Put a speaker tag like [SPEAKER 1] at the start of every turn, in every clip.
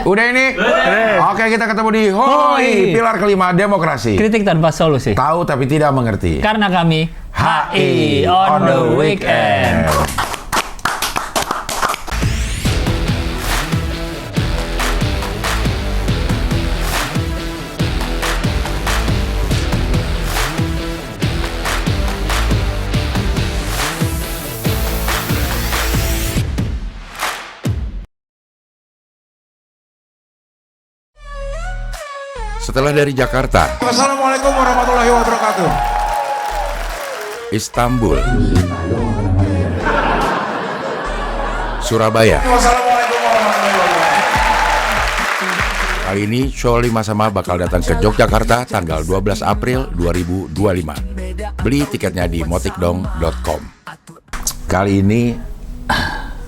[SPEAKER 1] Udah ini? Oke, kita ketemu di Hoi, pilar kelima demokrasi.
[SPEAKER 2] Kritik tanpa solusi.
[SPEAKER 1] Tahu tapi tidak mengerti.
[SPEAKER 2] Karena kami HI on the weekend.
[SPEAKER 1] Setelah dari Jakarta, Assalamualaikum warahmatullahi wabarakatuh. Istanbul, Surabaya. Wassalamualaikum warahmatullahi wabarakatuh. Kali ini show 5 sama bakal datang ke Yogyakarta tanggal 12 April 2025. Beli tiketnya di motikdong.com. Kali ini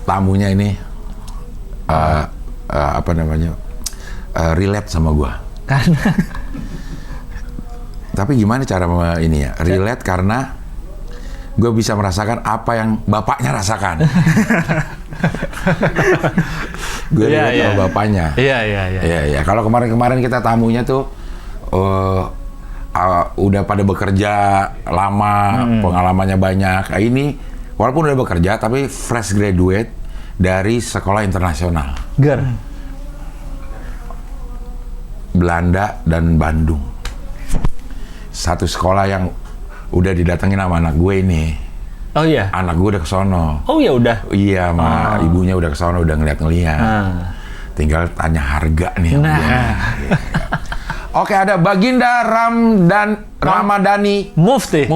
[SPEAKER 1] tamunya ini relate sama gua.
[SPEAKER 2] Karena
[SPEAKER 1] tapi gimana cara ini ya relate karena gue bisa merasakan apa yang bapaknya rasakan. Gue relate sama bapaknya. Iya. Kalau kemarin kita tamunya tuh udah pada bekerja lama, pengalamannya banyak. Ini walaupun udah bekerja tapi fresh graduate dari sekolah internasional. Belanda dan Bandung. Satu sekolah yang udah didatengin sama anak gue ini.
[SPEAKER 2] Oh iya?
[SPEAKER 1] Anak gue udah kesono.
[SPEAKER 2] Oh ya udah?
[SPEAKER 1] Iya, ibunya udah kesono, udah ngeliat-ngeliat. Tinggal tanya harga nih. Oke, ada Baginda Ramadhani
[SPEAKER 2] Mufti.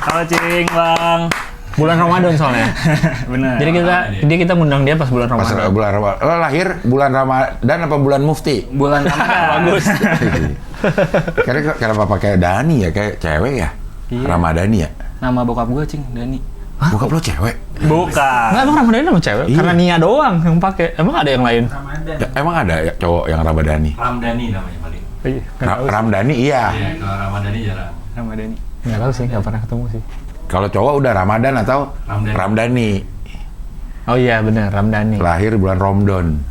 [SPEAKER 1] Halo
[SPEAKER 2] Cing, Bang. Bulan Ramadan soalnya.
[SPEAKER 3] Benar.
[SPEAKER 2] Jadi kita ngundang dia pas bulan Ramadan.
[SPEAKER 1] Pas bulan Ramadan. Lo lahir bulan Ramadan apa bulan Mufti?
[SPEAKER 3] Bulan Ramadan.
[SPEAKER 2] Bagus.
[SPEAKER 1] Karena apa kayak Dani ya, kayak cewek ya? Iya. Ramadhani ya?
[SPEAKER 3] Nama bokap gue, Cing, Dani.
[SPEAKER 1] Hah? Bokap lo cewek?
[SPEAKER 3] Bukan.
[SPEAKER 2] Nggak, emang Ramadhani nama cewek?
[SPEAKER 1] Iya.
[SPEAKER 2] Karena Nia doang yang pakai. Emang ada yang lain?
[SPEAKER 3] Ramadan.
[SPEAKER 1] Ya, emang ada ya cowok yang Ramadhani?
[SPEAKER 4] Ramdhani namanya paling.
[SPEAKER 1] Ramdhani iya.
[SPEAKER 4] Iya, kalau Ramadhani jarang.
[SPEAKER 3] Ramadhani.
[SPEAKER 2] Nggak tahu sih, nggak pernah ketemu sih.
[SPEAKER 1] Kalau cowok udah Ramadan atau Ramdhani.
[SPEAKER 2] Oh iya benar, Ramdhani.
[SPEAKER 1] Lahir bulan Ramadan.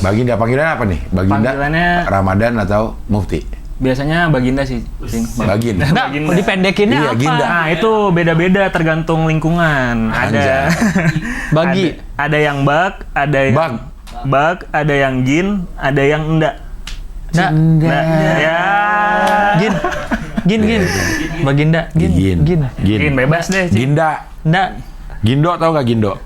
[SPEAKER 1] Baginda panggilan apa nih? Baginda,
[SPEAKER 3] Panggilannya
[SPEAKER 1] Ramadan atau Mufti?
[SPEAKER 3] biasanya Baginda sih, Cing.
[SPEAKER 1] Baginda.
[SPEAKER 2] Nah, dipendekinnya
[SPEAKER 1] Iya,
[SPEAKER 2] apa?
[SPEAKER 1] Ginda.
[SPEAKER 3] Nah, itu beda-beda tergantung lingkungan.
[SPEAKER 1] Anjay.
[SPEAKER 2] Bagi.
[SPEAKER 3] Ada yang bak, ada yang bak, ada yang gin, ada yang enggak.
[SPEAKER 2] Nggak.
[SPEAKER 3] Ya.
[SPEAKER 2] Gin. Baginda.
[SPEAKER 3] Gin bebas deh, Cing.
[SPEAKER 1] Ginda.
[SPEAKER 2] Nggak.
[SPEAKER 1] Gindo tau gak Gindo?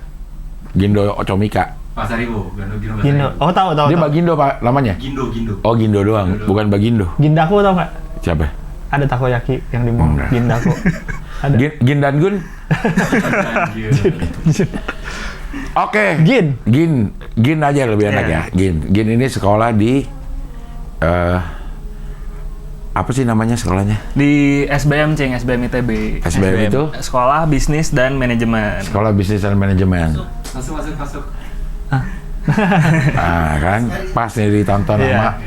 [SPEAKER 1] Gindo Ocomika.
[SPEAKER 4] Pasar Ibu, Gindo.
[SPEAKER 2] Gindo. Oh tahu.
[SPEAKER 1] Dia Bagindo pak namanya?
[SPEAKER 4] Gindo.
[SPEAKER 1] Oh Gindo doang, bukan Bagindo.
[SPEAKER 2] Gindaku tau nggak?
[SPEAKER 1] Siapa?
[SPEAKER 2] Ada takoyaki yang di mall.
[SPEAKER 1] Enggak.
[SPEAKER 2] Gindaku. Ada.
[SPEAKER 1] Gin dan Gun? Oke. Gin aja lebih enak ya. Gin ini sekolah di apa sih namanya sekolahnya?
[SPEAKER 3] Di SBM, Cing, SBM ITB.
[SPEAKER 1] SBM itu?
[SPEAKER 3] Sekolah Bisnis dan Manajemen.
[SPEAKER 1] Sekolah Bisnis dan Manajemen.
[SPEAKER 4] Masuk.
[SPEAKER 1] Nah kan, pas nih ditonton sama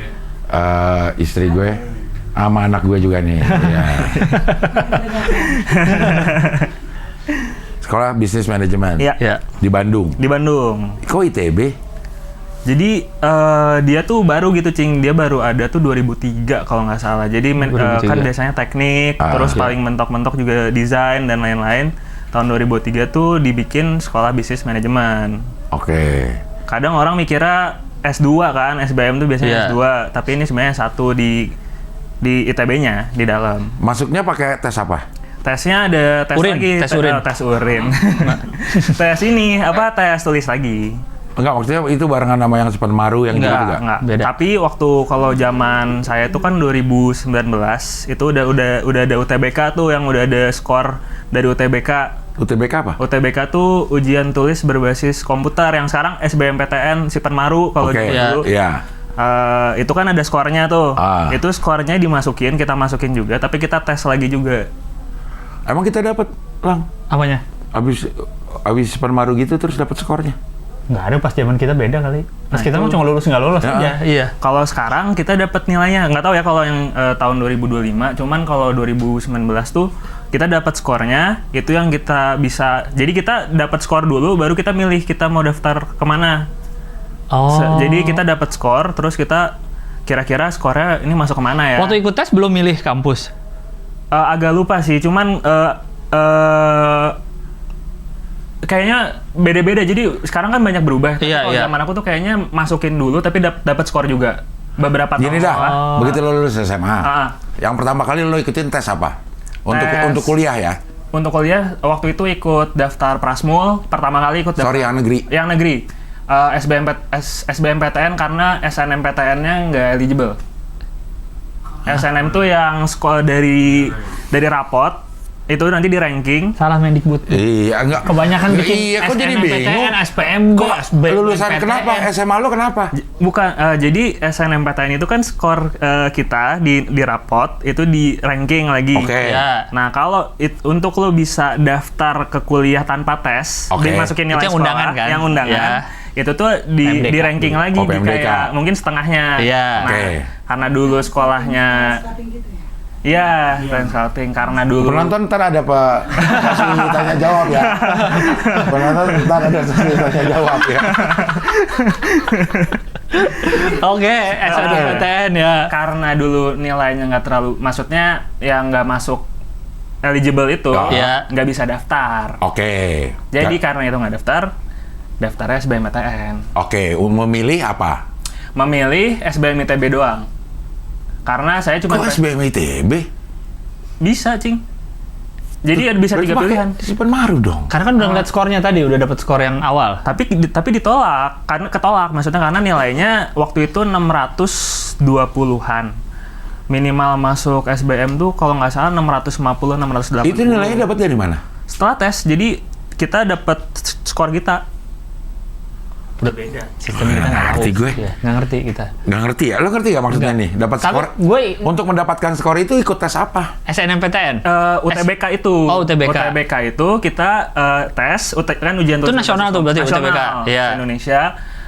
[SPEAKER 1] istri gue, sama anak gue juga nih. Ya. Sekolah Bisnis Manajemen.
[SPEAKER 3] Iya.
[SPEAKER 1] Di Bandung.
[SPEAKER 3] Di Bandung.
[SPEAKER 1] Kok ITB?
[SPEAKER 3] Jadi dia tuh baru gitu, Cing. Dia baru ada tuh 2003 kalau nggak salah. Jadi kan biasanya teknik, terus paling mentok-mentok juga desain dan lain-lain. Tahun 2003 tuh dibikin sekolah bisnis manajemen.
[SPEAKER 1] Oke.
[SPEAKER 3] Kadang orang mikirnya S2 kan, SBM tuh biasanya S2. Tapi ini sebenarnya satu di ITB-nya, di dalam.
[SPEAKER 1] Masuknya pakai tes apa?
[SPEAKER 3] Tesnya ada tes
[SPEAKER 2] urin,
[SPEAKER 3] lagi. Tes urin. Tes ini, tes tulis lagi.
[SPEAKER 1] Enggak, maksudnya itu barengan nama yang Sepenmaru yang gitu juga?
[SPEAKER 3] Enggak.
[SPEAKER 2] Beda.
[SPEAKER 3] Tapi waktu kalau zaman saya tuh kan 2019 itu udah ada UTBK tuh yang udah ada skor dari UTBK.
[SPEAKER 1] UTBK apa?
[SPEAKER 3] UTBK tuh ujian tulis berbasis komputer yang sekarang SBMPTN Sepenmaru kalau dulu.
[SPEAKER 1] Iya.
[SPEAKER 3] Itu kan ada skornya tuh.
[SPEAKER 1] Itu
[SPEAKER 3] skornya dimasukin, kita masukin juga, tapi kita tes lagi juga.
[SPEAKER 1] Emang kita dapat, Lang?
[SPEAKER 2] Apanya?
[SPEAKER 1] Abis Sepenmaru gitu terus dapat skornya?
[SPEAKER 2] Nggak ada, pas zaman kita beda kali. Pas
[SPEAKER 3] Nah,
[SPEAKER 2] kita mah cuma lulus nggak lulus aja. Iya.
[SPEAKER 3] Kalau sekarang kita dapat nilainya, nggak tahu ya kalau yang tahun 2025, cuman kalau 2019 tuh kita dapat skornya, itu yang kita bisa. Jadi kita dapat skor dulu, baru kita milih kita mau daftar kemana. Jadi kita dapat skor, terus kita kira-kira skornya ini masuk kemana ya.
[SPEAKER 2] Waktu ikut tes belum milih kampus?
[SPEAKER 3] Agak lupa sih, cuman kayaknya beda-beda. Jadi sekarang kan banyak berubah.
[SPEAKER 2] Iya,
[SPEAKER 3] Kalau zaman aku tuh kayaknya masukin dulu, tapi dapat skor juga. Beberapa tahun
[SPEAKER 1] Gini dah,
[SPEAKER 3] setelah.
[SPEAKER 1] begitu lo lulus SMA, yang pertama kali lo ikutin tes apa? Untuk kuliah ya?
[SPEAKER 3] Untuk kuliah, waktu itu ikut daftar Prasmul, pertama kali ikut daftar.
[SPEAKER 1] Sorry, yang negeri.
[SPEAKER 3] Yang negeri. SBMPTN karena SNMPTN-nya nggak eligible. SNM tuh yang sekolah dari rapot, itu nanti di ranking.
[SPEAKER 2] Salah Mendikbud.
[SPEAKER 1] Iya, enggak.
[SPEAKER 2] Kebanyakan bikin
[SPEAKER 1] Iya, kok jadi bingung?
[SPEAKER 2] SPMB,
[SPEAKER 1] Lulusan kenapa? SMA lo kenapa?
[SPEAKER 3] Bukan, jadi SNMPTN itu kan skor kita di rapot, itu di ranking lagi.
[SPEAKER 1] Oke.
[SPEAKER 2] Ya.
[SPEAKER 3] Nah, kalau untuk lo bisa daftar ke kuliah tanpa tes, dimasukin nilai
[SPEAKER 2] Itu yang
[SPEAKER 3] sekolah,
[SPEAKER 2] undangan kan?
[SPEAKER 3] yang undangan,
[SPEAKER 2] Ya.
[SPEAKER 3] itu tuh di ranking lagi, di
[SPEAKER 1] PMDK.
[SPEAKER 3] kayak mungkin setengahnya.
[SPEAKER 2] Iya.
[SPEAKER 3] Nah,
[SPEAKER 1] Oke.
[SPEAKER 3] karena dulu sekolahnya, iya, consulting, karena dulu.
[SPEAKER 1] Penonton ntar ada sesi tanya jawab ya. Penonton ntar ada sesi tanya jawab ya.
[SPEAKER 2] Oke, SNMPTN ya.
[SPEAKER 3] Karena dulu nilainya nggak terlalu, maksudnya yang nggak masuk eligible itu,
[SPEAKER 2] Iya.
[SPEAKER 3] nggak bisa daftar.
[SPEAKER 1] Oke.
[SPEAKER 3] Jadi karena itu nggak daftarnya SBMPTN.
[SPEAKER 1] Oke, memilih apa?
[SPEAKER 3] Memilih SBM-ITB doang. Karena saya cuma
[SPEAKER 1] Kok SBM ITB?
[SPEAKER 3] bisa, Cing. Jadi bisa 3 pilihan.
[SPEAKER 1] Simpen Maru dong.
[SPEAKER 2] Karena kan udah ngeliat skornya tadi, udah dapet skor yang awal.
[SPEAKER 3] Tapi ditolak, karena ketolak. Maksudnya karena nilainya waktu itu 620-an. Minimal masuk SBM tuh kalau nggak salah 650, 680.
[SPEAKER 1] Itu nilainya dapat dari mana?
[SPEAKER 3] Setelah tes, jadi kita dapat skor kita. Udah beda.
[SPEAKER 2] Sistem kita nggak
[SPEAKER 1] ngerti
[SPEAKER 2] tahu.
[SPEAKER 1] gue.
[SPEAKER 2] Iya, nggak ngerti kita.
[SPEAKER 1] Nggak ngerti ya? Lo ngerti nggak maksudnya nih? Dapat
[SPEAKER 2] Tapi
[SPEAKER 1] skor?
[SPEAKER 2] gue
[SPEAKER 1] Untuk mendapatkan skor itu ikut tes apa?
[SPEAKER 2] SNMPTN.
[SPEAKER 3] UTBK itu.
[SPEAKER 2] Oh, UTBK.
[SPEAKER 3] UTBK itu kita tes, kan ujian
[SPEAKER 2] Itu
[SPEAKER 3] tulis
[SPEAKER 2] nasional tuh berarti
[SPEAKER 3] nasional,
[SPEAKER 2] UTBK. Iya.
[SPEAKER 3] Indonesia.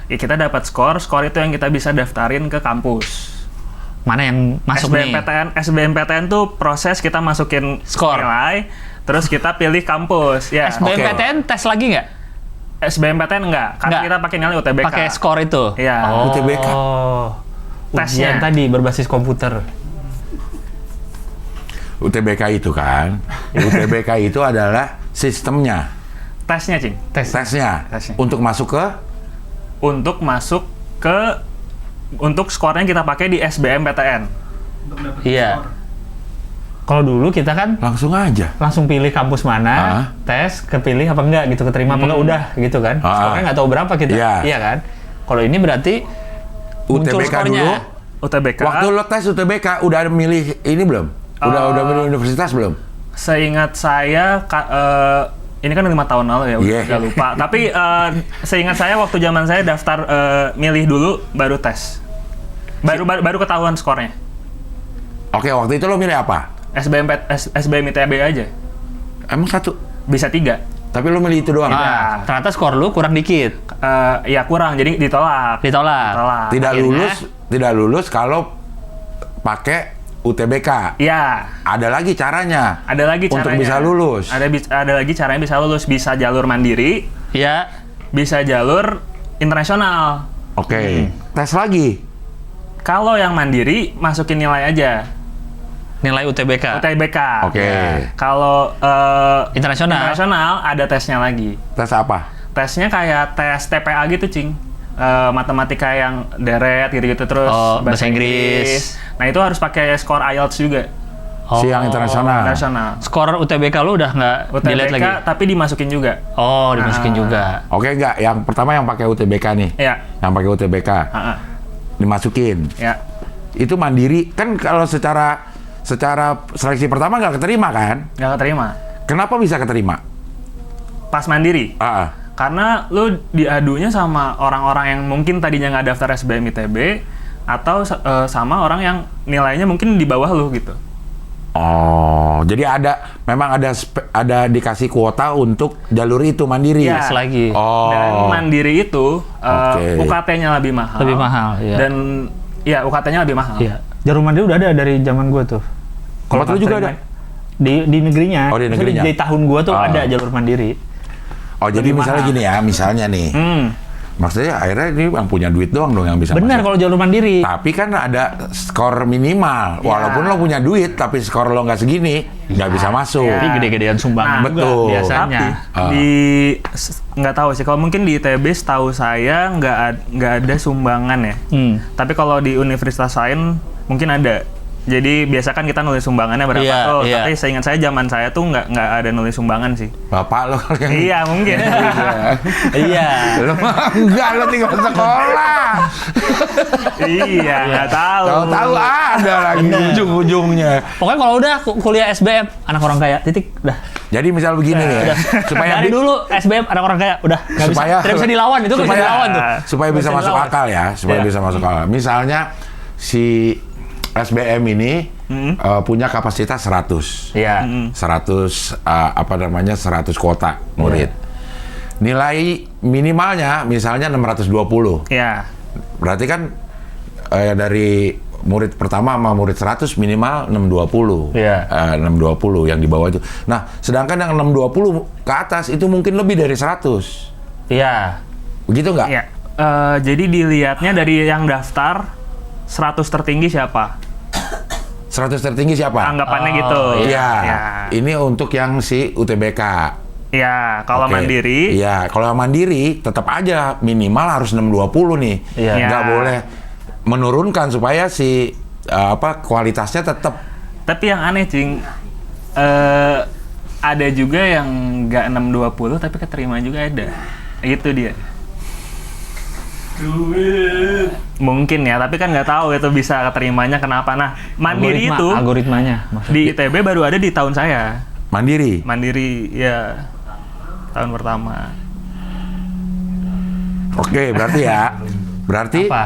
[SPEAKER 3] Ya, kita dapat skor itu yang kita bisa daftarin ke kampus.
[SPEAKER 2] Mana yang masuk nih?
[SPEAKER 3] SBMPTN tuh proses kita masukin
[SPEAKER 2] Skor.
[SPEAKER 3] nilai, terus kita pilih kampus. Ya.
[SPEAKER 2] SBMPTN tes lagi nggak?
[SPEAKER 3] SBMPTN enggak, karena
[SPEAKER 2] Nggak.
[SPEAKER 3] kita pakai nilai UTBK.
[SPEAKER 2] Pakai skor itu?
[SPEAKER 3] Iya.
[SPEAKER 2] Oh.
[SPEAKER 1] UTBK.
[SPEAKER 2] Ujian
[SPEAKER 3] Tesnya.
[SPEAKER 2] tadi berbasis komputer.
[SPEAKER 1] UTBK itu kan? UTBK itu adalah sistemnya,
[SPEAKER 3] Tesnya, Cing.
[SPEAKER 1] tesnya.
[SPEAKER 3] Tesnya.
[SPEAKER 1] Untuk masuk ke
[SPEAKER 3] Untuk skornya kita pakai di SBMPTN.
[SPEAKER 2] Iya. Kalau dulu kita kan
[SPEAKER 1] langsung aja.
[SPEAKER 2] langsung pilih kampus mana, tes, kepilih apa enggak gitu, keterima apa enggak, udah gitu kan. Skornya nggak tahu berapa kita.
[SPEAKER 1] Iya.
[SPEAKER 2] Kan? Kalau ini berarti muncul
[SPEAKER 1] UTBK
[SPEAKER 2] skornya.
[SPEAKER 1] dulu.
[SPEAKER 3] UTBK.
[SPEAKER 1] Waktu lo tes UTBK udah milih ini belum? Udah milih universitas belum?
[SPEAKER 3] Seingat saya, ini kan 5 tahun lalu ya, udah
[SPEAKER 1] Iya.
[SPEAKER 3] agak lupa. Tapi seingat saya waktu zaman saya daftar milih dulu, baru tes. Baru ketahuan skornya.
[SPEAKER 1] Oke, waktu itu lo milih apa?
[SPEAKER 3] SBM ITB aja.
[SPEAKER 1] Emang satu?
[SPEAKER 3] Bisa 3.
[SPEAKER 1] Tapi lo milih itu doang?
[SPEAKER 2] Ternyata skor lu kurang dikit.
[SPEAKER 3] Ya kurang, jadi ditolak.
[SPEAKER 2] Ditolak.
[SPEAKER 1] Tidak
[SPEAKER 2] Akhirnya-
[SPEAKER 1] lulus kalau pakai UTBK.
[SPEAKER 3] Iya.
[SPEAKER 1] Ada lagi caranya.
[SPEAKER 3] Ada lagi caranya.
[SPEAKER 1] Untuk bisa lulus.
[SPEAKER 3] Ada lagi caranya bisa lulus. Bisa jalur mandiri,
[SPEAKER 2] Iya.
[SPEAKER 3] bisa jalur internasional.
[SPEAKER 1] Oke. Tes lagi.
[SPEAKER 3] Kalau yang mandiri, masukin nilai aja.
[SPEAKER 2] Nilai UTBK.
[SPEAKER 3] UTBK.
[SPEAKER 1] Oke.
[SPEAKER 3] Kalau
[SPEAKER 2] Internasional.
[SPEAKER 3] internasional ada tesnya lagi.
[SPEAKER 1] Tes apa?
[SPEAKER 3] Tesnya kayak tes TPA gitu, Cing. Matematika yang deret gitu-gitu, terus
[SPEAKER 2] bahasa Inggris.
[SPEAKER 3] Nah, itu harus pakai skor IELTS juga.
[SPEAKER 1] Si yang internasional.
[SPEAKER 3] Internasional.
[SPEAKER 2] Skor UTBK lu udah nggak dilihat
[SPEAKER 3] UTBK
[SPEAKER 2] lagi?
[SPEAKER 3] tapi dimasukin juga.
[SPEAKER 2] Oh, dimasukin juga.
[SPEAKER 1] Oke enggak? Yang pertama yang pakai UTBK nih.
[SPEAKER 3] Iya.
[SPEAKER 1] Yang pakai UTBK.
[SPEAKER 3] Heeh.
[SPEAKER 1] Dimasukin.
[SPEAKER 3] Ya.
[SPEAKER 1] Itu mandiri. Kan kalau secara seleksi pertama nggak keterima kan?
[SPEAKER 3] Nggak keterima.
[SPEAKER 1] Kenapa bisa keterima?
[SPEAKER 3] Pas mandiri. Karena lu diadunya sama orang-orang yang mungkin tadinya nggak daftar SBM ITB atau sama orang yang nilainya mungkin di bawah lu gitu.
[SPEAKER 1] Oh, jadi memang ada dikasih kuota untuk jalur itu mandiri.
[SPEAKER 3] Iya.
[SPEAKER 2] Tes lagi.
[SPEAKER 1] Oh.
[SPEAKER 3] Dan mandiri itu
[SPEAKER 1] Oke.
[SPEAKER 3] UKT-nya lebih mahal.
[SPEAKER 2] Lebih mahal, iya.
[SPEAKER 3] Dan ya UKT-nya lebih mahal.
[SPEAKER 2] Iya. Jalur mandiri udah ada dari zaman gue tuh.
[SPEAKER 1] Kalau lu juga ada?
[SPEAKER 2] Di negerinya.
[SPEAKER 1] Oh, di
[SPEAKER 2] Maksudnya
[SPEAKER 1] negerinya.
[SPEAKER 2] Di tahun gua tuh ada jalur mandiri.
[SPEAKER 1] Oh, jadi misalnya gini ya, misalnya nih. Maksudnya akhirnya ini yang punya duit doang dong yang bisa
[SPEAKER 2] Benar
[SPEAKER 1] masuk.
[SPEAKER 2] kalau jalur mandiri.
[SPEAKER 1] Tapi kan ada skor minimal. Walaupun lo punya duit, tapi skor lo nggak segini, nggak bisa masuk.
[SPEAKER 2] Tapi gede-gedean sumbangan juga
[SPEAKER 1] betul.
[SPEAKER 2] biasanya.
[SPEAKER 3] Tapi nggak tahu sih. Kalau mungkin di ITB setahu saya nggak ada sumbangan ya. Tapi kalau di universitas lain mungkin ada. Jadi biasa kan kita nulis sumbangannya berapa tuh. Tapi seingat saya zaman saya tuh nggak ada nulis sumbangan sih.
[SPEAKER 1] Bapak lo yang
[SPEAKER 3] Iya mungkin.
[SPEAKER 2] Iya.
[SPEAKER 1] lo enggak, lo tinggal sekolah.
[SPEAKER 3] Iya nggak tahu.
[SPEAKER 1] Tahu ada lagi ujung-ujungnya.
[SPEAKER 2] Pokoknya kalau udah kuliah SBM, anak orang kaya, titik, udah.
[SPEAKER 1] Jadi misal begini nih, ya, supaya
[SPEAKER 2] Dari dulu SBM anak orang kaya, udah nggak bisa,
[SPEAKER 1] supaya
[SPEAKER 2] tidak bisa dilawan itu, nggak bisa dilawan tuh.
[SPEAKER 1] supaya bisa masuk akal ya, supaya bisa masuk akal. Misalnya si SBM ini punya kapasitas 100.
[SPEAKER 2] Iya.
[SPEAKER 1] 100 100 kuota murid. Nilai minimalnya misalnya 620.
[SPEAKER 3] Iya.
[SPEAKER 1] Berarti kan dari murid pertama sama murid 100 minimal 620.
[SPEAKER 2] Iya.
[SPEAKER 1] 620 yang di bawah itu. Nah, sedangkan yang 620 ke atas itu mungkin lebih dari 100.
[SPEAKER 2] Iya.
[SPEAKER 1] Begitu nggak?
[SPEAKER 3] Iya. Jadi dilihatnya dari yang daftar 100 tertinggi siapa?
[SPEAKER 1] 100 tertinggi siapa?
[SPEAKER 3] Anggapannya gitu.
[SPEAKER 1] Iya.
[SPEAKER 3] Ya.
[SPEAKER 1] Ini untuk yang si UTBK.
[SPEAKER 3] Iya, kalau
[SPEAKER 1] Oke.
[SPEAKER 3] mandiri.
[SPEAKER 1] Iya, kalau mandiri tetap aja minimal harus 620 nih.
[SPEAKER 2] Iya.
[SPEAKER 1] Nggak
[SPEAKER 3] Ya.
[SPEAKER 1] boleh menurunkan supaya kualitasnya tetap.
[SPEAKER 3] Tapi yang aneh, Cing, ada juga yang nggak 620 tapi keterima juga ada. Itu dia. Mungkin ya, tapi kan nggak tahu itu bisa keterimanya kenapa. Nah, mandiri itu
[SPEAKER 2] algoritmanya maksudnya.
[SPEAKER 3] di ITB baru ada di tahun saya.
[SPEAKER 1] Mandiri.
[SPEAKER 3] Mandiri, ya tahun pertama.
[SPEAKER 1] Oke, berarti ya.
[SPEAKER 2] Apa?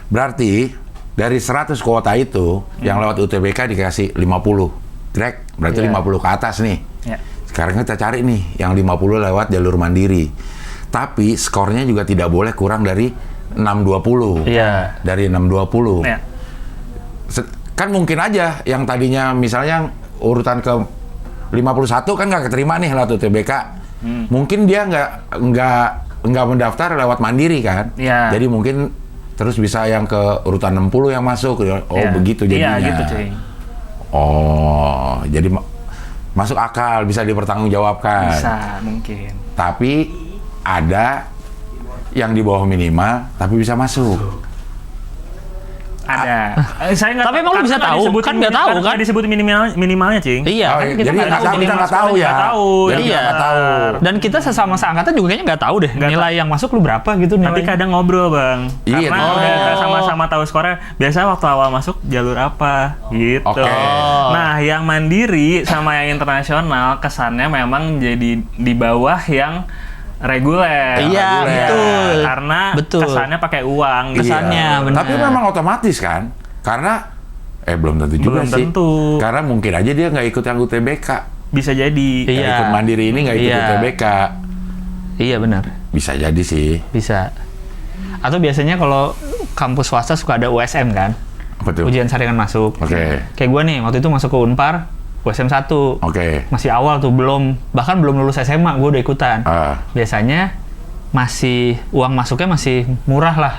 [SPEAKER 1] Berarti dari 100 kuota itu yang lewat UTBK dikasih 50. Direct, berarti 50 ke atas nih.
[SPEAKER 3] Ya.
[SPEAKER 1] Sekarang kita cari nih yang 50 lewat jalur mandiri. Tapi skornya juga tidak boleh kurang dari 620.
[SPEAKER 2] Iya.
[SPEAKER 1] Dari 620.
[SPEAKER 3] Ya.
[SPEAKER 1] Kan mungkin aja yang tadinya misalnya urutan ke 51 kan nggak keterima nih lewat UTBK. Mungkin dia nggak mendaftar lewat mandiri kan.
[SPEAKER 3] Iya.
[SPEAKER 1] Jadi mungkin terus bisa yang ke urutan 60 yang masuk. Oh,
[SPEAKER 3] Ya.
[SPEAKER 1] begitu jadinya.
[SPEAKER 3] Iya, gitu, Cing.
[SPEAKER 1] Oh, jadi masuk akal, bisa dipertanggungjawabkan.
[SPEAKER 3] Bisa, mungkin.
[SPEAKER 1] Tapi ada yang di bawah minimal tapi bisa masuk.
[SPEAKER 3] Ada. Saya nggak.
[SPEAKER 2] Tapi emang lu bisa tahu? Kan nggak tahu, kan?
[SPEAKER 3] Nggak disebut minimalnya, Cing.
[SPEAKER 2] Iya,
[SPEAKER 1] Oh,
[SPEAKER 2] kan
[SPEAKER 1] jadi
[SPEAKER 2] nggak tahu.
[SPEAKER 1] kita nggak tahu ya.
[SPEAKER 3] Nggak tahu.
[SPEAKER 1] Jadi
[SPEAKER 2] Iya.
[SPEAKER 1] nggak tahu.
[SPEAKER 2] Dan kita sesama seangkatan juga kayaknya nggak tahu deh
[SPEAKER 3] Nggak
[SPEAKER 2] nilai yang masuk lu berapa gitu
[SPEAKER 3] Tapi
[SPEAKER 2] nilainya.
[SPEAKER 3] kadang ngobrol, Bang.
[SPEAKER 1] Iya,
[SPEAKER 3] Karena
[SPEAKER 1] oh.
[SPEAKER 3] udah kita sama-sama tahu skornya. Biasa waktu awal masuk jalur apa gitu.
[SPEAKER 1] Oke.
[SPEAKER 3] Nah, yang mandiri sama yang internasional kesannya memang jadi di bawah yang reguler.
[SPEAKER 2] Iya,
[SPEAKER 1] reguler.
[SPEAKER 2] betul.
[SPEAKER 3] Karena
[SPEAKER 2] Betul.
[SPEAKER 3] kesannya pakai uang gitu.
[SPEAKER 2] Kesannya,
[SPEAKER 1] Iya.
[SPEAKER 2] benar.
[SPEAKER 1] Tapi memang otomatis kan? Karena belum tentu juga
[SPEAKER 3] Belum
[SPEAKER 1] sih.
[SPEAKER 3] tentu.
[SPEAKER 1] Karena mungkin aja dia nggak ikut yang UTBK.
[SPEAKER 3] Bisa jadi.
[SPEAKER 1] Nggak
[SPEAKER 2] Iya.
[SPEAKER 1] ikut mandiri ini nggak ikut
[SPEAKER 2] Iya.
[SPEAKER 1] UTBK.
[SPEAKER 2] Iya benar,
[SPEAKER 1] Bisa jadi sih.
[SPEAKER 2] bisa. Atau biasanya kalau kampus swasta suka ada USM kan?
[SPEAKER 1] Apa tuh?
[SPEAKER 2] Ujian saringan masuk.
[SPEAKER 1] Oke.
[SPEAKER 2] Kayak gue nih, waktu itu masuk ke Unpar, USM 1.
[SPEAKER 1] Oke.
[SPEAKER 2] Masih awal tuh, bahkan belum lulus SMA, gue udah ikutan. Biasanya uang masuknya masih murah lah.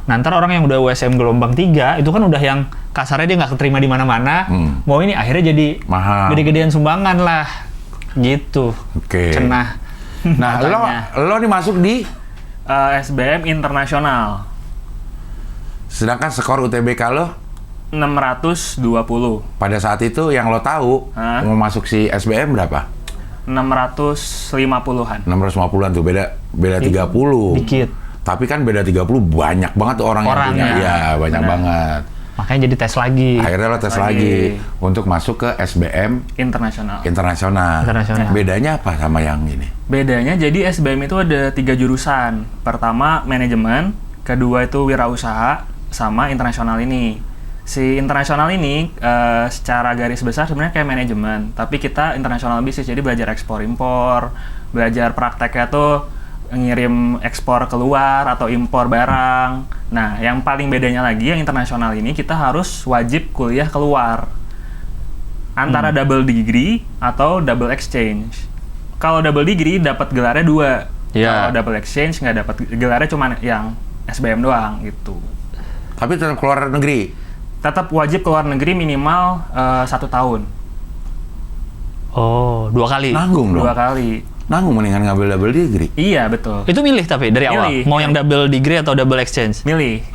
[SPEAKER 2] Nah, ntar orang yang udah USM gelombang 3, itu kan udah yang kasarnya dia nggak keterima di mana-mana. Mau ini akhirnya jadi
[SPEAKER 1] Mahal.
[SPEAKER 2] gede-gedean sumbangan lah. Gitu.
[SPEAKER 1] Oke.
[SPEAKER 2] Cenah.
[SPEAKER 1] Nah,
[SPEAKER 2] Makanya.
[SPEAKER 1] lo nih masuk di
[SPEAKER 3] SBM internasional
[SPEAKER 1] sedangkan skor UTBK lo
[SPEAKER 3] 620.
[SPEAKER 1] pada saat itu yang lo tahu
[SPEAKER 3] Hah?
[SPEAKER 1] mau masuk si SBM berapa?
[SPEAKER 3] 650-an.
[SPEAKER 1] 650-an tuh, beda 30.
[SPEAKER 2] Dikit.
[SPEAKER 1] Tapi kan beda 30 banyak banget tuh orang yang punya.
[SPEAKER 2] Orangnya.
[SPEAKER 1] Iya, banyak
[SPEAKER 3] Benar.
[SPEAKER 1] banget.
[SPEAKER 2] Makanya jadi tes lagi.
[SPEAKER 1] Akhirnya lo tes lagi untuk masuk ke SBM
[SPEAKER 3] Internasional.
[SPEAKER 1] internasional.
[SPEAKER 2] Internasional.
[SPEAKER 1] Bedanya apa sama yang ini?
[SPEAKER 3] Bedanya jadi SBM itu ada 3 jurusan. Pertama manajemen, kedua itu wirausaha, sama internasional ini. Si internasional ini secara garis besar sebenarnya kayak manajemen, tapi kita internasional bisnis, jadi belajar ekspor impor, belajar prakteknya tuh ngirim ekspor keluar atau impor barang. Nah, yang paling bedanya lagi yang internasional ini kita harus wajib kuliah keluar. antara double degree atau double exchange. Kalau double degree dapat gelarnya 2.
[SPEAKER 2] Iya.
[SPEAKER 3] Kalau double exchange nggak dapat gelarnya, cuma yang SBM doang gitu.
[SPEAKER 1] Tapi tetap keluar negeri.
[SPEAKER 3] Tetap wajib keluar negeri minimal 1 tahun.
[SPEAKER 2] Oh, 2 kali.
[SPEAKER 1] Nanggung dong.
[SPEAKER 3] 2 kali.
[SPEAKER 1] Nanggung mendingan ngambil double degree.
[SPEAKER 3] Iya, betul.
[SPEAKER 2] Itu milih tapi dari awal.
[SPEAKER 3] Milih.
[SPEAKER 2] Mau yang double degree atau double exchange?
[SPEAKER 3] Milih.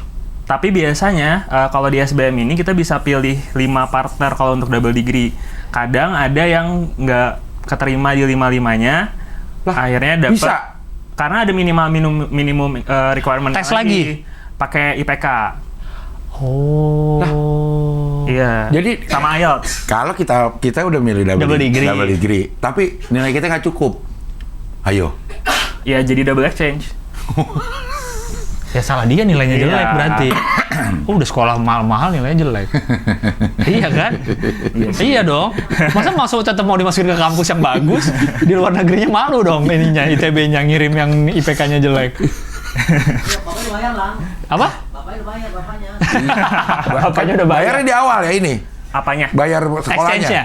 [SPEAKER 3] Tapi biasanya kalau di SBM ini kita bisa pilih 5 partner kalau untuk double degree. Kadang ada yang nggak keterima di 5-5-nya. Akhirnya dapat.
[SPEAKER 1] Bisa.
[SPEAKER 3] Karena ada minimum requirement
[SPEAKER 2] Tes lagi?
[SPEAKER 3] Pakai IPK.
[SPEAKER 2] Oh.
[SPEAKER 3] Iya.
[SPEAKER 1] Jadi
[SPEAKER 3] Sama IELTS.
[SPEAKER 1] kalau kita udah milih
[SPEAKER 2] Double degree.
[SPEAKER 1] tapi nilai kita nggak cukup. Ayo.
[SPEAKER 3] Ya jadi double exchange.
[SPEAKER 2] Ya salah dia nilainya
[SPEAKER 3] Iya.
[SPEAKER 2] jelek berarti. Udah sekolah mahal-mahal nilainya jelek. Iya kan? Iya dong. Masa masuk tetap mau dimasukin ke kampus yang bagus, di luar negerinya malu dong ininya ITB-nya ngirim yang IPK-nya jelek.
[SPEAKER 5] Bapaknya lumayan lah.
[SPEAKER 2] Apa?
[SPEAKER 5] Bapaknya lumayan, bapaknya.
[SPEAKER 2] Bapaknya udah bayar.
[SPEAKER 1] Bayarnya di awal ya ini.
[SPEAKER 3] Apanya?
[SPEAKER 1] Bayar sekolahnya.
[SPEAKER 2] Exchange-nya?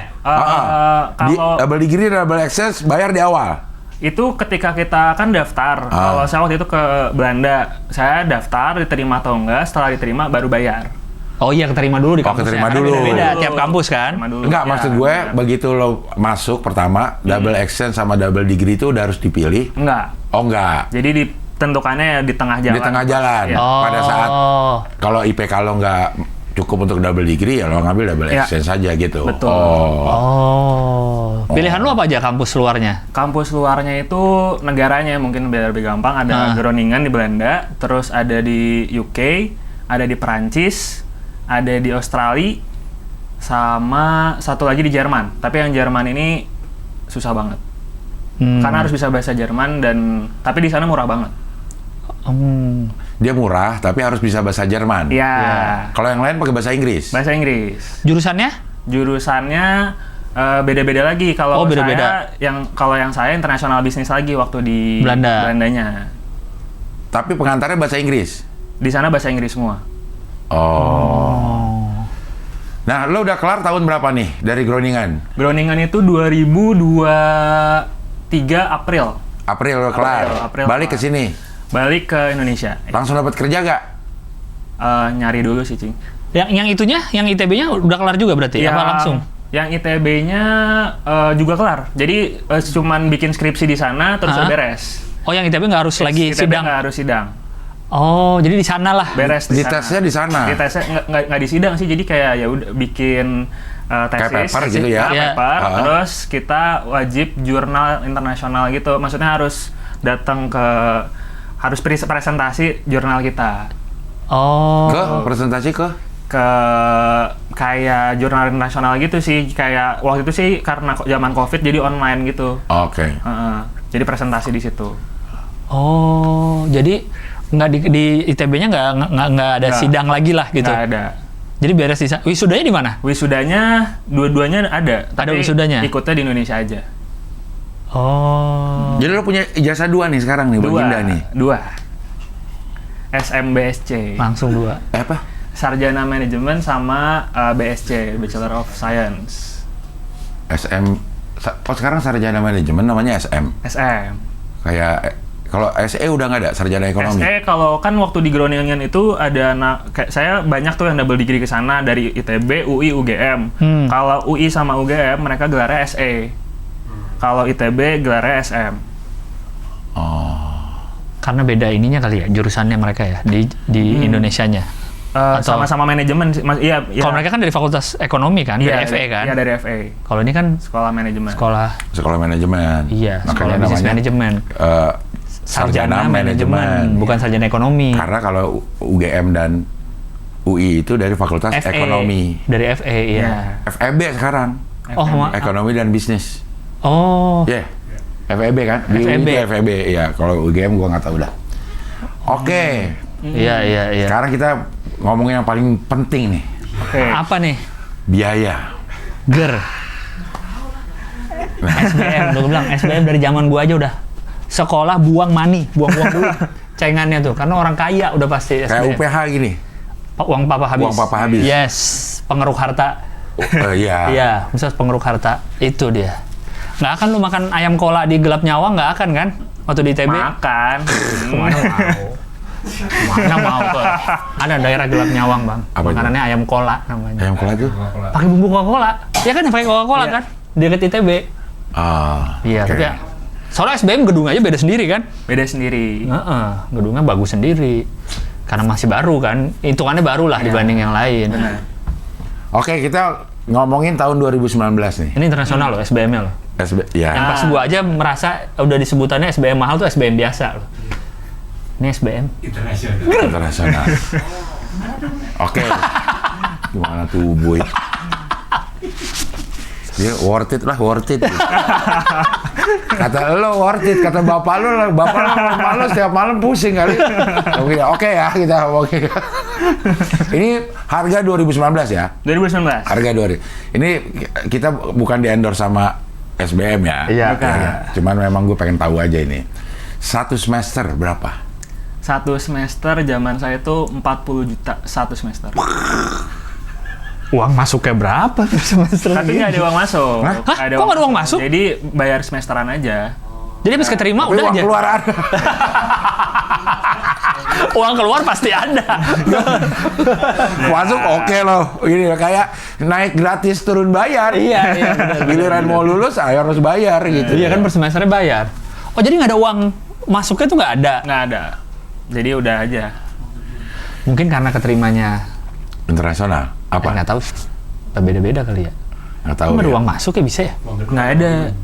[SPEAKER 3] Kalau
[SPEAKER 1] double degree dan double exchange bayar di awal.
[SPEAKER 3] itu ketika kita kan daftar. Kalau saya waktu itu ke Belanda, saya daftar, diterima atau enggak, setelah diterima baru bayar.
[SPEAKER 2] Oh iya, keterima dulu di kampusnya.
[SPEAKER 1] keterima
[SPEAKER 2] Kan
[SPEAKER 1] dulu.
[SPEAKER 2] Beda-beda tiap kampus kan.
[SPEAKER 3] Terima dulu.
[SPEAKER 1] Enggak,
[SPEAKER 3] Ya,
[SPEAKER 1] maksud gue
[SPEAKER 3] benar.
[SPEAKER 1] begitu lo masuk pertama, double exchange sama double degree itu udah harus dipilih.
[SPEAKER 3] Enggak.
[SPEAKER 1] Oh enggak.
[SPEAKER 3] Jadi ditentukannya di tengah jalan.
[SPEAKER 1] Di tengah jalan.
[SPEAKER 3] Ya.
[SPEAKER 2] Oh.
[SPEAKER 1] Pada saat kalau IPK lo nggak cukup untuk double degree, ya lo ngambil double
[SPEAKER 3] Ya.
[SPEAKER 1] exchange saja gitu.
[SPEAKER 3] Betul.
[SPEAKER 2] Oh. Pilihan lu apa aja kampus luarnya?
[SPEAKER 3] Kampus luarnya itu negaranya mungkin biar lebih gampang. Ada Groningen di Belanda, terus ada di UK, ada di Perancis, ada di Australia, sama satu lagi di Jerman. Tapi yang Jerman ini susah banget. Karena harus bisa bahasa Jerman tapi di sana murah banget.
[SPEAKER 1] Dia murah, tapi harus bisa bahasa Jerman.
[SPEAKER 3] Iya.
[SPEAKER 1] Kalau yang lain pakai bahasa Inggris.
[SPEAKER 3] Bahasa Inggris.
[SPEAKER 2] Jurusannya?
[SPEAKER 3] Jurusannya beda-beda lagi. Kalau
[SPEAKER 2] Oh, beda-beda.
[SPEAKER 3] kalau yang saya internasional bisnis lagi waktu di Belandanya.
[SPEAKER 1] Tapi pengantarnya bahasa Inggris.
[SPEAKER 3] Di sana bahasa Inggris semua.
[SPEAKER 1] Oh. Nah, lo udah kelar tahun berapa nih dari Groningen?
[SPEAKER 3] Groningen itu 2023 April.
[SPEAKER 1] April lo kelar.
[SPEAKER 3] April
[SPEAKER 1] Balik ke
[SPEAKER 3] kelar.
[SPEAKER 1] sini.
[SPEAKER 3] Balik ke Indonesia.
[SPEAKER 1] Langsung dapat kerja gak?
[SPEAKER 3] Nyari dulu sih, Cing.
[SPEAKER 2] Yang itunya, yang ITB-nya udah kelar juga berarti? Apa langsung?
[SPEAKER 3] Yang ITB-nya juga kelar. Jadi cuman bikin skripsi di sana terus beres.
[SPEAKER 2] Oh, yang ITB nggak harus lagi
[SPEAKER 3] ITB
[SPEAKER 2] sidang?
[SPEAKER 3] nggak harus sidang.
[SPEAKER 2] Oh, jadi di sana lah.
[SPEAKER 3] Beres
[SPEAKER 1] Di
[SPEAKER 3] sana.
[SPEAKER 1] tesnya di sana?
[SPEAKER 3] Di tesnya nggak di sidang sih. Jadi kayak ya udah bikin tesis,
[SPEAKER 1] Kayak paper gitu ya?
[SPEAKER 2] Iya.
[SPEAKER 3] paper, terus kita wajib jurnal internasional gitu. Maksudnya harus datang harus presentasi jurnal kita
[SPEAKER 2] Oh.
[SPEAKER 1] Ke presentasi ke?
[SPEAKER 3] kayak jurnal internasional gitu sih. Kayak waktu itu sih karena zaman COVID jadi online gitu.
[SPEAKER 1] Oke.
[SPEAKER 3] Jadi presentasi di situ.
[SPEAKER 2] Oh, jadi nggak di ITB-nya nggak ada
[SPEAKER 3] Nggak.
[SPEAKER 2] sidang lagi lah gitu.
[SPEAKER 3] Nggak ada.
[SPEAKER 2] Jadi beres di sana. Wisudanya di mana?
[SPEAKER 3] Wisudanya dua-duanya ada.
[SPEAKER 2] Ada
[SPEAKER 3] tapi
[SPEAKER 2] wisudanya?
[SPEAKER 3] Ikutnya di Indonesia aja.
[SPEAKER 2] Oh.
[SPEAKER 1] Jadi lo punya ijazah 2 nih sekarang nih, Baginda nih.
[SPEAKER 3] Dua. SMBSC.
[SPEAKER 2] Langsung 2.
[SPEAKER 1] Apa?
[SPEAKER 3] Sarjana Manajemen sama BSc, Bachelor of Science.
[SPEAKER 1] Oh sekarang sarjana manajemen namanya SM.
[SPEAKER 3] SM.
[SPEAKER 1] Kayak kalau SE udah nggak ada sarjana ekonomi.
[SPEAKER 3] SE kalau kan waktu di Groningen itu ada kayak saya banyak tuh yang double degree ke sana dari ITB, UI, UGM. Kalau UI sama UGM mereka gelarnya SE. Kalau ITB gelarnya SM.
[SPEAKER 2] Karena beda ininya kali ya, jurusannya mereka ya di Indonesianya. Atau-
[SPEAKER 3] Sama-sama manajemen sih. Iya.
[SPEAKER 2] Kalau mereka kan dari Fakultas Ekonomi kan,
[SPEAKER 3] Iya,
[SPEAKER 2] dari FE kan.
[SPEAKER 3] Iya dari FE.
[SPEAKER 2] Kalau ini kan
[SPEAKER 3] Sekolah manajemen.
[SPEAKER 2] sekolah
[SPEAKER 1] Manajemen.
[SPEAKER 2] iya,
[SPEAKER 1] Makanya
[SPEAKER 2] sekolah bisnis
[SPEAKER 1] namanya,
[SPEAKER 2] manajemen.
[SPEAKER 1] Sarjana manajemen.
[SPEAKER 2] bukan sarjana ekonomi.
[SPEAKER 1] Karena kalau UGM dan UI itu dari Fakultas
[SPEAKER 2] FE,
[SPEAKER 1] Ekonomi.
[SPEAKER 2] dari FE iya.
[SPEAKER 1] FEB sekarang.
[SPEAKER 2] Oh,
[SPEAKER 1] Ekonomi dan Bisnis.
[SPEAKER 2] oh.
[SPEAKER 1] Ya. FEB kan? Di UI
[SPEAKER 2] FEB.
[SPEAKER 1] itu FEB. Ya, kalau UGM gua nggak tahu dah. Oke.
[SPEAKER 2] Iya.
[SPEAKER 1] Sekarang kita ngomongin yang paling penting nih.
[SPEAKER 3] Oke.
[SPEAKER 2] Apa nih?
[SPEAKER 1] Biaya.
[SPEAKER 2] Ger. SBM, gue bilang SBM dari zaman gua aja udah. Sekolah buang dulu cengannya tuh, karena orang kaya udah pasti SBM.
[SPEAKER 1] Kayak UPH gini.
[SPEAKER 2] Uang papa habis.
[SPEAKER 1] Uang papa habis.
[SPEAKER 2] Yes, pengeruk harta.
[SPEAKER 1] Iya.
[SPEAKER 2] Iya, Universitas Pengeruk Harta. Itu dia. Nggak akan lu makan ayam kola di Gelap Nyawang, nggak akan kan? Waktu di ITB?
[SPEAKER 3] Makan.
[SPEAKER 2] Kemana mau? Mana mau tuh? Ada daerah Gelap Nyawang, Bang.
[SPEAKER 1] Apa itu?
[SPEAKER 2] Makanannya ayam kola namanya.
[SPEAKER 1] Ayam kola itu?
[SPEAKER 2] Pakai bumbu Coca-Cola. Ya kan pakai Coca-Cola kan? Di dekat ITB. Iya,
[SPEAKER 1] oke.
[SPEAKER 2] tapi ya. Soalnya SBM gedung aja beda sendiri kan?
[SPEAKER 3] Beda sendiri.
[SPEAKER 2] Heeh, gedungnya bagus sendiri. Karena masih baru kan, hitungannya baru lah dibanding yang lain.
[SPEAKER 3] Benar.
[SPEAKER 1] Oke, kita ngomongin tahun 2019 nih.
[SPEAKER 2] Ini internasional loh, SBM-nya loh.
[SPEAKER 1] Ya.
[SPEAKER 2] Yang pas gua aja merasa udah disebutannya SBM mahal tuh SBM biasa loh. Ini SBM.
[SPEAKER 1] Internasional. Oke. Gimana tuh, Boy? Dia worth it. Kata lo worth it, kata bapak lo setiap malam pusing kali. Oke ya, kita oke. Ini harga 2019 ya?
[SPEAKER 3] 2019.
[SPEAKER 1] Harga 2000. Ini kita bukan di endorse sama SBM ya?
[SPEAKER 2] Iya.
[SPEAKER 1] Cuman memang gue pengen tahu aja ini. Satu semester berapa?
[SPEAKER 3] Satu semester zaman saya itu 40 juta satu semester.
[SPEAKER 2] Uang masuknya berapa per semester?
[SPEAKER 3] Tapi nggak ada uang masuk.
[SPEAKER 1] Hah?
[SPEAKER 2] Kok nggak ada uang masuk?
[SPEAKER 3] Jadi bayar semesteran aja.
[SPEAKER 2] Jadi pas keterima
[SPEAKER 1] Tapi
[SPEAKER 2] udah
[SPEAKER 1] uang
[SPEAKER 2] aja.
[SPEAKER 1] keluar ada.
[SPEAKER 2] Uang keluar pasti ada.
[SPEAKER 1] Masuk oke loh. Ini kayak naik gratis turun bayar.
[SPEAKER 2] Iya, benar.
[SPEAKER 1] Giliran mau lulus harus bayar gitu.
[SPEAKER 2] Iya kan per semesternya bayar. Oh jadi nggak ada uang masuknya tuh nggak ada?
[SPEAKER 3] Nggak ada. Jadi udah aja.
[SPEAKER 2] Mungkin karena keterimanya
[SPEAKER 1] Internasional. Apa?
[SPEAKER 2] nggak tahu. Beda-beda kali ya.
[SPEAKER 1] Nggak tahu.
[SPEAKER 2] Emang ada
[SPEAKER 1] Ya.
[SPEAKER 2] uang masuk ya bisa ya?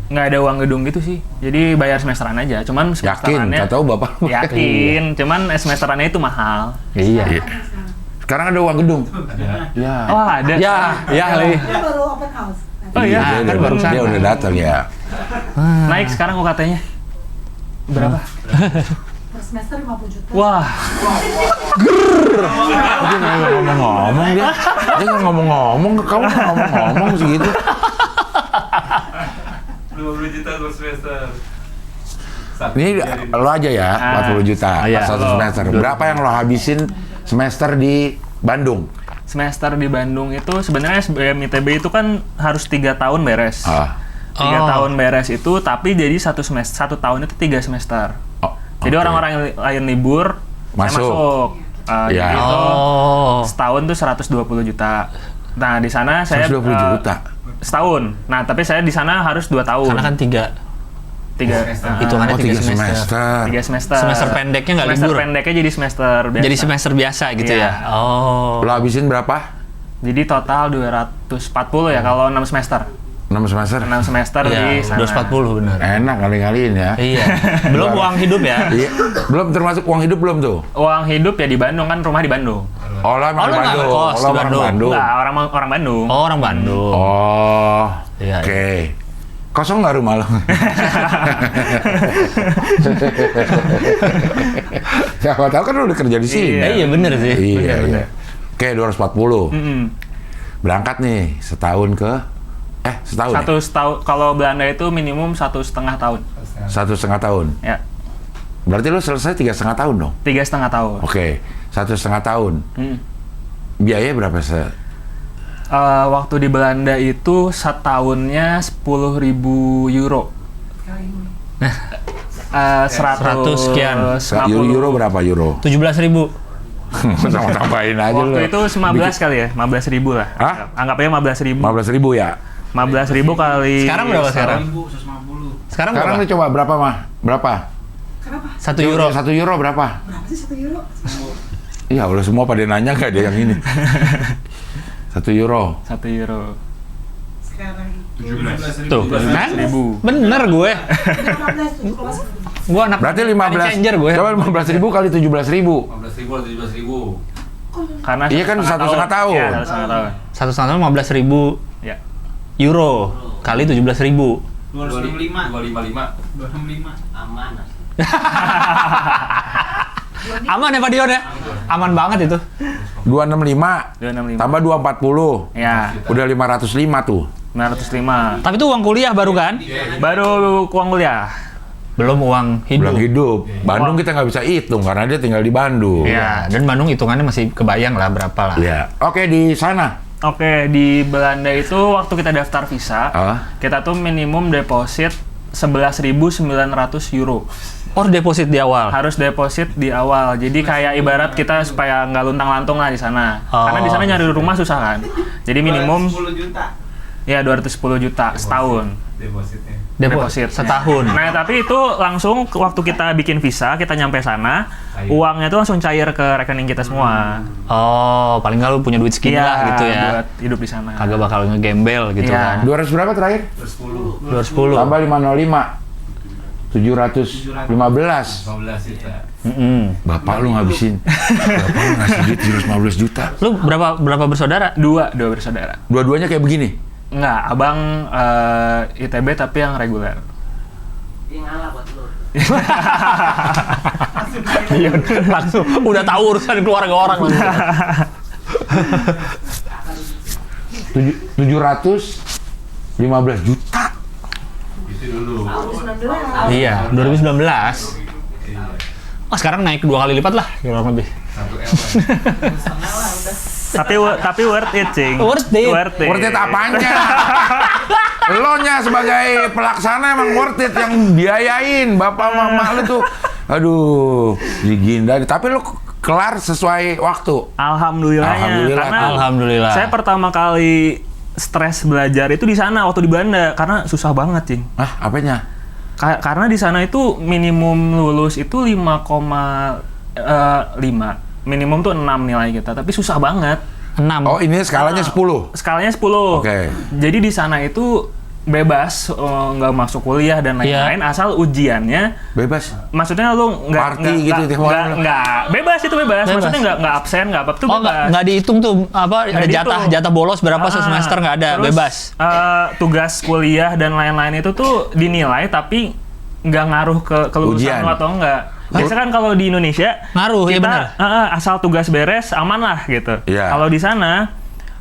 [SPEAKER 3] Nggak ada uang gedung gitu sih. Jadi bayar semesteran aja. Cuman
[SPEAKER 1] Yakin?
[SPEAKER 3] semesterannya.
[SPEAKER 1] Nggak tahu bapak.
[SPEAKER 3] Yakin. Cuman semesterannya itu mahal.
[SPEAKER 2] Iya.
[SPEAKER 1] Iya. Sekarang ada uang gedung. Ya.
[SPEAKER 3] Oh ada.
[SPEAKER 2] Ya, kali.
[SPEAKER 5] Kita baru open house.
[SPEAKER 3] Oh iya.
[SPEAKER 1] Dia
[SPEAKER 2] kan
[SPEAKER 1] udah-
[SPEAKER 2] baru sana.
[SPEAKER 1] Dia udah datang ya.
[SPEAKER 3] Naik sekarang UKT-nya. Berapa?
[SPEAKER 5] Per semester 50 juta.
[SPEAKER 3] Wah.
[SPEAKER 1] Dia nggak ngomong-ngomong dia. Dia nggak ngomong-ngomong. Kamu nggak ngomong-ngomong segitu.
[SPEAKER 4] 20 juta per semester.
[SPEAKER 1] Ini lo aja ya, 40 juta
[SPEAKER 2] Iya.
[SPEAKER 1] satu semester. Berapa yang lo habisin semester di Bandung?
[SPEAKER 3] Semester di Bandung itu sebenarnya SBM ITB itu kan harus 3 tahun beres. 3
[SPEAKER 2] Oh.
[SPEAKER 3] tahun beres itu, tapi jadi satu tahun itu 3 semester.
[SPEAKER 1] Oh,
[SPEAKER 3] Jadi
[SPEAKER 1] oke.
[SPEAKER 3] orang-orang yang lain libur, saya
[SPEAKER 1] Masuk.
[SPEAKER 3] masuk.
[SPEAKER 1] Iya.
[SPEAKER 3] Jadi itu
[SPEAKER 2] Oh.
[SPEAKER 3] setahun tuh 120 juta. Nah di sana saya
[SPEAKER 1] 120 juta.
[SPEAKER 3] setahun. Nah tapi saya di sana harus 2 tahun.
[SPEAKER 2] Karena kan tiga. Hitungannya
[SPEAKER 1] Oh,
[SPEAKER 2] 3
[SPEAKER 1] 3 semester.
[SPEAKER 3] 3 semester.
[SPEAKER 2] Semester pendeknya nggak
[SPEAKER 3] Semester
[SPEAKER 2] libur?
[SPEAKER 3] pendeknya jadi semester biasa.
[SPEAKER 2] Jadi semester biasa gitu
[SPEAKER 3] Iya.
[SPEAKER 2] ya? Oh.
[SPEAKER 1] Lo habisin berapa?
[SPEAKER 3] Jadi total 240 ya kalau 6 semester.
[SPEAKER 1] 6 semester?
[SPEAKER 3] 6 semester di
[SPEAKER 2] Iya,
[SPEAKER 3] sana.
[SPEAKER 2] 240 benar.
[SPEAKER 1] Enak kali-kaliin ya.
[SPEAKER 2] Iya. Belum uang hidup ya?
[SPEAKER 1] Iya. Belum termasuk uang hidup belum tuh?
[SPEAKER 3] Uang hidup ya di Bandung kan, rumah di Bandung.
[SPEAKER 1] Oh, lo emang
[SPEAKER 2] Oh, lo nggak
[SPEAKER 1] Bandung.
[SPEAKER 2] ngekos
[SPEAKER 1] Lo
[SPEAKER 2] di
[SPEAKER 1] orang
[SPEAKER 2] Bandung?
[SPEAKER 1] Bandung.
[SPEAKER 3] Enggak, orang Bandung.
[SPEAKER 2] Oh, orang Bandung.
[SPEAKER 1] Oh.
[SPEAKER 2] Iya,
[SPEAKER 1] Oke. Kosong nggak rumah lo? Siapa tahu kan lo udah kerja di sini.
[SPEAKER 2] Iya bener sih.
[SPEAKER 1] Iya, iya. Oke, 240.
[SPEAKER 3] Mm-mm.
[SPEAKER 1] Berangkat nih setahun ke setahun.
[SPEAKER 3] Satu setahun, kalau Belanda itu minimum 1,5 tahun.
[SPEAKER 1] Ya? 1,5 tahun.
[SPEAKER 3] Ya,
[SPEAKER 1] Berarti lo selesai 3,5 tahun dong.
[SPEAKER 3] 3,5 tahun.
[SPEAKER 1] Oke, 1,5 tahun.
[SPEAKER 3] Mm.
[SPEAKER 1] Biaya berapa
[SPEAKER 3] Waktu di Belanda itu setahunnya 10.000 euro.
[SPEAKER 2] 100 sekian.
[SPEAKER 1] Euro berapa euro?
[SPEAKER 2] 17.000.
[SPEAKER 1] Sama tambahin aja lo.
[SPEAKER 3] Waktu itu 15 kali ya, 15.000 lah.
[SPEAKER 1] Hah?
[SPEAKER 3] Anggap aja 15.000.
[SPEAKER 1] 15.000 ya.
[SPEAKER 3] 15.000 kali.
[SPEAKER 2] Sekarang berapa sekarang?
[SPEAKER 4] 150.
[SPEAKER 2] Sekarang
[SPEAKER 1] Sekarang
[SPEAKER 2] berapa?
[SPEAKER 1] lu coba berapa mah? Berapa?
[SPEAKER 5] Kenapa?
[SPEAKER 2] 1 euro.
[SPEAKER 1] 1 euro berapa?
[SPEAKER 5] Berapa sih 1 euro?
[SPEAKER 1] Iya, udah semua pada nanya nggak ada yang ini. 1 euro.
[SPEAKER 3] 1 euro.
[SPEAKER 5] Sekarang
[SPEAKER 4] 17.000.
[SPEAKER 2] Tuh, kan?
[SPEAKER 3] 17.000.
[SPEAKER 2] Bener gue.
[SPEAKER 5] 15 tuh kelas.
[SPEAKER 2] Gue anak
[SPEAKER 1] Berarti
[SPEAKER 2] money
[SPEAKER 1] 15.
[SPEAKER 2] changer gue.
[SPEAKER 1] Coba 15.000 kali 17.000.
[SPEAKER 4] 15.000 atau 17.000.
[SPEAKER 3] Karena
[SPEAKER 1] Iya kan, 1,5 tahun.
[SPEAKER 3] Iya, 1,5 tahun.
[SPEAKER 2] 1,5 15.000
[SPEAKER 3] Ya.
[SPEAKER 2] euro kali 17.000.
[SPEAKER 4] 255.
[SPEAKER 5] 265. Aman.
[SPEAKER 2] Aman ya Pak Dion ya? Aman banget itu.
[SPEAKER 1] 265
[SPEAKER 3] 265.
[SPEAKER 1] tambah 240.
[SPEAKER 3] Ya,
[SPEAKER 1] Udah 505 tuh.
[SPEAKER 3] 505.
[SPEAKER 2] Tapi itu uang kuliah baru kan?
[SPEAKER 3] Baru uang kuliah.
[SPEAKER 2] Belum uang hidup.
[SPEAKER 1] Bilang hidup. Bandung kita nggak bisa hitung karena dia tinggal di Bandung.
[SPEAKER 2] Iya, dan Bandung hitungannya masih kebayang lah berapa lah.
[SPEAKER 1] Iya. Oke, di sana
[SPEAKER 3] Oke, di Belanda itu waktu kita daftar visa, kita tuh minimum deposit 11.900 euro.
[SPEAKER 2] Oh, deposit di awal.
[SPEAKER 3] Harus deposit di awal. Jadi kayak ibarat kita supaya nggak luntang-lantung lah di sana. Karena di sana nyari rumah susah kan. Jadi minimum
[SPEAKER 5] 10 juta.
[SPEAKER 3] ya 210 juta setahun.
[SPEAKER 4] Depositnya.
[SPEAKER 2] Deposit setahun.
[SPEAKER 3] Nah, tapi itu langsung waktu kita bikin visa, kita nyampe sana, uangnya itu langsung cair ke rekening kita semua.
[SPEAKER 2] Oh, paling nggak lu punya duit segini lah gitu ya.
[SPEAKER 3] Buat hidup di sana.
[SPEAKER 2] Kagak bakal ngegembel gitu
[SPEAKER 3] Iya.
[SPEAKER 2] kan.
[SPEAKER 1] 200 berapa terakhir?
[SPEAKER 4] 10.
[SPEAKER 2] 210.
[SPEAKER 1] Tambah 505. 715.
[SPEAKER 4] 15 juta.
[SPEAKER 1] Bapak lu ngabisin. Bapak lu ngasih duit 715 juta.
[SPEAKER 2] Lu berapa bersaudara?
[SPEAKER 3] Dua bersaudara.
[SPEAKER 1] Dua-duanya kayak begini.
[SPEAKER 3] Enggak, abang ITB tapi yang reguler.
[SPEAKER 5] Yang ngalah buat lu.
[SPEAKER 2] Iya, langsung udah tahu urusan keluarga orang langsung.
[SPEAKER 1] 715 juta.
[SPEAKER 4] Itu dulu.
[SPEAKER 2] Iya, 2019. Oh, sekarang naik 2 kali lipat lah, kurang lebih.
[SPEAKER 4] 1 M.
[SPEAKER 3] tapi worth it, Cing.
[SPEAKER 2] Worth it.
[SPEAKER 1] Worth it apanya? Lo-nya sebagai pelaksana emang worth it, yang biayain bapak mama lu tuh. Aduh, diginda. Tapi lu kelar sesuai waktu.
[SPEAKER 3] Alhamdulillahnya. Karena
[SPEAKER 2] Alhamdulillah.
[SPEAKER 3] saya pertama kali stres belajar itu di sana waktu di Belanda karena susah banget, Cing.
[SPEAKER 1] Apanya?
[SPEAKER 3] Karena di sana itu minimum lulus itu 5,5. Minimum tuh 6 nilai kita, tapi susah banget.
[SPEAKER 2] 6.
[SPEAKER 1] Oh, ini skalanya 10.
[SPEAKER 3] Skalanya 10.
[SPEAKER 1] Oke.
[SPEAKER 3] Jadi di sana itu bebas, nggak masuk kuliah dan lain-lain, asal ujiannya
[SPEAKER 1] Bebas.
[SPEAKER 3] maksudnya lu
[SPEAKER 1] Party gitu tiap hari.
[SPEAKER 3] nggak bebas, itu bebas. Maksudnya nggak absen, nggak apa, itu
[SPEAKER 2] Oh,
[SPEAKER 3] bebas.
[SPEAKER 2] nggak dihitung tuh apa ada
[SPEAKER 3] dihitung.
[SPEAKER 2] jatah bolos berapa semester, nggak ada,
[SPEAKER 3] Terus,
[SPEAKER 2] bebas.
[SPEAKER 3] Tugas kuliah dan lain-lain itu tuh dinilai tapi nggak ngaruh ke kelulusan
[SPEAKER 1] Ujian.
[SPEAKER 3] lo atau enggak. Biasa kan kalau di Indonesia
[SPEAKER 2] Ngaruh, iya
[SPEAKER 3] kita
[SPEAKER 2] benar.
[SPEAKER 3] Asal tugas beres aman lah gitu.
[SPEAKER 1] Iya.
[SPEAKER 3] Kalau di sana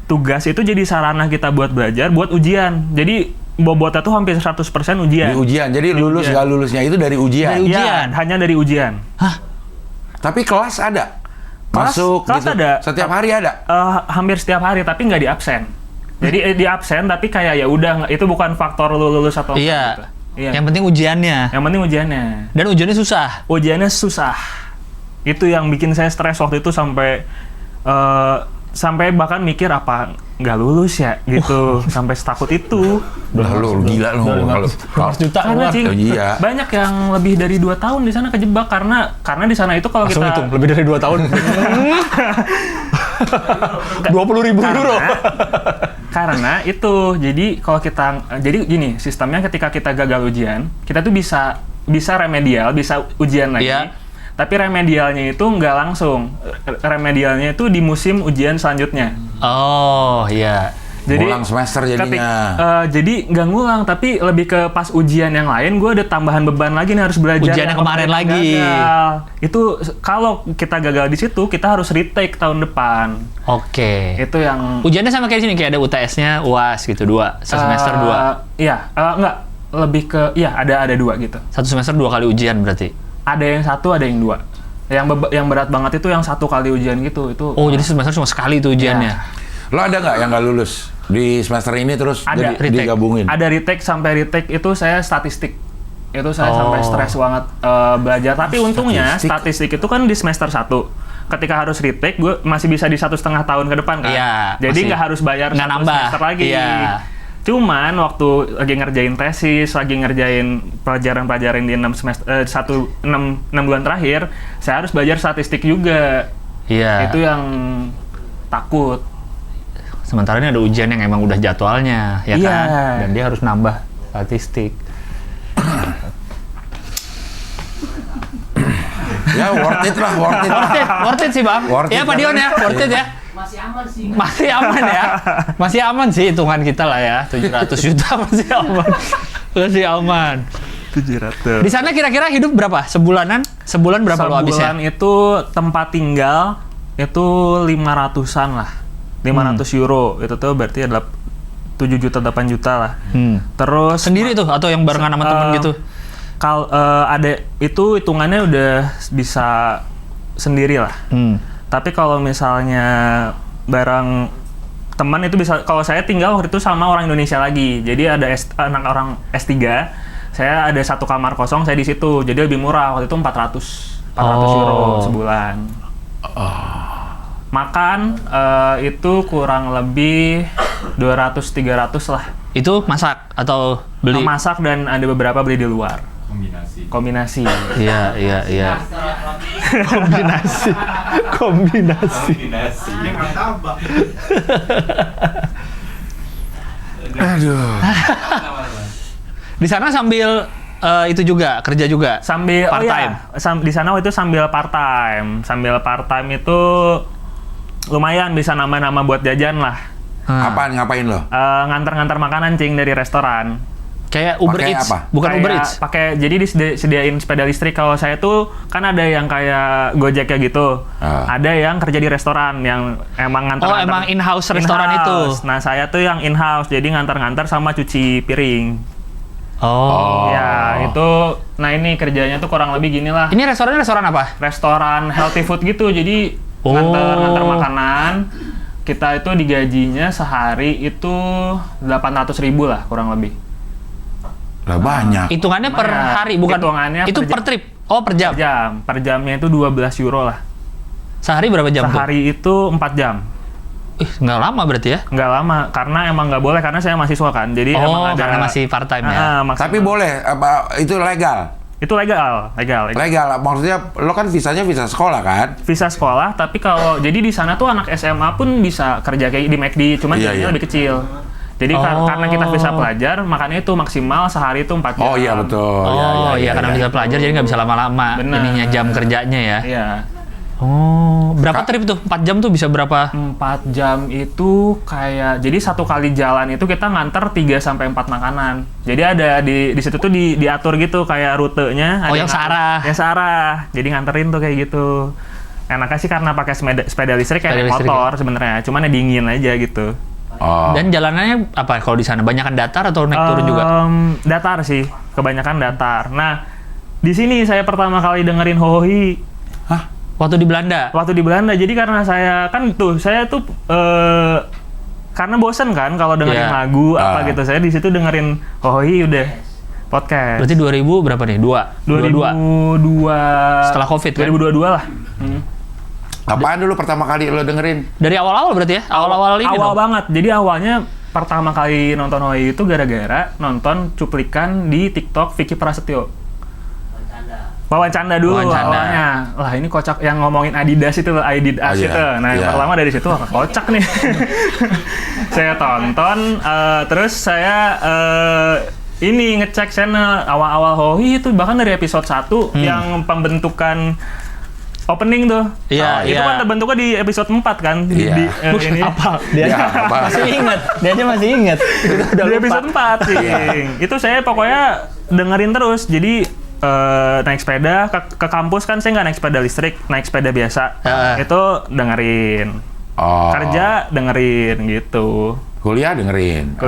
[SPEAKER 3] tugas itu jadi sarana kita buat belajar, buat ujian. Jadi bobotnya tuh hampir 100% ujian.
[SPEAKER 1] Di ujian. Jadi lulus
[SPEAKER 3] ujian.
[SPEAKER 1] nggak lulusnya itu dari ujian.
[SPEAKER 2] Dari
[SPEAKER 3] Iya,
[SPEAKER 2] ujian.
[SPEAKER 3] hanya dari ujian.
[SPEAKER 1] Tapi kelas ada.
[SPEAKER 3] Kelas
[SPEAKER 1] Masuk
[SPEAKER 3] ada.
[SPEAKER 1] gitu. Setiap hari ada.
[SPEAKER 3] Hampir setiap hari tapi nggak di absen. Jadi di absen tapi kayak ya udah itu bukan faktor lu lulus atau
[SPEAKER 2] Iya.
[SPEAKER 3] enggak gitu. Iya.
[SPEAKER 2] Yang penting ujiannya.
[SPEAKER 3] Yang penting ujiannya.
[SPEAKER 2] Dan ujiannya susah.
[SPEAKER 3] Ujiannya susah. Itu yang bikin saya stres waktu itu sampai bahkan mikir apa nggak lulus ya gitu. Sampai setakut itu.
[SPEAKER 1] Lah lu gila lu. Kalau
[SPEAKER 2] 200 juta
[SPEAKER 3] Karena
[SPEAKER 2] keluar.
[SPEAKER 3] Cing,
[SPEAKER 1] Iya.
[SPEAKER 3] banyak yang lebih dari 2 tahun di sana kejebak karena di sana itu kalau
[SPEAKER 2] Langsung
[SPEAKER 3] kita
[SPEAKER 2] hitung, lebih dari 2 tahun. 20.000 euro.
[SPEAKER 3] Karena itu, jadi kalau jadi gini, sistemnya ketika kita gagal ujian, kita tuh bisa remedial, bisa ujian lagi.
[SPEAKER 2] Iya.
[SPEAKER 3] Tapi remedialnya itu nggak langsung. Remedialnya itu di musim ujian selanjutnya.
[SPEAKER 2] Oh, iya.
[SPEAKER 3] Jadi
[SPEAKER 1] Ngulang semester jadinya.
[SPEAKER 3] jadi nggak ngulang, tapi lebih ke pas ujian yang lain, gue ada tambahan beban lagi nih, harus belajar.
[SPEAKER 2] Ujian yang kemarin lagi.
[SPEAKER 3] Gagal. Itu kalau kita gagal di situ, kita harus retake tahun depan.
[SPEAKER 2] Oke.
[SPEAKER 3] Itu yang
[SPEAKER 2] Ujiannya sama kayak sini, kayak ada UTS-nya, UAS gitu, 2. Semester 2.
[SPEAKER 3] Iya, enggak, lebih ke ada 2 gitu.
[SPEAKER 2] Satu semester 2 kali ujian berarti.
[SPEAKER 3] Ada yang 1, ada yang 2. Yang berat banget itu yang 1 kali ujian gitu. Itu
[SPEAKER 2] Oh, jadi semester cuma sekali itu ujiannya.
[SPEAKER 3] Iya.
[SPEAKER 1] Lo ada nggak yang nggak lulus di semester ini terus
[SPEAKER 3] Ada.
[SPEAKER 1] digabungin?
[SPEAKER 3] Ada retake sampai retake itu saya statistik. Itu saya sampai stres banget belajar. Tapi untungnya statistik itu kan di semester 1. Ketika harus retake, gue masih bisa di 1,5 tahun ke depan kan.
[SPEAKER 2] Iya,
[SPEAKER 3] Jadi
[SPEAKER 2] masih.
[SPEAKER 3] nggak harus bayar
[SPEAKER 2] Nggak
[SPEAKER 3] 1
[SPEAKER 2] nambah.
[SPEAKER 3] semester lagi.
[SPEAKER 2] Iya.
[SPEAKER 3] Cuman waktu lagi ngerjain tesis, lagi ngerjain pelajaran-pelajaran di 6 bulan terakhir, saya harus belajar statistik juga.
[SPEAKER 2] Iya.
[SPEAKER 3] Itu yang takut.
[SPEAKER 2] Sementara ini ada ujian yang emang udah jadwalnya, ya
[SPEAKER 3] Iya.
[SPEAKER 2] kan? Dan dia harus nambah statistik.
[SPEAKER 1] Ya worth it lah, worth it.
[SPEAKER 2] Worth it sih, Bang.
[SPEAKER 1] Worth
[SPEAKER 2] Ya,
[SPEAKER 1] it
[SPEAKER 2] Pak Dion ya, worth it ya.
[SPEAKER 5] Masih aman sih.
[SPEAKER 2] Masih aman ya. Masih aman sih hitungan kita lah ya. 700 juta masih aman. Masih aman.
[SPEAKER 3] 700.
[SPEAKER 2] Di sana kira-kira hidup berapa? Sebulanan? Sebulan berapa lo habisnya?
[SPEAKER 3] Sebulan itu tempat tinggal itu 500-an lah. 500 euro. Itu tuh berarti adalah 7 juta, 8 juta lah. Terus
[SPEAKER 2] Sendiri tuh atau yang barengan sama temen gitu?
[SPEAKER 3] Kalau ada itu hitungannya udah bisa sendiri lah. Tapi kalau misalnya barang teman itu bisa, kalau saya tinggal waktu itu sama orang Indonesia lagi, jadi ada anak orang S3, saya ada satu kamar kosong, saya di situ, jadi lebih murah waktu itu 400 euro sebulan. Makan itu kurang lebih 200-300 lah.
[SPEAKER 2] Itu masak atau beli?
[SPEAKER 3] Masak dan ada beberapa beli di luar. Kombinasi.
[SPEAKER 2] Iya. Kombinasi.
[SPEAKER 1] Aduh.
[SPEAKER 2] Di sana sambil itu juga kerja juga.
[SPEAKER 3] Sambil
[SPEAKER 2] part time.
[SPEAKER 3] Di sana waktu itu sambil part time. Sambil part time itu lumayan bisa nama-nama buat jajan lah.
[SPEAKER 1] Apaan, ngapain lo?
[SPEAKER 3] Nganter-nganter makanan cing dari restoran.
[SPEAKER 2] Kayak Uber
[SPEAKER 1] Pakai
[SPEAKER 2] Eats,
[SPEAKER 1] apa?
[SPEAKER 2] bukan
[SPEAKER 3] Kayak
[SPEAKER 2] Uber Eats.
[SPEAKER 3] jadi disediain sepeda listrik. Kalau saya tuh kan ada yang kayak Gojek kayak gitu. Ada yang kerja di restoran yang emang nganter-nganter.
[SPEAKER 2] Emang in-house restoran itu.
[SPEAKER 3] Nah, saya tuh yang in-house, jadi nganter-nganter sama cuci piring. Ya, itu nah ini kerjanya tuh kurang lebih gini lah.
[SPEAKER 2] Ini restoran apa?
[SPEAKER 3] Restoran healthy food gitu. Jadi nganter makanan. Kita itu digajinya sehari itu 800.000 lah kurang lebih.
[SPEAKER 1] Lah banyak.
[SPEAKER 2] Hitungannya per hari, bukan?
[SPEAKER 3] Hitungannya
[SPEAKER 2] itu per trip. Oh, per jam.
[SPEAKER 3] Per jamnya itu 12 euro lah.
[SPEAKER 2] Sehari berapa jam tuh?
[SPEAKER 3] Sehari itu 4 jam.
[SPEAKER 2] Nggak lama berarti ya?
[SPEAKER 3] Nggak lama, karena emang nggak boleh, karena saya mahasiswa kan. Jadi emang ada,
[SPEAKER 2] karena masih part time ya?
[SPEAKER 1] Tapi boleh, apa itu legal?
[SPEAKER 3] Itu legal.
[SPEAKER 1] Legal, maksudnya lo kan visanya visa sekolah kan?
[SPEAKER 3] Visa sekolah, tapi kalau jadi di sana tuh anak SMA pun bisa kerja kayak di McD, cuman gajinya lebih kecil. Jadi karena kita visa pelajar, makanya itu maksimal sehari itu 4 jam.
[SPEAKER 1] Oh iya betul.
[SPEAKER 2] Karena visa pelajar jadi nggak bisa lama-lama ininya jam kerjanya ya.
[SPEAKER 3] Iya.
[SPEAKER 2] Berapa trip tuh? 4 jam tuh bisa berapa?
[SPEAKER 3] 4 jam itu kayak, jadi satu kali jalan itu kita nganter 3-4 makanan. Jadi ada di situ tuh diatur gitu kayak rutenya.
[SPEAKER 2] Yang searah.
[SPEAKER 3] Yang searah. Jadi nganterin tuh kayak gitu. Enaknya sih karena pakai sepeda listrik kayak motor sebenarnya, cuman ya dingin aja gitu.
[SPEAKER 2] Dan jalanannya apa kalau di sana? Banyakan datar atau naik turun juga?
[SPEAKER 3] Datar sih, kebanyakan datar. Nah, di sini saya pertama kali dengerin Hohohi.
[SPEAKER 1] Hah?
[SPEAKER 2] Waktu di Belanda?
[SPEAKER 3] Waktu di Belanda, jadi karena saya tuh karena bosen kan kalau dengerin lagu apa gitu, saya di situ dengerin Hohohi udah podcast.
[SPEAKER 2] Berarti 2000 berapa nih?
[SPEAKER 3] 2002.
[SPEAKER 2] Setelah COVID kan?
[SPEAKER 3] 2022 lah.
[SPEAKER 1] Apaan dulu pertama kali lo dengerin?
[SPEAKER 2] Dari awal-awal berarti ya? Awal-awal ini
[SPEAKER 3] Awal
[SPEAKER 2] dong?
[SPEAKER 3] banget. Jadi awalnya pertama kali nonton Hohohi itu gara-gara nonton cuplikan di TikTok Vicky Prasetyo. Wawancanda dulu awalnya. Lah ini kocak yang ngomongin Adidas itu, Adidas itu. Nah, yang pertama dari situ kocak nih. Saya tonton, terus saya ini ngecek channel awal-awal Hohohi itu, bahkan dari episode 1 yang pembentukan opening tuh. Itu kan terbentuknya di episode 4 kan. Ini.
[SPEAKER 2] Apa? Dia masih ingat. Dia aja masih ingat.
[SPEAKER 3] Di episode 4 sih. Itu saya pokoknya dengerin terus. Jadi naik sepeda ke kampus kan, saya nggak naik sepeda listrik, naik sepeda biasa. Itu dengerin. Kerja dengerin gitu.
[SPEAKER 1] Kuliah dengerin.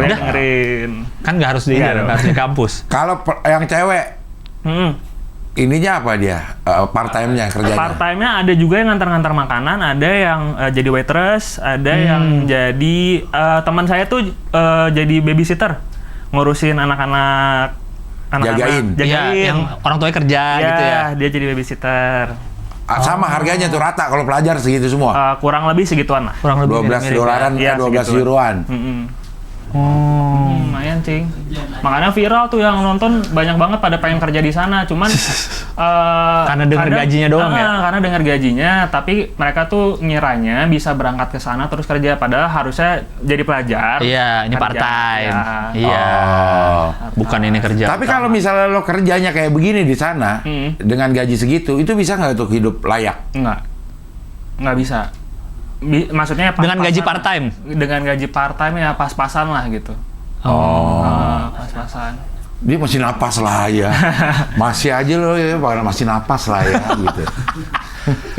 [SPEAKER 2] Kan nggak harus di kampus.
[SPEAKER 1] Kalau yang cewek, ininya apa dia? Part-time-nya kerjanya?
[SPEAKER 3] Part-time-nya ada juga yang ngantar-ngantar makanan, ada yang jadi waitress, ada yang jadi
[SPEAKER 1] jagain.
[SPEAKER 3] teman saya tuh jadi babysitter, ngurusin anak-anak.
[SPEAKER 1] Jagain.
[SPEAKER 2] Yang orang tuanya kerja gitu ya.
[SPEAKER 3] Dia jadi babysitter.
[SPEAKER 1] Sama harganya tuh rata kalau pelajar segitu semua?
[SPEAKER 3] Kurang lebih segituan lah.
[SPEAKER 2] Kurang lebih
[SPEAKER 1] $12
[SPEAKER 3] ya,
[SPEAKER 1] 12 euroan.
[SPEAKER 3] Lumayan cing. Makanya viral tuh, yang nonton banyak banget pada pengen kerja di sana. Cuman
[SPEAKER 2] karena dengar gajinya doang ya.
[SPEAKER 3] Karena dengar gajinya, tapi mereka tuh ngiranya bisa berangkat ke sana terus kerja, padahal harusnya jadi pelajar.
[SPEAKER 2] Iya, ini part time. Iya. Bukan ini kerja.
[SPEAKER 1] Tapi kalau misalnya lo kerjanya kayak begini di sana dengan gaji segitu, itu bisa nggak untuk hidup layak?
[SPEAKER 3] Nggak bisa. Maksudnya
[SPEAKER 2] dengan gaji part time?
[SPEAKER 3] Dengan gaji part time ya pas-pasan lah gitu. Pas-pasan.
[SPEAKER 1] Dia masih napas lah ya. Masih aja lo ya, masih napas lah ya gitu.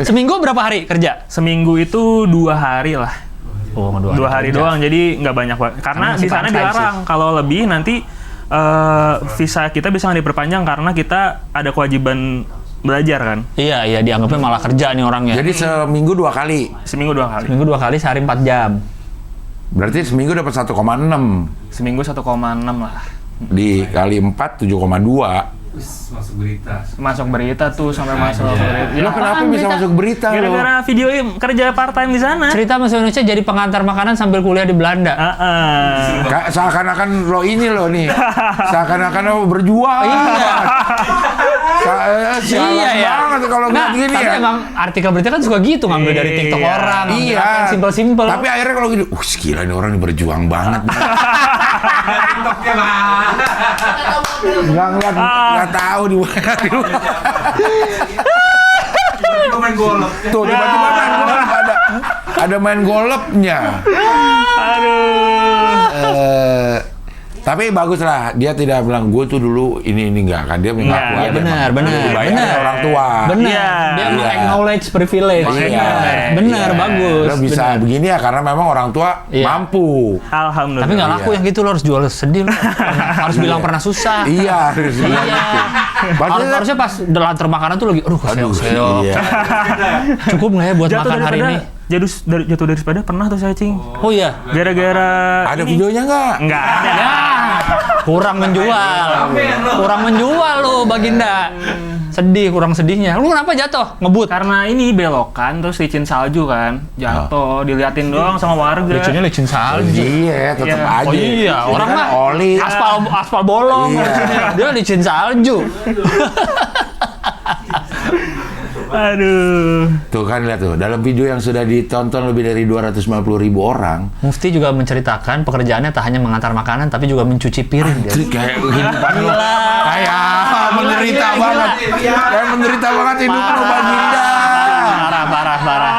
[SPEAKER 2] Seminggu berapa hari kerja?
[SPEAKER 3] Seminggu itu 2 hari lah.
[SPEAKER 2] 2
[SPEAKER 3] hari doang, jadi nggak banyak banget. Karena di sana dilarang, kalau lebih nanti visa kita bisa nggak diperpanjang karena kita ada kewajiban belajar kan.
[SPEAKER 2] Iya, dianggapnya malah kerja nih orangnya.
[SPEAKER 1] Jadi seminggu 2 kali?
[SPEAKER 3] Seminggu 2 kali.
[SPEAKER 2] Seminggu 2 kali, sehari 4 jam.
[SPEAKER 1] Berarti seminggu dapat 1,6.
[SPEAKER 3] Seminggu 1,6 lah.
[SPEAKER 1] Dikali 4, 7,2.
[SPEAKER 4] Masuk berita.
[SPEAKER 3] Masuk berita tuh sampai masuk berita.
[SPEAKER 1] Lo kenapa bisa masuk berita lo?
[SPEAKER 3] Gara-gara video kerja part time di sana.
[SPEAKER 2] Cerita Mas Indonesia jadi pengantar makanan sambil kuliah di Belanda.
[SPEAKER 1] Seakan-akan lo ini lo nih. Seakan-akan lo berjuang.
[SPEAKER 2] Iya.
[SPEAKER 1] Iya ya. Banget kalau
[SPEAKER 2] Nah,
[SPEAKER 1] gini
[SPEAKER 2] tapi
[SPEAKER 1] ya.
[SPEAKER 2] emang artikel berita kan suka gitu, ngambil dari TikTok orang.
[SPEAKER 1] Iya.
[SPEAKER 2] Simpel-simpel.
[SPEAKER 1] Tapi akhirnya kalau gini, gila ini orang ini berjuang banget.
[SPEAKER 4] TikToknya mah.
[SPEAKER 1] Nggak tahu di mana.
[SPEAKER 4] Tiba-tiba main golf.
[SPEAKER 1] Tuh tiba-tiba main golep ada main golepnya.
[SPEAKER 3] Aduh.
[SPEAKER 1] Tapi bagus lah, dia tidak bilang gue tuh dulu ini enggak kan, dia mengaku
[SPEAKER 3] Iya,
[SPEAKER 1] aja.
[SPEAKER 2] benar,
[SPEAKER 1] emang.
[SPEAKER 2] benar,
[SPEAKER 1] Dibayar
[SPEAKER 2] benar.
[SPEAKER 1] oleh orang tua.
[SPEAKER 2] Benar.
[SPEAKER 3] Iya.
[SPEAKER 2] Dia
[SPEAKER 1] Iya.
[SPEAKER 2] acknowledge privilege.
[SPEAKER 1] Iya.
[SPEAKER 2] Benar,
[SPEAKER 1] Iya.
[SPEAKER 2] bagus.
[SPEAKER 1] Lo bisa
[SPEAKER 2] benar.
[SPEAKER 1] begini ya karena memang orang tua
[SPEAKER 2] Iya.
[SPEAKER 1] mampu.
[SPEAKER 3] Alhamdulillah.
[SPEAKER 2] Tapi nggak laku
[SPEAKER 1] Iya.
[SPEAKER 2] yang gitu, lo harus jual sedih. Lo. Harus bilang pernah susah.
[SPEAKER 1] Iya, harus bilang
[SPEAKER 2] Iya.
[SPEAKER 1] gitu.
[SPEAKER 2] Harusnya pas lantar makanan tuh lagi, aduh keseok-seok.
[SPEAKER 1] Iya.
[SPEAKER 2] Cukup nggak ya buat makan hari ini?
[SPEAKER 3] Jatuh dari sepeda pernah tuh saya, Cing.
[SPEAKER 2] Oh iya.
[SPEAKER 3] Gara-gara
[SPEAKER 1] Ada videonya nggak?
[SPEAKER 3] Enggak ada.
[SPEAKER 2] Ya, kurang menjual. Kurang menjual lo, Baginda. Sedih, kurang sedihnya. Lu kenapa jatuh? Ngebut?
[SPEAKER 3] Karena ini belokan terus licin salju kan. Jatuh, diliatin doang sama warga.
[SPEAKER 2] Licinnya licin salju.
[SPEAKER 1] Iya, tetap
[SPEAKER 3] Iya.
[SPEAKER 1] aja.
[SPEAKER 2] Oh iya,
[SPEAKER 1] Ini
[SPEAKER 2] orang
[SPEAKER 1] kan
[SPEAKER 2] mah
[SPEAKER 1] oli.
[SPEAKER 2] aspal bolong
[SPEAKER 1] Iya.
[SPEAKER 2] licinnya. Dia licin salju.
[SPEAKER 3] Aduh.
[SPEAKER 1] Tuh kan lihat tuh, dalam video yang sudah ditonton lebih dari 250.000 orang,
[SPEAKER 2] Mufti juga menceritakan pekerjaannya tak hanya mengantar makanan tapi juga mencuci piring.
[SPEAKER 1] Anjir, kayak kehidupan lo.
[SPEAKER 2] Gila.
[SPEAKER 1] Kayak menderita
[SPEAKER 2] Gila,
[SPEAKER 1] banget.
[SPEAKER 2] gila.
[SPEAKER 1] Kayak menderita banget hidup lo, Baginda.
[SPEAKER 2] Parah. Parah.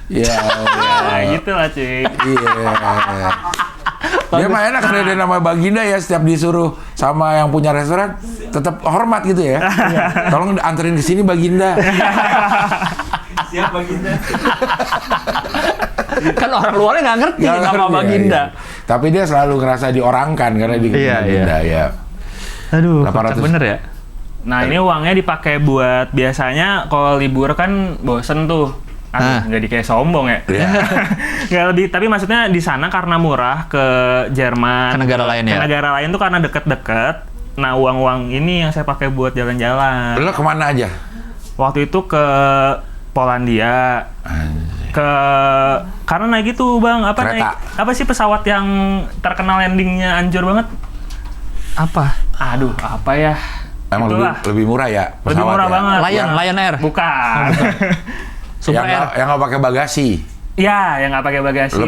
[SPEAKER 1] Iya.
[SPEAKER 3] Nah, gitu lah, Cing.
[SPEAKER 1] Iya. Dia mah enak karena dia nama Baginda ya, setiap disuruh sama yang punya restoran tetap hormat gitu ya. Tolong anterin ke sini Baginda.
[SPEAKER 4] Siap Baginda.
[SPEAKER 2] Kan orang luarnya nggak ngerti
[SPEAKER 1] Nggak
[SPEAKER 2] nama
[SPEAKER 1] ngerti,
[SPEAKER 2] Baginda.
[SPEAKER 1] iya. Tapi dia selalu ngerasa diorangkan karena di
[SPEAKER 2] Iya,
[SPEAKER 1] Baginda ya.
[SPEAKER 2] Aduh,
[SPEAKER 1] 800.
[SPEAKER 2] kocak bener ya.
[SPEAKER 3] Nah, ini uangnya dipakai buat biasanya kalau libur kan bosen tuh. Jadi kayak sombong ya.
[SPEAKER 1] Iya.
[SPEAKER 3] Nggak lebih, tapi maksudnya di sana karena murah ke Jerman.
[SPEAKER 2] Ke negara lain ya?
[SPEAKER 3] Ke negara lain tuh karena deket-deket. Nah, uang-uang ini yang saya pakai buat jalan-jalan.
[SPEAKER 1] Lo kemana aja?
[SPEAKER 3] Waktu itu ke Polandia. Karena naik itu Bang,
[SPEAKER 1] Kereta.
[SPEAKER 3] apa sih pesawat yang terkenal landingnya hancur banget?
[SPEAKER 2] Apa?
[SPEAKER 3] Aduh, apa ya?
[SPEAKER 1] Emang
[SPEAKER 3] Itulah.
[SPEAKER 1] lebih murah ya
[SPEAKER 3] Lebih
[SPEAKER 1] pesawat
[SPEAKER 3] murah
[SPEAKER 1] ya?
[SPEAKER 3] banget.
[SPEAKER 2] Lion Air.
[SPEAKER 3] Bukan.
[SPEAKER 2] Super Air.
[SPEAKER 1] Yang nggak pakai bagasi.
[SPEAKER 3] Ya, yang nggak pakai bagasi.
[SPEAKER 1] Lo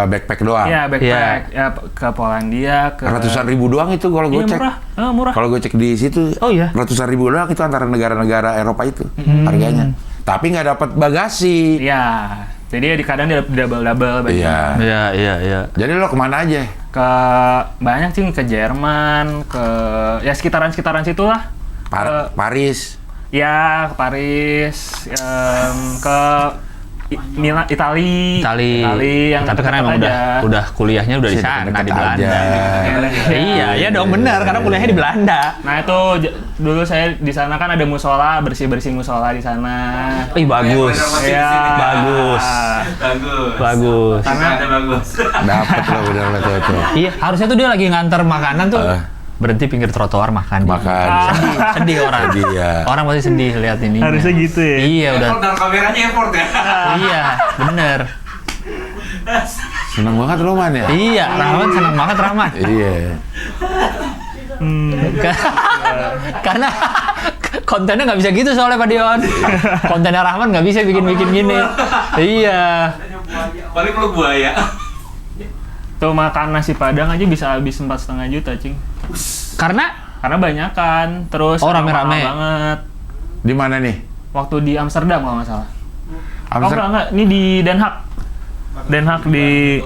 [SPEAKER 1] backpack doang.
[SPEAKER 3] Iya, backpack. Ya, ke Polandia, ke
[SPEAKER 1] Ratusan ribu doang itu kalau gue
[SPEAKER 3] Iya,
[SPEAKER 1] cek.
[SPEAKER 3] murah. Murah.
[SPEAKER 1] Kalau gue cek di situ,
[SPEAKER 2] Oh, iya?
[SPEAKER 1] ratusan ribu doang itu antara negara-negara Eropa itu harganya. Tapi nggak dapat bagasi.
[SPEAKER 3] Iya. Jadi kadang dia double-double.
[SPEAKER 1] Iya.
[SPEAKER 2] Iya.
[SPEAKER 1] Jadi lo kemana aja?
[SPEAKER 3] Ke banyak sih, ke Jerman, ke ya sekitaran situ lah.
[SPEAKER 1] Paris.
[SPEAKER 3] Ya, ke Paris, ke Milan, Itali yang
[SPEAKER 2] tapi karena emang
[SPEAKER 3] dekat aja.
[SPEAKER 2] udah kuliahnya udah di
[SPEAKER 1] Sih,
[SPEAKER 2] sana
[SPEAKER 1] deket-deket
[SPEAKER 2] di Belanda.
[SPEAKER 1] aja.
[SPEAKER 2] Iya dong benar karena kuliahnya di Belanda.
[SPEAKER 3] Nah itu dulu saya di sana kan ada musola, bersih musola di sana.
[SPEAKER 2] Ih bagus.
[SPEAKER 3] Iya.
[SPEAKER 2] Bagus.
[SPEAKER 4] Bagus.
[SPEAKER 3] Karena
[SPEAKER 4] Ada bagus.
[SPEAKER 1] Dapat lo bener betul.
[SPEAKER 2] Iya, harusnya tuh dia lagi nganter makanan tuh. Berhenti pinggir trotoar makan.
[SPEAKER 1] Makan.
[SPEAKER 2] Sedih orang.
[SPEAKER 1] Sedih, ya.
[SPEAKER 2] Orang pasti sedih lihat ini.
[SPEAKER 3] harusnya gitu ya.
[SPEAKER 2] Iya udah.
[SPEAKER 4] Effort dan kameranya effort ya.
[SPEAKER 2] Iya, bener.
[SPEAKER 1] Seneng banget lo man ya?
[SPEAKER 2] Iya, Rahman senang banget Rahman.
[SPEAKER 1] Iya.
[SPEAKER 2] Karena kontennya nggak bisa gitu soalnya Pak Dion. Kontennya Rahman nggak bisa bikin gini. Iya.
[SPEAKER 4] Paling lu buaya.
[SPEAKER 3] Tuh makan nasi Padang aja bisa habis 4,5 juta, Cing. Karena banyakan, terus
[SPEAKER 2] rame-rame.
[SPEAKER 3] mahal banget.
[SPEAKER 1] Di mana nih?
[SPEAKER 3] Waktu di Amsterdam kalau nggak salah.
[SPEAKER 1] Amsterdam.
[SPEAKER 3] Enggak, ini di Den Haag. Den Haag di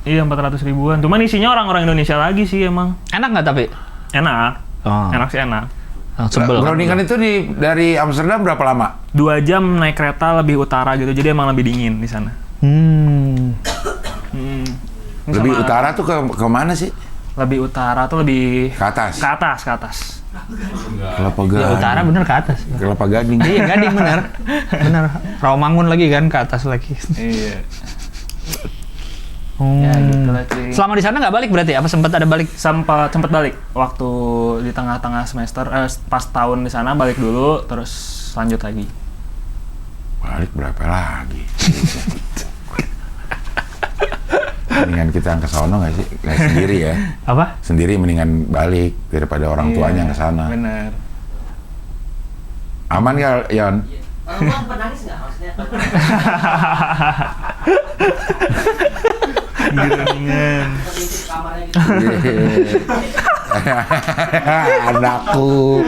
[SPEAKER 3] iya 400 ribuan. Cuman isinya orang-orang Indonesia lagi sih emang.
[SPEAKER 2] Enak nggak tapi?
[SPEAKER 3] Enak.
[SPEAKER 2] Oh.
[SPEAKER 3] Enak sih enak.
[SPEAKER 2] Sebel.
[SPEAKER 1] Groningen itu dari Amsterdam berapa lama?
[SPEAKER 3] 2 jam naik kereta lebih utara gitu. Jadi emang lebih dingin di sana.
[SPEAKER 1] Lebih utara tuh ke mana sih?
[SPEAKER 3] Lebih utara tuh lebih
[SPEAKER 1] Ke atas.
[SPEAKER 3] ke atas.
[SPEAKER 1] Kelapa
[SPEAKER 2] Ya
[SPEAKER 1] Gading.
[SPEAKER 2] utara bener ke atas.
[SPEAKER 1] Kelapa Gading.
[SPEAKER 2] Iya Gading bener. Bener. Rawamangun lagi kan ke atas lagi.
[SPEAKER 3] Iya.
[SPEAKER 2] Hmm.
[SPEAKER 3] Ya gitu lah Cing.
[SPEAKER 2] Selama di sana nggak balik berarti? Apa sempat ada balik?
[SPEAKER 3] Sempat balik waktu di tengah-tengah semester, pas tahun di sana balik dulu, terus lanjut lagi.
[SPEAKER 1] Balik berapa lagi? Mendingan kita yang ke sono nggak sih? Nggak sendiri ya.
[SPEAKER 2] Apa?
[SPEAKER 1] Sendiri mendingan balik daripada orang tuanya yang ke sana.
[SPEAKER 3] Bener.
[SPEAKER 1] Aman nggak, Yon?
[SPEAKER 5] Emang penangis nggak maksudnya?
[SPEAKER 3] Girangan.
[SPEAKER 5] Terintip kamarnya gitu.
[SPEAKER 1] Anakku.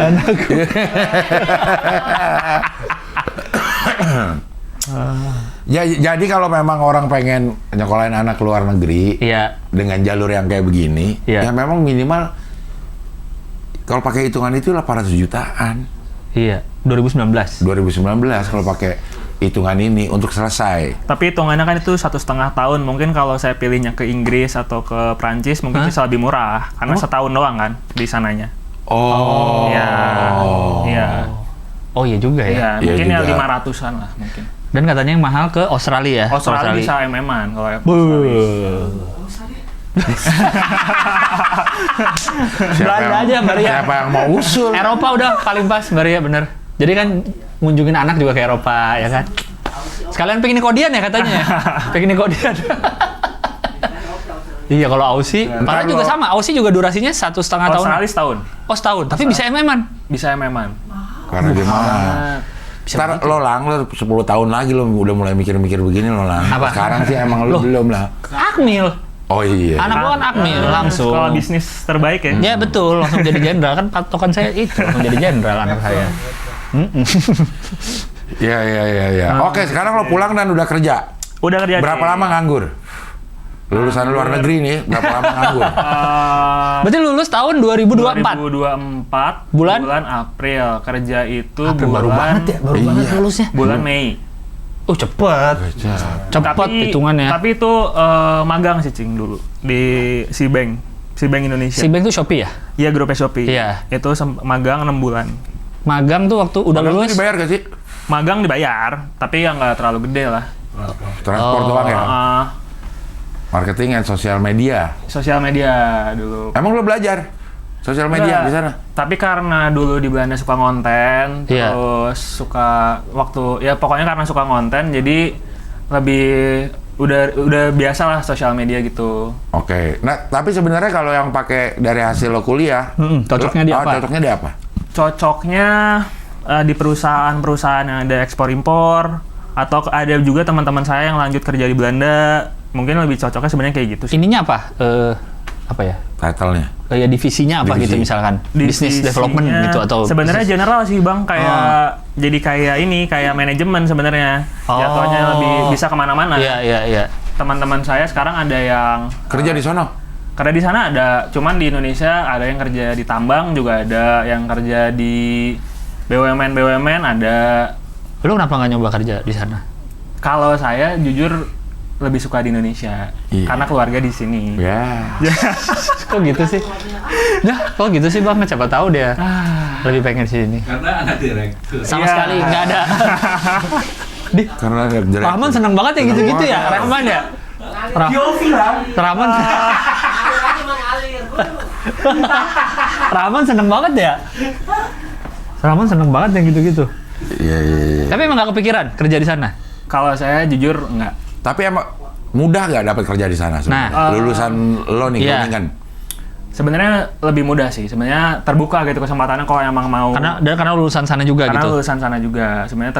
[SPEAKER 1] Ya, jadi kalau memang orang pengen nyekolahin anak ke luar negeri
[SPEAKER 2] Iya.
[SPEAKER 1] dengan jalur yang kayak begini,
[SPEAKER 2] Iya.
[SPEAKER 1] ya memang minimal kalau pakai hitungan itu 800 jutaan.
[SPEAKER 2] Iya. 2019.
[SPEAKER 1] 2019 kalau pakai hitungan ini untuk selesai.
[SPEAKER 3] Tapi hitungannya kan itu 1,5 tahun. Mungkin kalau saya pilihnya ke Inggris atau ke Prancis mungkin bisa lebih murah. Karena setahun doang kan di sananya.
[SPEAKER 1] Oh.
[SPEAKER 3] Iya. Iya.
[SPEAKER 2] Oh iya juga ya.
[SPEAKER 3] Iya,
[SPEAKER 1] Iya
[SPEAKER 3] mungkin ya
[SPEAKER 1] juga.
[SPEAKER 3] 500-an lah mungkin.
[SPEAKER 2] Dan katanya yang mahal ke Australia.
[SPEAKER 3] Australia bisa MM-an kalau
[SPEAKER 2] Belanda aja Mbak Ria.
[SPEAKER 1] Siapa yang mau usul?
[SPEAKER 2] Eropa udah paling pas Mbak Ria, bener. Jadi kan ngunjungin anak juga ke Eropa ya kan. Sekalian pengen kodian ya katanya ya. Pengen kodian. Iya kalau Aussie, padahal juga sama. Aussie juga durasinya 1,5 tahun.
[SPEAKER 3] Australia setahun.
[SPEAKER 2] Oh setahun, tapi bisa MM-an.
[SPEAKER 3] Bisa MM-an.
[SPEAKER 1] Karena dia mahal. Ntar lo lang, lo 10 tahun lagi lo udah mulai mikir-mikir begini lo lang.
[SPEAKER 2] Apa?
[SPEAKER 1] Sekarang sih emang lo belum lah.
[SPEAKER 2] Akmil.
[SPEAKER 1] Oh iya.
[SPEAKER 2] Anak gua kan Akmil langsung.
[SPEAKER 3] Sekolah bisnis terbaik ya.
[SPEAKER 2] Ya betul, langsung jadi jenderal kan patokan saya itu, langsung jadi jenderal anak saya.
[SPEAKER 1] Iya. Oke, sekarang lo pulang dan udah kerja.
[SPEAKER 3] Udah kerja.
[SPEAKER 1] Berapa lama nganggur? Lulusan luar negeri nih, berapa lama nganggur?
[SPEAKER 2] Berarti lulus tahun 2024.
[SPEAKER 3] 2024
[SPEAKER 2] Bulan?
[SPEAKER 3] April. Kerja itu
[SPEAKER 2] April baru banget ya, baru banget lulusnya.
[SPEAKER 3] Bulan Mei.
[SPEAKER 2] Oh cepet. Cepet hitungannya.
[SPEAKER 3] Tapi itu magang sih Cing dulu di Cbank Indonesia.
[SPEAKER 2] Si Bank tuh Shopee ya?
[SPEAKER 3] Iya, grupnya Shopee.
[SPEAKER 2] Iya.
[SPEAKER 3] Itu magang 6 bulan.
[SPEAKER 2] Magang tuh waktu udah
[SPEAKER 1] Magang tuh
[SPEAKER 2] lulus.
[SPEAKER 1] dibayar gak sih?
[SPEAKER 3] Magang dibayar, tapi ya nggak terlalu gede lah.
[SPEAKER 1] Transport doang ya?
[SPEAKER 3] Ah,
[SPEAKER 1] Marketing and sosial media.
[SPEAKER 3] sosial media dulu.
[SPEAKER 1] Emang lo belajar sosial media
[SPEAKER 3] Enggak,
[SPEAKER 1] di sana?
[SPEAKER 3] Tapi karena dulu di Belanda suka ngonten,
[SPEAKER 2] Iya.
[SPEAKER 3] terus suka ya pokoknya karena suka ngonten, jadi lebih udah biasa lah sosial media gitu.
[SPEAKER 1] Oke. Nah, tapi sebenarnya kalau yang pakai dari hasil lo kuliah,
[SPEAKER 2] Cocoknya di apa?
[SPEAKER 1] Cocoknya di apa?
[SPEAKER 3] Cocoknya di perusahaan-perusahaan yang ada ekspor impor, atau ada juga teman-teman saya yang lanjut kerja di Belanda. Mungkin lebih cocoknya sebenarnya kayak gitu sih.
[SPEAKER 2] Ininya apa? Apa ya?
[SPEAKER 1] Title-nya.
[SPEAKER 2] Kayak divisinya apa
[SPEAKER 1] Divisi.
[SPEAKER 2] gitu misalkan? Business
[SPEAKER 3] Divisinya
[SPEAKER 2] development gitu atau
[SPEAKER 3] sebenarnya
[SPEAKER 2] business-
[SPEAKER 3] general sih Bang, kayak jadi kayak manajemen sebenarnya. Jatuhnya lebih bisa kemana-mana.
[SPEAKER 2] Iya.
[SPEAKER 3] Teman-teman saya sekarang ada yang
[SPEAKER 1] Kerja di sono?
[SPEAKER 3] karena di sana ada, cuman di Indonesia ada yang kerja di tambang, juga ada yang kerja di BUMN ada.
[SPEAKER 2] Lu kenapa nggak nyoba kerja di sana?
[SPEAKER 3] Kalau saya jujur lebih suka di Indonesia,
[SPEAKER 1] Iya.
[SPEAKER 3] karena keluarga di sini.
[SPEAKER 1] Ya.
[SPEAKER 2] Kok gitu sih? Nah, kok gitu sih Bang? Siapa tahu dia lebih pengen sini.
[SPEAKER 4] Karena anak direktur.
[SPEAKER 2] Sama
[SPEAKER 3] Iya.
[SPEAKER 2] sekali nggak ada.
[SPEAKER 1] Karena direktur.
[SPEAKER 2] Rahman seneng banget ya gitu-gitu ya,
[SPEAKER 1] banget.
[SPEAKER 2] Rahman ya.
[SPEAKER 5] Yofi lah.
[SPEAKER 2] Rahman,
[SPEAKER 5] Alir emang alir.
[SPEAKER 2] Rahman seneng banget ya. Rahman seneng banget yang gitu-gitu.
[SPEAKER 1] Iya.
[SPEAKER 2] Tapi emang nggak kepikiran kerja di sana.
[SPEAKER 3] Kalau saya jujur enggak.
[SPEAKER 1] Tapi emang mudah nggak dapat kerja di sana?
[SPEAKER 2] Nah.
[SPEAKER 1] Lulusan lo nih,
[SPEAKER 2] Iya.
[SPEAKER 1] kan?
[SPEAKER 3] Sebenarnya lebih mudah sih. Sebenarnya terbuka gitu kesempatannya kalau emang mau.
[SPEAKER 2] Karena lulusan sana juga
[SPEAKER 3] Karena
[SPEAKER 2] gitu.
[SPEAKER 3] lulusan sana juga sebenarnya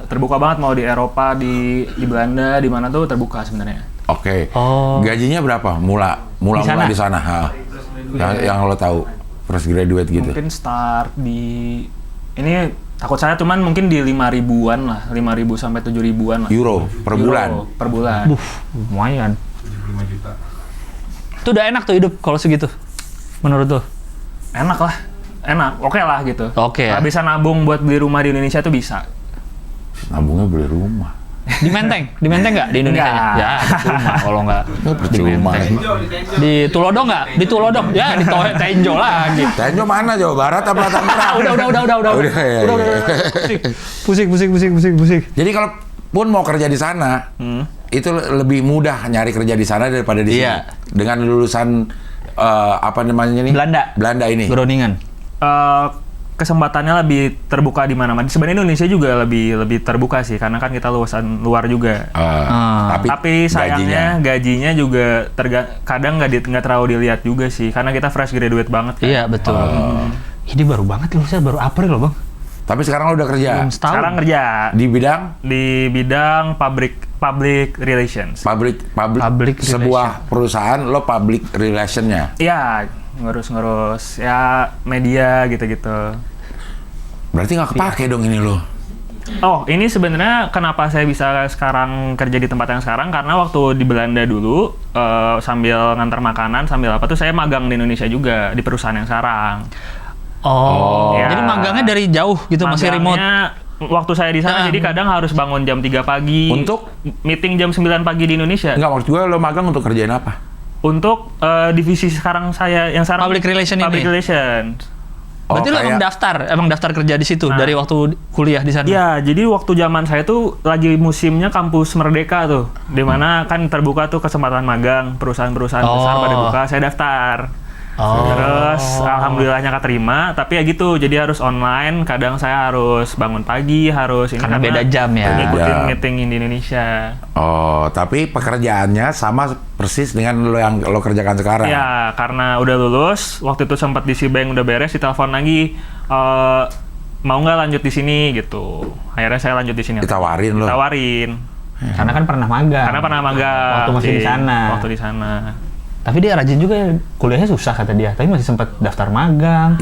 [SPEAKER 3] terbuka banget, mau di Eropa, di Belanda, di mana tuh terbuka sebenarnya.
[SPEAKER 1] Oke.
[SPEAKER 2] Oh.
[SPEAKER 1] Gajinya berapa? Mula
[SPEAKER 2] sana?
[SPEAKER 1] di sana. Ha. Yang lo tahu, fresh graduate gitu.
[SPEAKER 3] Mungkin start di ini takut saya cuman mungkin di 5.000-an lah, 5.000 sampai 7.000-an lah.
[SPEAKER 1] Euro per bulan.
[SPEAKER 3] Euro per bulan.
[SPEAKER 2] Lumayan. Itu udah enak tuh hidup kalau segitu. Menurut tuh.
[SPEAKER 3] Enak lah. Enak, oke lah gitu.
[SPEAKER 2] Oke ya.
[SPEAKER 3] Bisa nabung buat beli rumah di Indonesia tuh bisa.
[SPEAKER 1] Nabungnya beli rumah.
[SPEAKER 2] Di Menteng nggak di Indonesia?
[SPEAKER 3] Nggak.
[SPEAKER 2] Ya, percuma kalau nggak di
[SPEAKER 1] Percuma.
[SPEAKER 2] Menteng. Di Tulodong nggak? Di Tulodong. Ya, di Tenjo lagi.
[SPEAKER 1] Tenjo mana, Jawa Barat apa Tangerang?
[SPEAKER 2] Udah.
[SPEAKER 1] Ya.
[SPEAKER 2] Pusing.
[SPEAKER 1] Jadi kalau pun mau kerja di sana, itu lebih mudah nyari kerja di sana daripada di sini.
[SPEAKER 2] Iya.
[SPEAKER 1] Dengan lulusan apa namanya nih? Belanda ini.
[SPEAKER 2] Groningen.
[SPEAKER 3] Kesempatannya lebih terbuka di mana-mana. Sebenarnya Indonesia juga lebih terbuka sih, karena kan kita lulusan luar juga. Tapi sayangnya gajinya juga kadang nggak terlalu dilihat juga sih, karena kita fresh graduate banget kan.
[SPEAKER 2] Iya betul. Ini baru banget lulusnya, baru April loh bang.
[SPEAKER 1] Tapi sekarang lo udah kerja.
[SPEAKER 2] Belum setahun.
[SPEAKER 3] Sekarang kerja
[SPEAKER 1] Di bidang
[SPEAKER 3] public relations.
[SPEAKER 1] public sebuah perusahaan lo public relationnya.
[SPEAKER 3] Iya, ngurus ya media gitu-gitu.
[SPEAKER 1] Berarti nggak kepake dong ini lo.
[SPEAKER 3] Oh, ini sebenarnya kenapa saya bisa sekarang kerja di tempat yang sekarang, karena waktu di Belanda dulu sambil ngantar makanan sambil apa tuh saya magang di Indonesia juga di perusahaan yang sekarang.
[SPEAKER 2] Ya. Jadi magangnya dari jauh gitu, masih remote.
[SPEAKER 3] Waktu saya di sana jadi kadang harus bangun jam 3 pagi.
[SPEAKER 1] Untuk
[SPEAKER 3] meeting jam 9 pagi di Indonesia.
[SPEAKER 1] Enggak, maksud gue lo magang untuk kerjain apa?
[SPEAKER 3] Untuk divisi sekarang saya yang sekarang
[SPEAKER 2] Public relation ini.
[SPEAKER 3] Public relations.
[SPEAKER 2] Berarti lo emang daftar kerja di situ dari waktu kuliah di sana?
[SPEAKER 3] Iya, jadi waktu zaman saya tuh lagi musimnya kampus Merdeka tuh, di mana kan terbuka tuh kesempatan magang, perusahaan-perusahaan besar pada buka, saya daftar. Terus alhamdulillahnya keterima, tapi ya gitu, jadi harus online. Kadang saya harus bangun pagi, harus ini
[SPEAKER 2] karena beda jam ya.
[SPEAKER 3] Ngikutin meeting di Indonesia.
[SPEAKER 1] Oh, tapi pekerjaannya sama persis dengan lo yang lo kerjakan sekarang.
[SPEAKER 3] Ya, karena udah lulus, waktu itu sempat di Citibank udah beres, ditelepon lagi, mau nggak lanjut di sini gitu. Akhirnya saya lanjut di sini.
[SPEAKER 1] Ditawarin lo.
[SPEAKER 3] Ditawarin.
[SPEAKER 2] Karena kan pernah magang.
[SPEAKER 3] Waktu
[SPEAKER 2] masih di sana.
[SPEAKER 3] Waktu di sana.
[SPEAKER 2] Tapi dia rajin juga ya, kuliahnya susah kata dia, tapi masih sempat daftar magang,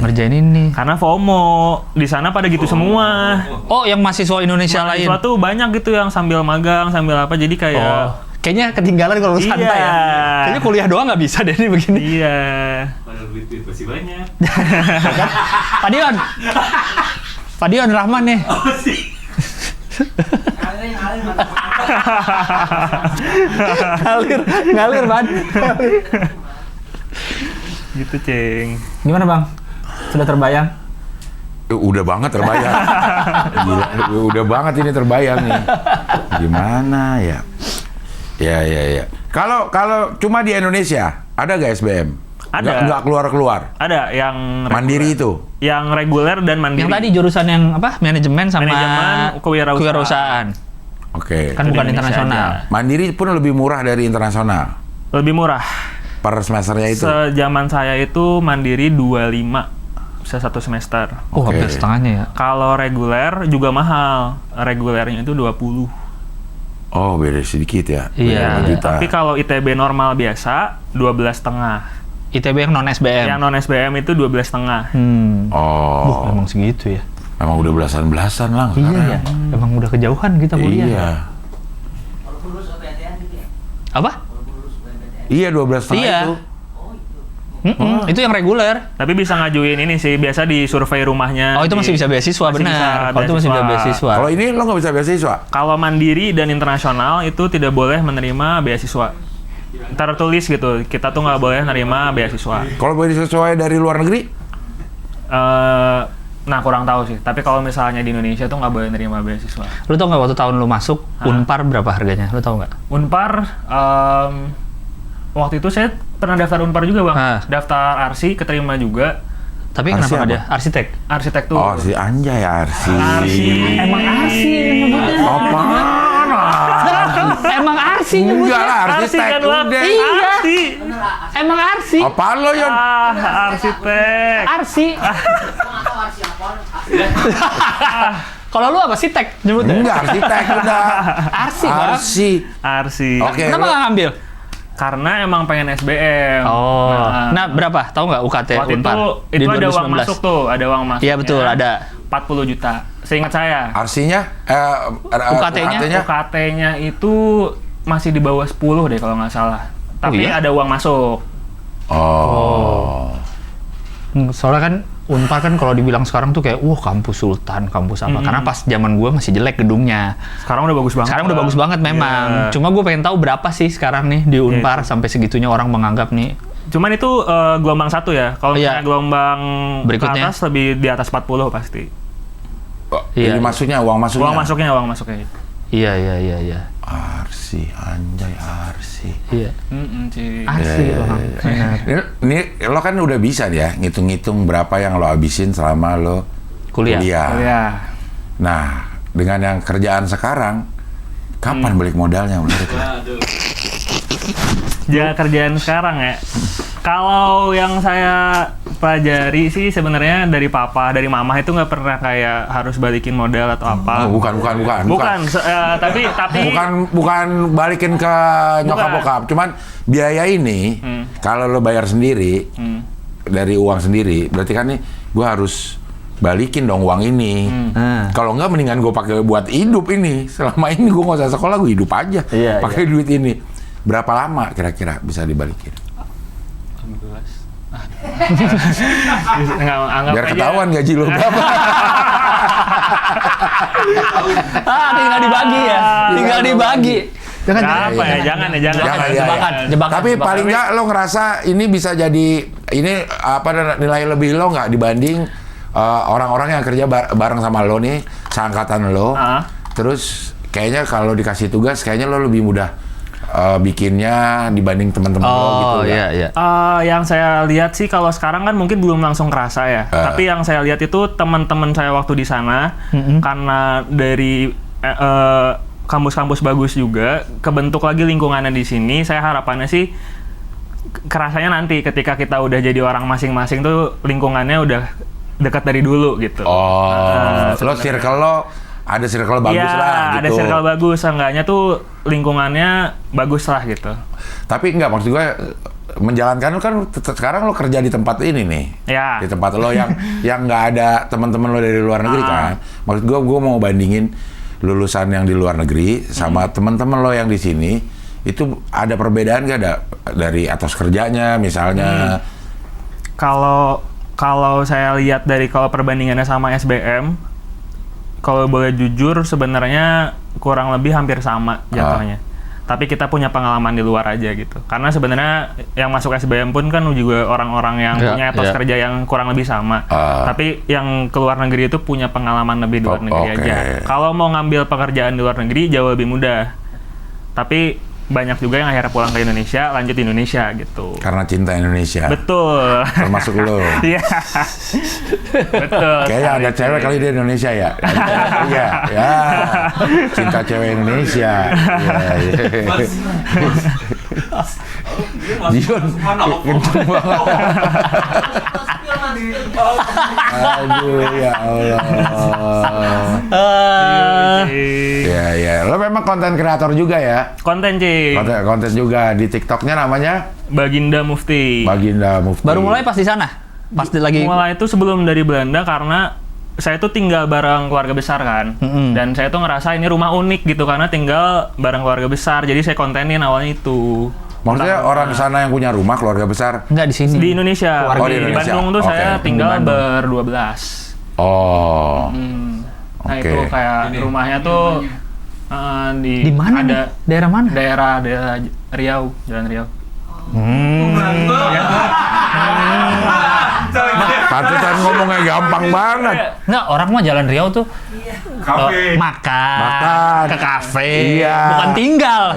[SPEAKER 2] ngerjain ini.
[SPEAKER 3] Karena FOMO, di sana pada gitu semua.
[SPEAKER 2] Oh, yang mahasiswa Indonesia lain?
[SPEAKER 3] Mahasiswa tuh banyak gitu yang sambil magang, sambil apa, jadi kayak...
[SPEAKER 2] Kayaknya ketinggalan kalau santai ya. Kayaknya kuliah doang nggak bisa deh ini begini.
[SPEAKER 3] Iya.
[SPEAKER 4] Padahal duit masih banyak.
[SPEAKER 2] Fadion Rahman nih.
[SPEAKER 4] Oh sih.
[SPEAKER 2] ngalir banget.
[SPEAKER 3] Gitu, Ceng.
[SPEAKER 2] Gimana bang? Sudah terbayang?
[SPEAKER 1] Udah banget terbayang. Gila, udah banget ini terbayang nih. Gimana ya? Ya. Kalau cuma di Indonesia, ada nggak SBM?
[SPEAKER 3] Ada.
[SPEAKER 1] Nggak keluar-keluar?
[SPEAKER 3] Ada yang
[SPEAKER 1] mandiri itu?
[SPEAKER 3] Yang reguler dan mandiri.
[SPEAKER 2] Yang tadi jurusan yang apa? Manajemen sama kewirausahaan.
[SPEAKER 1] Oke.
[SPEAKER 2] Kan bukan internasional.
[SPEAKER 1] Mandiri pun lebih murah dari internasional?
[SPEAKER 3] Lebih murah.
[SPEAKER 1] Per semesternya itu?
[SPEAKER 3] Sejaman saya itu mandiri 25 bisa 1 semester.
[SPEAKER 2] Oh, hampir setengahnya ya.
[SPEAKER 3] Kalau reguler juga mahal. Regulernya itu 20.
[SPEAKER 1] Oh, beda sedikit ya?
[SPEAKER 2] Iya.
[SPEAKER 3] Tapi kalau ITB normal biasa 12,5.
[SPEAKER 2] ITB yang non SBM?
[SPEAKER 3] Yang non SBM itu 12,5.
[SPEAKER 1] Oh.
[SPEAKER 2] Emang segitu ya?
[SPEAKER 1] Emang udah belasan-belasan lah.
[SPEAKER 2] Iya ya. Emang udah kejauhan kita kuliah.
[SPEAKER 1] Iya.
[SPEAKER 5] Walaupun lulus PTN gitu ya?
[SPEAKER 2] Apa?
[SPEAKER 5] Walaupun lulus PTN.
[SPEAKER 1] Iya, 12,5 itu.
[SPEAKER 2] Itu yang reguler.
[SPEAKER 3] Tapi bisa ngajuin ini sih, biasa di survei rumahnya.
[SPEAKER 2] Oh, itu masih bisa beasiswa, benar. Kalau itu masih bisa beasiswa.
[SPEAKER 1] Kalau ini lo nggak bisa beasiswa?
[SPEAKER 3] Kalau mandiri dan internasional itu tidak boleh menerima beasiswa. Tertulis gitu, kita tuh nggak boleh menerima beasiswa.
[SPEAKER 1] Kalau beasiswa dari luar negeri?
[SPEAKER 3] Nah, kurang tahu sih. Tapi kalau misalnya di Indonesia tuh nggak boleh menerima beasiswa.
[SPEAKER 2] Lu tau nggak waktu tahun lu masuk, Unpar berapa harganya? Lu tau nggak?
[SPEAKER 3] Unpar, waktu itu saya pernah daftar Unpar juga bang. Daftar Arsi, keterima juga.
[SPEAKER 2] Tapi
[SPEAKER 1] Arsi
[SPEAKER 2] kenapa nggak
[SPEAKER 1] apa?
[SPEAKER 2] dia? Arsitek?
[SPEAKER 3] Arsitektur.
[SPEAKER 1] Oh, si Anjay Arsi.
[SPEAKER 2] Emang Arsi nyebutnya?
[SPEAKER 1] Apaan?
[SPEAKER 2] Emang Arsi nyebutnya?
[SPEAKER 1] Enggak lah, arsitek
[SPEAKER 3] kan,
[SPEAKER 1] udah.
[SPEAKER 2] Iya.
[SPEAKER 3] Arsi.
[SPEAKER 2] Emang Arsi?
[SPEAKER 1] Apaan lo, Yon?
[SPEAKER 3] Arsitek.
[SPEAKER 2] Arsi.
[SPEAKER 5] Atau arsi apa?
[SPEAKER 2] Kalau lu apa? Sitek nyebutnya?
[SPEAKER 1] Enggak, arsitek udah.
[SPEAKER 2] Arsi, Bang.
[SPEAKER 3] Arsi.
[SPEAKER 1] Oke.
[SPEAKER 2] Kenapa nggak ngambil?
[SPEAKER 3] Karena emang pengen SBM.
[SPEAKER 2] Oh. Nah, berapa? Tahu nggak UKT
[SPEAKER 3] Waktu
[SPEAKER 2] Unpar?
[SPEAKER 3] itu ada uang masuk tuh, ada uang masuk.
[SPEAKER 2] Iya betul, ada.
[SPEAKER 3] 40 juta. Seingat saya.
[SPEAKER 1] Arsinya?
[SPEAKER 2] UKT-nya?
[SPEAKER 3] UKT-nya itu masih di bawah 10 deh kalau nggak salah. Tapi
[SPEAKER 2] iya?
[SPEAKER 3] ada uang masuk.
[SPEAKER 1] Oh.
[SPEAKER 2] Soalnya kan Unpar kan kalau dibilang sekarang tuh kayak, kampus sultan, kampus apa. Karena pas zaman gue masih jelek gedungnya.
[SPEAKER 3] Sekarang udah bagus banget.
[SPEAKER 2] Sekarang udah bagus banget memang. Cuma gue pengen tahu berapa sih sekarang nih di Unpar sampai segitunya orang menganggap nih.
[SPEAKER 3] Cuman itu gelombang 1 ya. Kalau misalnya gelombang
[SPEAKER 2] berikutnya
[SPEAKER 3] ke atas lebih di atas 40 pasti.
[SPEAKER 1] Jadi maksudnya uang masuknya.
[SPEAKER 3] Uang masuknya.
[SPEAKER 2] Iya.
[SPEAKER 1] Arsi, anjay Arsi.
[SPEAKER 2] Iya.
[SPEAKER 3] Cik.
[SPEAKER 2] Asli orang.
[SPEAKER 1] Ini lo kan udah bisa ya ngitung-ngitung berapa yang lo habisin selama lo
[SPEAKER 2] Kuliah.
[SPEAKER 3] Iya.
[SPEAKER 1] Nah, dengan yang kerjaan sekarang, kapan balik modalnya menurut lo?
[SPEAKER 3] Jangan kerjaan sekarang ya. Kalau yang saya pelajari sih sebenarnya dari papa, dari mama itu nggak pernah kayak harus balikin modal atau apa.
[SPEAKER 1] Oh, bukan.
[SPEAKER 3] Tapi
[SPEAKER 1] bukan balikin ke nyokap bokap. Cuman biaya ini kalau lo bayar sendiri dari uang sendiri, berarti kan nih gue harus balikin dong uang ini. Kalau enggak mendingan gue pakai buat hidup ini. Selama ini gue nggak usah sekolah, gue hidup aja. Pakai duit ini. Berapa lama kira-kira bisa dibalikin?
[SPEAKER 3] 16.
[SPEAKER 1] Biar ketahuan gaji lo berapa.
[SPEAKER 2] Tinggal dibagi ya. Tinggal dibagi.
[SPEAKER 3] Jangan.
[SPEAKER 2] Jebakan.
[SPEAKER 1] Tapi paling nggak lo ngerasa ini bisa jadi nilai lebih lo nggak dibanding orang-orang yang kerja bareng sama lo nih, seangkatan lo. Terus kayaknya kalau dikasih tugas kayaknya lo lebih mudah bikinnya dibanding teman-teman lo gitu ya.
[SPEAKER 2] Iya.
[SPEAKER 3] Yang saya lihat sih kalau sekarang kan mungkin belum langsung kerasa ya. Tapi yang saya lihat itu teman-teman saya waktu di sana karena dari kampus-kampus bagus juga kebentuk lagi lingkungannya di sini. Saya harapannya sih kerasanya nanti ketika kita udah jadi orang masing-masing tuh lingkungannya udah dekat dari dulu gitu.
[SPEAKER 1] Lo circle lo ada circle bagus lah gitu.
[SPEAKER 3] Ada circle bagus, enggaknya tuh lingkungannya bagus lah gitu.
[SPEAKER 1] Tapi enggak, maksud gue menjalankan lo kan sekarang lo kerja di tempat ini nih.
[SPEAKER 3] Ya.
[SPEAKER 1] Di tempat lo yang nggak ada teman-teman lo dari luar negeri kan. Maksud gue mau bandingin lulusan yang di luar negeri sama teman-teman lo yang di sini, itu ada perbedaan nggak ada dari atas kerjanya misalnya?
[SPEAKER 3] Kalau saya lihat dari kalau perbandingannya sama SBM, kalau boleh jujur sebenarnya kurang lebih hampir sama jatuhnya. Tapi kita punya pengalaman di luar aja gitu. Karena sebenarnya yang masuk SBM pun kan juga orang-orang yang punya etos kerja yang kurang lebih sama. Tapi yang keluar negeri itu punya pengalaman lebih di luar negeri aja. Kalau mau ngambil pekerjaan di luar negeri jauh lebih mudah. Tapi banyak juga yang akhirnya pulang ke Indonesia, lanjut di Indonesia gitu.
[SPEAKER 1] Karena cinta Indonesia.
[SPEAKER 3] Betul.
[SPEAKER 1] Termasuk lo.
[SPEAKER 3] Iya. Betul.
[SPEAKER 1] Kayaknya ada cewek kali di Indonesia ya. Iya, ya. Cinta cewek Indonesia. Iya. Jion, kenceng banget. Aduh, ya Allah. Ya. Lo memang konten kreator juga ya?
[SPEAKER 3] Konten, Ci.
[SPEAKER 1] Konten juga. Di TikToknya namanya?
[SPEAKER 3] Baginda Mufti.
[SPEAKER 2] Baru mulai pas di sana?
[SPEAKER 3] Mulai itu sebelum dari Belanda karena saya tuh tinggal bareng keluarga besar kan. Dan saya tuh ngerasa ini rumah unik gitu karena tinggal bareng keluarga besar. Jadi saya kontenin awalnya itu.
[SPEAKER 1] Maksudnya orang sana yang punya rumah keluarga besar?
[SPEAKER 2] Enggak, di sini.
[SPEAKER 3] Di Indonesia.
[SPEAKER 1] Di Indonesia.
[SPEAKER 3] Bandung tuh saya tinggal ber-12. Nah itu kayak rumahnya tuh
[SPEAKER 2] di mana?
[SPEAKER 3] Ada
[SPEAKER 2] daerah mana?
[SPEAKER 3] Daerah Riau, Jalan Riau.
[SPEAKER 1] Pantesan ngomongnya gampang banget.
[SPEAKER 2] Nggak, orang mah Jalan Riau tuh makan, ke kafe, bukan tinggal.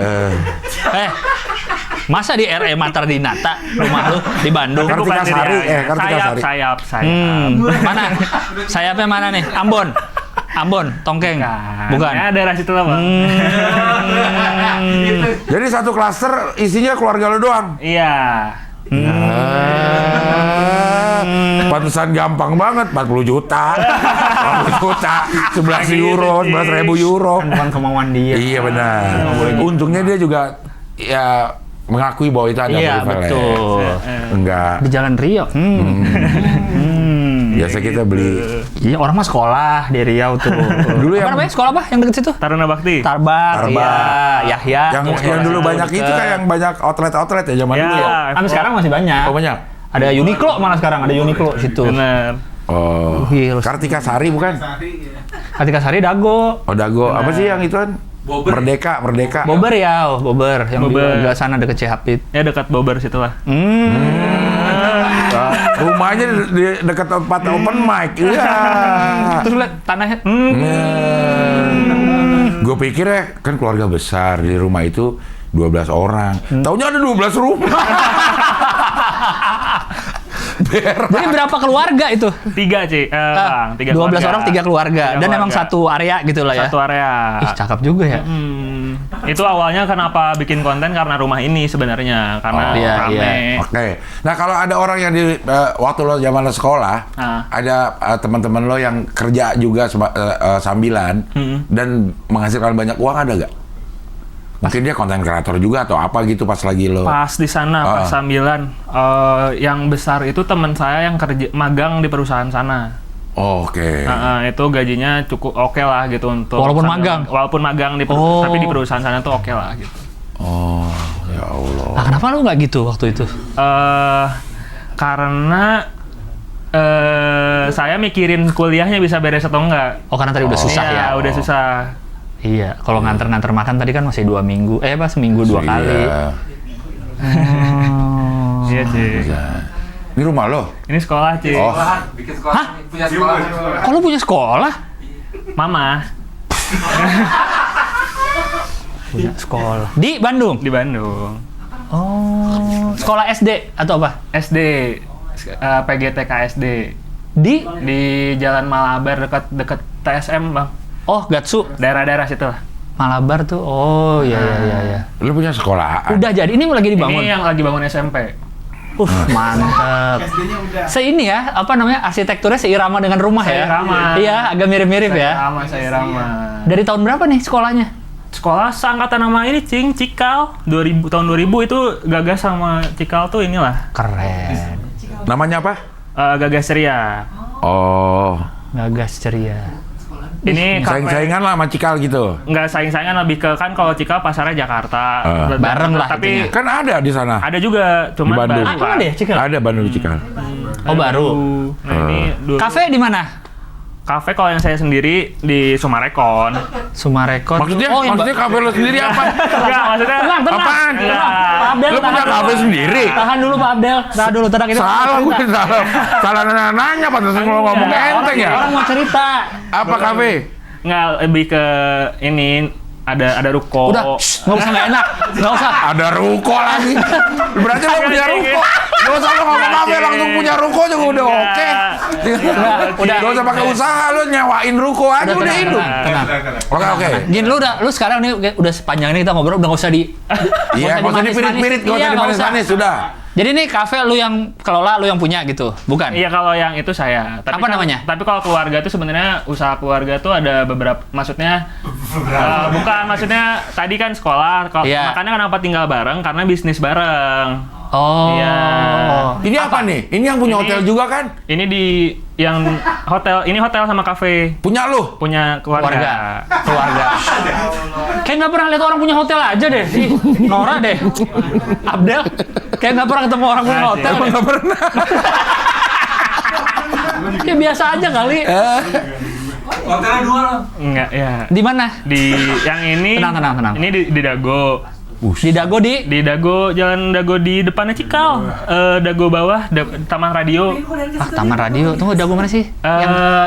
[SPEAKER 2] Masa di RE Mater Dinata rumah lu di Bandung?
[SPEAKER 1] Kartikasari.
[SPEAKER 3] Sayap.
[SPEAKER 2] Mana? Sayapnya mana nih? Ambon, Tongkeng. Bukan.
[SPEAKER 3] Ya, daerah situ lah, Bang.
[SPEAKER 1] Jadi satu klaster isinya keluarga lo doang?
[SPEAKER 3] Iya.
[SPEAKER 1] Pantesan gampang banget, 40 juta, 11 euro, 11.000 euro.
[SPEAKER 2] Kan bukan kemauan dia.
[SPEAKER 1] Iya benar. Untungnya dia juga ya mengakui bahwa itu ada privilege.
[SPEAKER 2] Betul.
[SPEAKER 1] Enggak.
[SPEAKER 2] Di Jalan Riau.
[SPEAKER 1] Biasa kita beli.
[SPEAKER 2] Iya, orang mah sekolah di Riau tuh.
[SPEAKER 1] Dulu
[SPEAKER 2] apa namanya? Sekolah apa yang deket situ?
[SPEAKER 3] Taruna Bakti.
[SPEAKER 2] Tarbar. Iya. Yahya.
[SPEAKER 1] Yang dulu banyak itu kan yang banyak outlet ya zaman dulu ya.
[SPEAKER 2] Sampai sekarang masih banyak.
[SPEAKER 1] Oh banyak.
[SPEAKER 2] Ada Uniqlo malah sekarang, ada Uniqlo situ.
[SPEAKER 3] Bener.
[SPEAKER 1] Oh,
[SPEAKER 2] Gils.
[SPEAKER 1] Kartika Sari bukan?
[SPEAKER 2] Kartika Sari Dago.
[SPEAKER 1] Oh, Dago. Apa sih yang ituan? Merdeka.
[SPEAKER 2] Bobber ya, Bobber yang
[SPEAKER 3] Bobber.
[SPEAKER 2] di sana deket Cihapit.
[SPEAKER 3] Ya dekat Bobber situ lah.
[SPEAKER 1] Rumahnya di dekat tempat open mic. Iya.
[SPEAKER 2] Terus lihat tanahnya.
[SPEAKER 1] Gue pikir ya, kan keluarga besar di rumah itu 12 orang. Taunya ada 12 rumah.
[SPEAKER 2] Jadi berapa keluarga itu?
[SPEAKER 3] 3 Ci, Bang. 3
[SPEAKER 2] 12
[SPEAKER 3] keluarga.
[SPEAKER 2] orang 3 keluarga. Dan emang satu area gitu lah ya.
[SPEAKER 3] Satu area.
[SPEAKER 2] Ih, cakep juga ya.
[SPEAKER 3] Itu awalnya kenapa bikin konten karena rumah ini sebenarnya, karena
[SPEAKER 1] Oh,
[SPEAKER 2] iya,
[SPEAKER 3] rame.
[SPEAKER 2] iya.
[SPEAKER 1] Oke. Nah, kalau ada orang yang di waktu lo zaman lo sekolah, ada teman-teman lo yang kerja juga sambilan dan menghasilkan banyak uang, ada nggak? Mungkin dia konten kreator juga atau apa gitu pas lagi lo.
[SPEAKER 3] Pas di sana, pas sambilan, yang besar itu teman saya yang kerja magang di perusahaan sana.
[SPEAKER 1] Oh, oke.
[SPEAKER 3] Itu gajinya cukup oke lah gitu untuk
[SPEAKER 2] Walaupun
[SPEAKER 3] sambil-
[SPEAKER 2] magang?
[SPEAKER 3] Walaupun magang di tapi di perusahaan sana tuh oke lah gitu.
[SPEAKER 1] Oh, ya Allah.
[SPEAKER 2] Nah, kenapa lu nggak gitu waktu itu?
[SPEAKER 3] Karena saya mikirin kuliahnya bisa beres atau enggak.
[SPEAKER 2] Oh, karena tadi udah susah
[SPEAKER 3] Iya,
[SPEAKER 2] ya.
[SPEAKER 3] udah susah.
[SPEAKER 2] Iya, kalau nganter-nganter makan tadi kan masih 2 minggu. Seminggu 2 kali.
[SPEAKER 3] Iya, Ci.
[SPEAKER 1] Ini rumah lo?
[SPEAKER 3] Ini sekolah, Ci.
[SPEAKER 1] Oh,
[SPEAKER 4] Bikin sekolah. Punya sekolah.
[SPEAKER 2] Kok lu punya sekolah?
[SPEAKER 3] Mama
[SPEAKER 2] Punya sekolah. Di Bandung?
[SPEAKER 3] di Bandung.
[SPEAKER 2] Oh, sekolah SD atau apa?
[SPEAKER 3] SD, PGTK SD.
[SPEAKER 2] Di?
[SPEAKER 3] Di Jalan Malabar dekat TSM, Bang.
[SPEAKER 2] Oh, Gatsu.
[SPEAKER 3] Daerah-daerah situ lah.
[SPEAKER 2] Malabar tuh. Oh, iya.
[SPEAKER 1] lo punya sekolahan?
[SPEAKER 2] Udah jadi. Ini lagi dibangun.
[SPEAKER 3] Ini yang lagi bangun SMP.
[SPEAKER 2] Mantap. Ini ya, apa namanya, arsitekturnya seirama dengan rumah ya?
[SPEAKER 3] Seirama.
[SPEAKER 2] Iya, agak mirip-mirip ya.
[SPEAKER 3] Saya Rama.
[SPEAKER 2] Dari tahun berapa nih sekolahnya?
[SPEAKER 3] Sekolah seangkatan nama ini, Cikal. 2000, tahun 2000 itu Gagas sama Cikal tuh inilah.
[SPEAKER 2] Keren.
[SPEAKER 1] Namanya apa?
[SPEAKER 3] Gagas Ceria.
[SPEAKER 1] Oh,
[SPEAKER 2] Gagas ceria.
[SPEAKER 3] Ini kafe.
[SPEAKER 1] saing-saingan lah sama Cikal gitu.
[SPEAKER 3] Nggak saing-saingan, lebih ke kan kalau Cikal pasarnya Jakarta.
[SPEAKER 2] Bareng lah
[SPEAKER 3] Tapi
[SPEAKER 1] Kan ada di sana.
[SPEAKER 3] ada juga,
[SPEAKER 1] Di
[SPEAKER 3] cuman
[SPEAKER 1] Bandung.
[SPEAKER 3] baru.
[SPEAKER 2] Emang ada ya, Cikal?
[SPEAKER 1] Ada Bandung Cikal.
[SPEAKER 2] Oh, baru.
[SPEAKER 3] Nah, ini dulu.
[SPEAKER 2] Kafe di mana?
[SPEAKER 3] Kafe kalau yang saya sendiri di Sumarekon.
[SPEAKER 2] Sumarekon.
[SPEAKER 1] Maksudnya,
[SPEAKER 2] oh, yang
[SPEAKER 1] maksudnya kafe lo sendiri apa?
[SPEAKER 3] Enggak, maksudnya
[SPEAKER 2] Tenang.
[SPEAKER 1] Apaan?
[SPEAKER 3] Enggak.
[SPEAKER 2] Pak Abdel,
[SPEAKER 1] Lo punya
[SPEAKER 2] tahan
[SPEAKER 1] kafe
[SPEAKER 2] dulu.
[SPEAKER 1] sendiri?
[SPEAKER 2] Tahan dulu Pak Abdel. Tahan dulu, tenang. Ini
[SPEAKER 1] Salah gue, salah nanya pantas lo ngomong enteng ya.
[SPEAKER 2] Orang mau cerita.
[SPEAKER 1] Apa kafe?
[SPEAKER 3] Enggak, lebih ke ini ada ruko.
[SPEAKER 2] Udah, nggak usah, nggak enak. Nggak usah.
[SPEAKER 1] Ada ruko lagi. Berarti lo punya ruko. Gak usah lo ngomong kafe, langsung punya ruko juga udah oke.
[SPEAKER 2] Udah.
[SPEAKER 1] Gak usah pakai usaha, lo nyewain ruko aja udah
[SPEAKER 2] tenang,
[SPEAKER 1] hidup.
[SPEAKER 2] tenang.
[SPEAKER 1] Oke.
[SPEAKER 2] Gini, lu sekarang nih udah sepanjang ini kita ngobrol, udah nggak usah di...
[SPEAKER 1] Iya, gak usah dipirit-pirit, gak usah
[SPEAKER 2] Iya, nggak
[SPEAKER 1] dimanis-manis, sudah.
[SPEAKER 2] Jadi ini kafe lu yang kelola, lu yang punya gitu, bukan?
[SPEAKER 3] Iya, kalau yang itu saya. Tapi
[SPEAKER 2] Apa namanya?
[SPEAKER 3] Tapi kalau keluarga itu sebenarnya usaha keluarga tuh ada beberapa, maksudnya bukan, maksudnya tadi kan sekolah,
[SPEAKER 2] Iya.
[SPEAKER 3] makanya kenapa tinggal bareng karena bisnis bareng.
[SPEAKER 2] Oh.
[SPEAKER 3] Iya.
[SPEAKER 1] Ini apa nih? Ini yang punya
[SPEAKER 3] Ini-
[SPEAKER 1] hotel juga kan?
[SPEAKER 3] Ini di yang hotel, ini hotel sama kafe
[SPEAKER 1] Punya lu?
[SPEAKER 3] punya keluarga.
[SPEAKER 2] Keluarga. Kayak nggak pernah lihat orang punya hotel aja deh. Si Nora deh. Abdel. Kayak nggak pernah ketemu orang punya hotel.
[SPEAKER 1] Emang gak pernah.
[SPEAKER 2] Ya biasa aja kali.
[SPEAKER 4] Hotelnya 2 loh.
[SPEAKER 3] Enggak, ya.
[SPEAKER 2] Di mana?
[SPEAKER 3] Di yang ini
[SPEAKER 2] Tenang.
[SPEAKER 3] Ini di Dago.
[SPEAKER 2] Di Dago di.
[SPEAKER 3] Di Dago, Jalan Dago di depannya Cikal. Dago bawah, Taman Radio.
[SPEAKER 2] Ah, Taman Radio. Tunggu, Dago mana sih?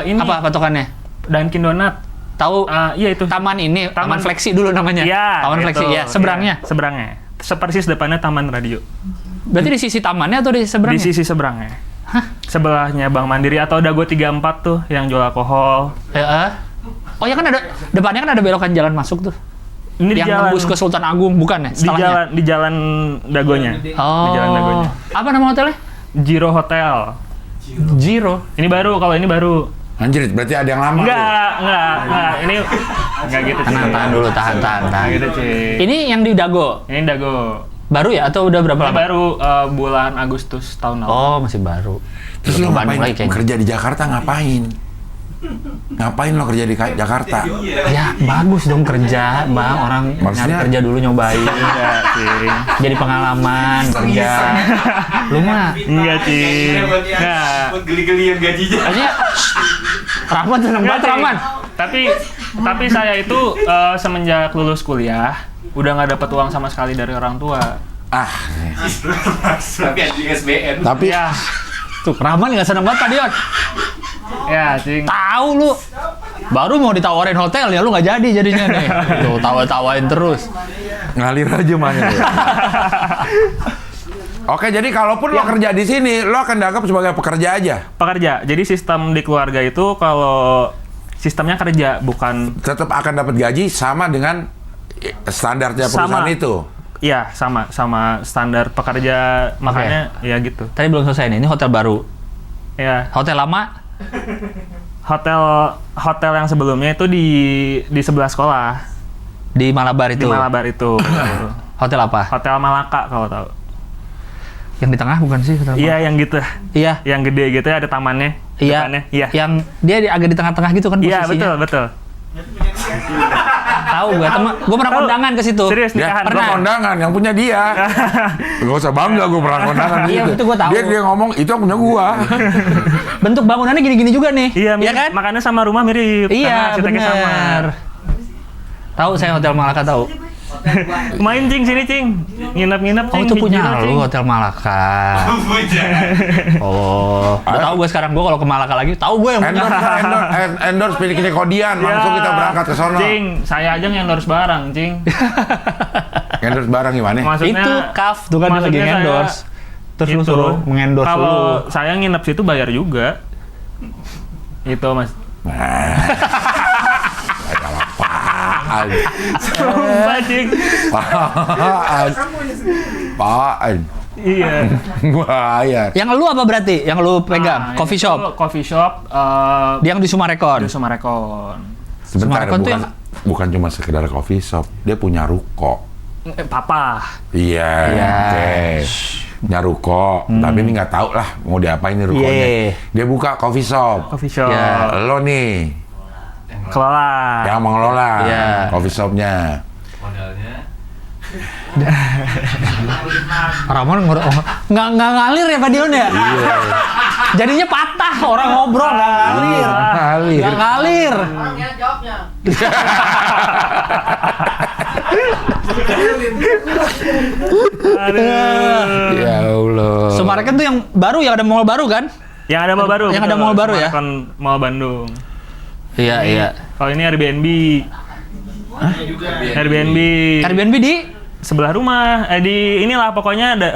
[SPEAKER 3] Ini
[SPEAKER 2] Apa patokannya?
[SPEAKER 3] Dunkin Donat.
[SPEAKER 2] Tahu?
[SPEAKER 3] Iya itu.
[SPEAKER 2] Taman ini, Taman
[SPEAKER 3] Taman-
[SPEAKER 2] Fleksi dulu namanya.
[SPEAKER 3] Iya.
[SPEAKER 2] Taman
[SPEAKER 3] itu.
[SPEAKER 2] Fleksi ya. Seberangnya.
[SPEAKER 3] Iya, seberangnya. Sepersis depannya Taman Radio.
[SPEAKER 2] Berarti di sisi tamannya atau di
[SPEAKER 3] Di
[SPEAKER 2] seberangnya?
[SPEAKER 3] sisi seberangnya. Sebelahnya Bank Mandiri atau Dago 34 tuh yang jual alkohol.
[SPEAKER 2] Oh ya kan ada depannya kan ada belokan jalan masuk tuh.
[SPEAKER 3] Ini di
[SPEAKER 2] Yang
[SPEAKER 3] jalan
[SPEAKER 2] nembus ke Sultan Agung bukan ya? Setelahnya?
[SPEAKER 3] di jalan Dagonya.
[SPEAKER 2] Oh.
[SPEAKER 3] Di jalan Dagonya.
[SPEAKER 2] Apa nama hotelnya?
[SPEAKER 3] Jiro Hotel.
[SPEAKER 2] Jiro.
[SPEAKER 3] Ini baru, kalau ini baru.
[SPEAKER 1] Anjir, berarti ada yang lama.
[SPEAKER 3] Enggak. Ini enggak gitu, Ci.
[SPEAKER 2] Tahan dulu, tahan.
[SPEAKER 3] Enggak gitu, Ci.
[SPEAKER 2] Ini yang di Dago.
[SPEAKER 3] Ini Dago.
[SPEAKER 2] Baru ya atau udah berapa
[SPEAKER 3] Ini
[SPEAKER 2] lama?
[SPEAKER 3] baru bulan Agustus tahun lalu.
[SPEAKER 2] Oh, masih baru.
[SPEAKER 1] Terus lu
[SPEAKER 2] Bandung
[SPEAKER 1] ngapain?
[SPEAKER 2] lagi kayaknya.
[SPEAKER 1] Kerja di Jakarta ngapain? Ngapain lo kerja di Jakarta?
[SPEAKER 2] Ya bagus dong kerja, Bang. Orang
[SPEAKER 1] Maksudnya?
[SPEAKER 2] nyari kerja dulu nyobain.
[SPEAKER 3] Enggak, Cing.
[SPEAKER 2] Jadi pengalaman kerja. Lu mah
[SPEAKER 3] Enggak, Cing. Enggak.
[SPEAKER 4] Buat geli-gelian gajinya.
[SPEAKER 2] maksudnya Rahman seneng banget
[SPEAKER 3] Cing.
[SPEAKER 2] Rahman.
[SPEAKER 3] Tapi saya itu semenjak lulus kuliah udah nggak dapat uang sama sekali dari orang tua.
[SPEAKER 4] Tapi ada di SBN.
[SPEAKER 1] Tapi
[SPEAKER 3] Ya,
[SPEAKER 2] Tuh Rahman nggak seneng banget tadi, On.
[SPEAKER 3] ya, Cing.
[SPEAKER 2] Tahu lu. Baru mau ditawarin hotel ya lu nggak jadi jadinya nih. Tuh tawa-tawain terus.
[SPEAKER 1] ngalir aja mainnya. Oke, jadi kalaupun lo kerja di sini, lo akan dianggap sebagai pekerja aja.
[SPEAKER 3] Pekerja. Jadi sistem di keluarga itu kalau sistemnya kerja bukan
[SPEAKER 1] Tetap akan dapat gaji sama dengan standarnya perusahaan
[SPEAKER 3] Sama.
[SPEAKER 1] itu.
[SPEAKER 3] Iya, sama standar pekerja, makanya ya gitu.
[SPEAKER 2] Tadi belum selesai nih. Ini hotel baru.
[SPEAKER 3] Ya,
[SPEAKER 2] Hotel lama
[SPEAKER 3] hotel yang sebelumnya itu di sebelah sekolah,
[SPEAKER 2] di Malabar
[SPEAKER 3] di
[SPEAKER 2] itu.
[SPEAKER 3] Malabar itu.
[SPEAKER 2] Hotel apa?
[SPEAKER 3] Hotel Malaka kalau tahu.
[SPEAKER 2] Yang di tengah bukan sih? Hotel
[SPEAKER 3] Iya, yang gitu.
[SPEAKER 2] Iya.
[SPEAKER 3] Yang gede gitu ada tamannya.
[SPEAKER 2] Iya.
[SPEAKER 3] Depannya. Iya.
[SPEAKER 2] Yang dia agak di tengah-tengah gitu kan
[SPEAKER 3] Iya,
[SPEAKER 2] posisinya.
[SPEAKER 3] betul.
[SPEAKER 2] Tahu gue pernah
[SPEAKER 3] Tahu.
[SPEAKER 2] kondangan ke situ.
[SPEAKER 3] Serius
[SPEAKER 1] Ya,
[SPEAKER 3] nikahan.
[SPEAKER 1] pernah kondangan yang punya dia. Gak usah bangga gue pernah kondangan
[SPEAKER 2] Iya,
[SPEAKER 1] gitu.
[SPEAKER 2] itu gua tahu.
[SPEAKER 1] Dia ngomong itu yang punya gua.
[SPEAKER 2] Bentuk bangunannya gini-gini juga nih.
[SPEAKER 3] Iya, mirip,
[SPEAKER 2] kan?
[SPEAKER 3] makanya sama rumah mirip.
[SPEAKER 2] Iya,
[SPEAKER 3] karena arsiteknya sama.
[SPEAKER 2] benar. Tahu saya Hotel Malaka tahu.
[SPEAKER 3] Main, Cing, sini, Cing. Nginep-nginep,
[SPEAKER 2] Oh,
[SPEAKER 3] Cing.
[SPEAKER 2] itu punya
[SPEAKER 3] hijrah, Cing.
[SPEAKER 2] lu Hotel Malaka. Oh, udah tahu gue sekarang gue kalau ke Malaka lagi, tahu gue yang punya.
[SPEAKER 1] endorse pilih Kodian,
[SPEAKER 3] Ya,
[SPEAKER 1] langsung kita berangkat ke sono.
[SPEAKER 3] Cing, saya aja endorse barang, Cing.
[SPEAKER 1] Endorse barang gimana?
[SPEAKER 3] Maksudnya,
[SPEAKER 2] Itu kaf tuh kan dia lagi
[SPEAKER 3] maksudnya saya-
[SPEAKER 2] endorse. Terus lu
[SPEAKER 3] itu,
[SPEAKER 2] suruh mengendorse
[SPEAKER 3] kalau
[SPEAKER 2] lu.
[SPEAKER 3] saya nginep situ bayar juga. Itu, Mas.
[SPEAKER 1] Apaan?
[SPEAKER 3] Sumpah, Cing.
[SPEAKER 1] Apaan?
[SPEAKER 3] Iya.
[SPEAKER 1] Bayar.
[SPEAKER 2] Yang lu apa berarti? Yang lu pegang?
[SPEAKER 3] Nah,
[SPEAKER 2] Coffee
[SPEAKER 3] itu
[SPEAKER 2] shop.
[SPEAKER 3] Coffee shop
[SPEAKER 2] Dia yang di Sumarekon.
[SPEAKER 3] di Sumarekon.
[SPEAKER 1] Sebentar,
[SPEAKER 2] Sumarekon tuh
[SPEAKER 1] bukan cuma sekedar coffee shop, dia punya ruko.
[SPEAKER 3] Papa.
[SPEAKER 1] Iya,
[SPEAKER 2] Iya.
[SPEAKER 1] oke. Punya ruko, tapi ini nggak tahu lah mau diapain nih rukonya.
[SPEAKER 2] Iya.
[SPEAKER 1] Dia buka coffee shop.
[SPEAKER 3] Coffee shop.
[SPEAKER 2] Ya.
[SPEAKER 1] Lo nih
[SPEAKER 3] Kelola.
[SPEAKER 1] yang mengelola
[SPEAKER 2] Iya.
[SPEAKER 1] coffee shopnya.
[SPEAKER 4] Modalnya.
[SPEAKER 2] Ramon nggak ngalir ya Pak Dion ya?
[SPEAKER 1] Iya.
[SPEAKER 2] Jadinya patah orang ngobrol nggak ngalir.
[SPEAKER 1] Ngalir.
[SPEAKER 2] Nggak ngalir.
[SPEAKER 5] Orang ya jawabnya.
[SPEAKER 3] Aduh.
[SPEAKER 1] Ya Allah.
[SPEAKER 2] Sumarekon tuh yang baru, yang ada mall baru kan?
[SPEAKER 3] Yang ada mall baru.
[SPEAKER 2] Yang ada
[SPEAKER 3] betul.
[SPEAKER 2] mall baru ya?
[SPEAKER 3] Sumarekon Mall Bandung.
[SPEAKER 2] Iya iya.
[SPEAKER 3] Kalau ini Airbnb. Airbnb.
[SPEAKER 2] Airbnb di
[SPEAKER 3] Sebelah rumah. Di inilah pokoknya ada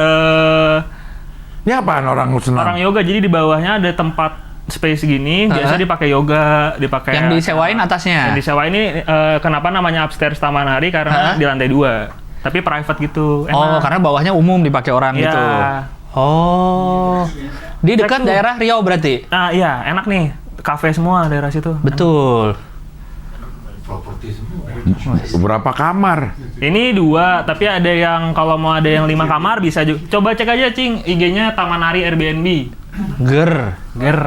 [SPEAKER 1] Ini apaan orang senang?
[SPEAKER 3] orang yoga. Jadi di bawahnya ada tempat space gini. Biasa dipakai yoga, dipakai.
[SPEAKER 2] yang disewain atasnya.
[SPEAKER 3] Yang disewain ini kenapa namanya upstairs Taman Hari karena di lantai 2. Tapi private gitu.
[SPEAKER 2] Oh,
[SPEAKER 3] Enak.
[SPEAKER 2] karena bawahnya umum dipakai orang
[SPEAKER 3] Iya.
[SPEAKER 2] gitu. Oh. Di dekat
[SPEAKER 3] Cek tuh.
[SPEAKER 2] daerah Riau berarti.
[SPEAKER 3] Nah, iya, enak nih. Kafe semua daerah situ.
[SPEAKER 2] Betul.
[SPEAKER 4] Properti semua.
[SPEAKER 1] Berapa kamar?
[SPEAKER 3] Ini 2, tapi ada yang kalau mau ada yang 5 kamar bisa juga. Coba cek aja, Cing. IG-nya Taman Hari Airbnb.
[SPEAKER 2] Ger.
[SPEAKER 3] Ger.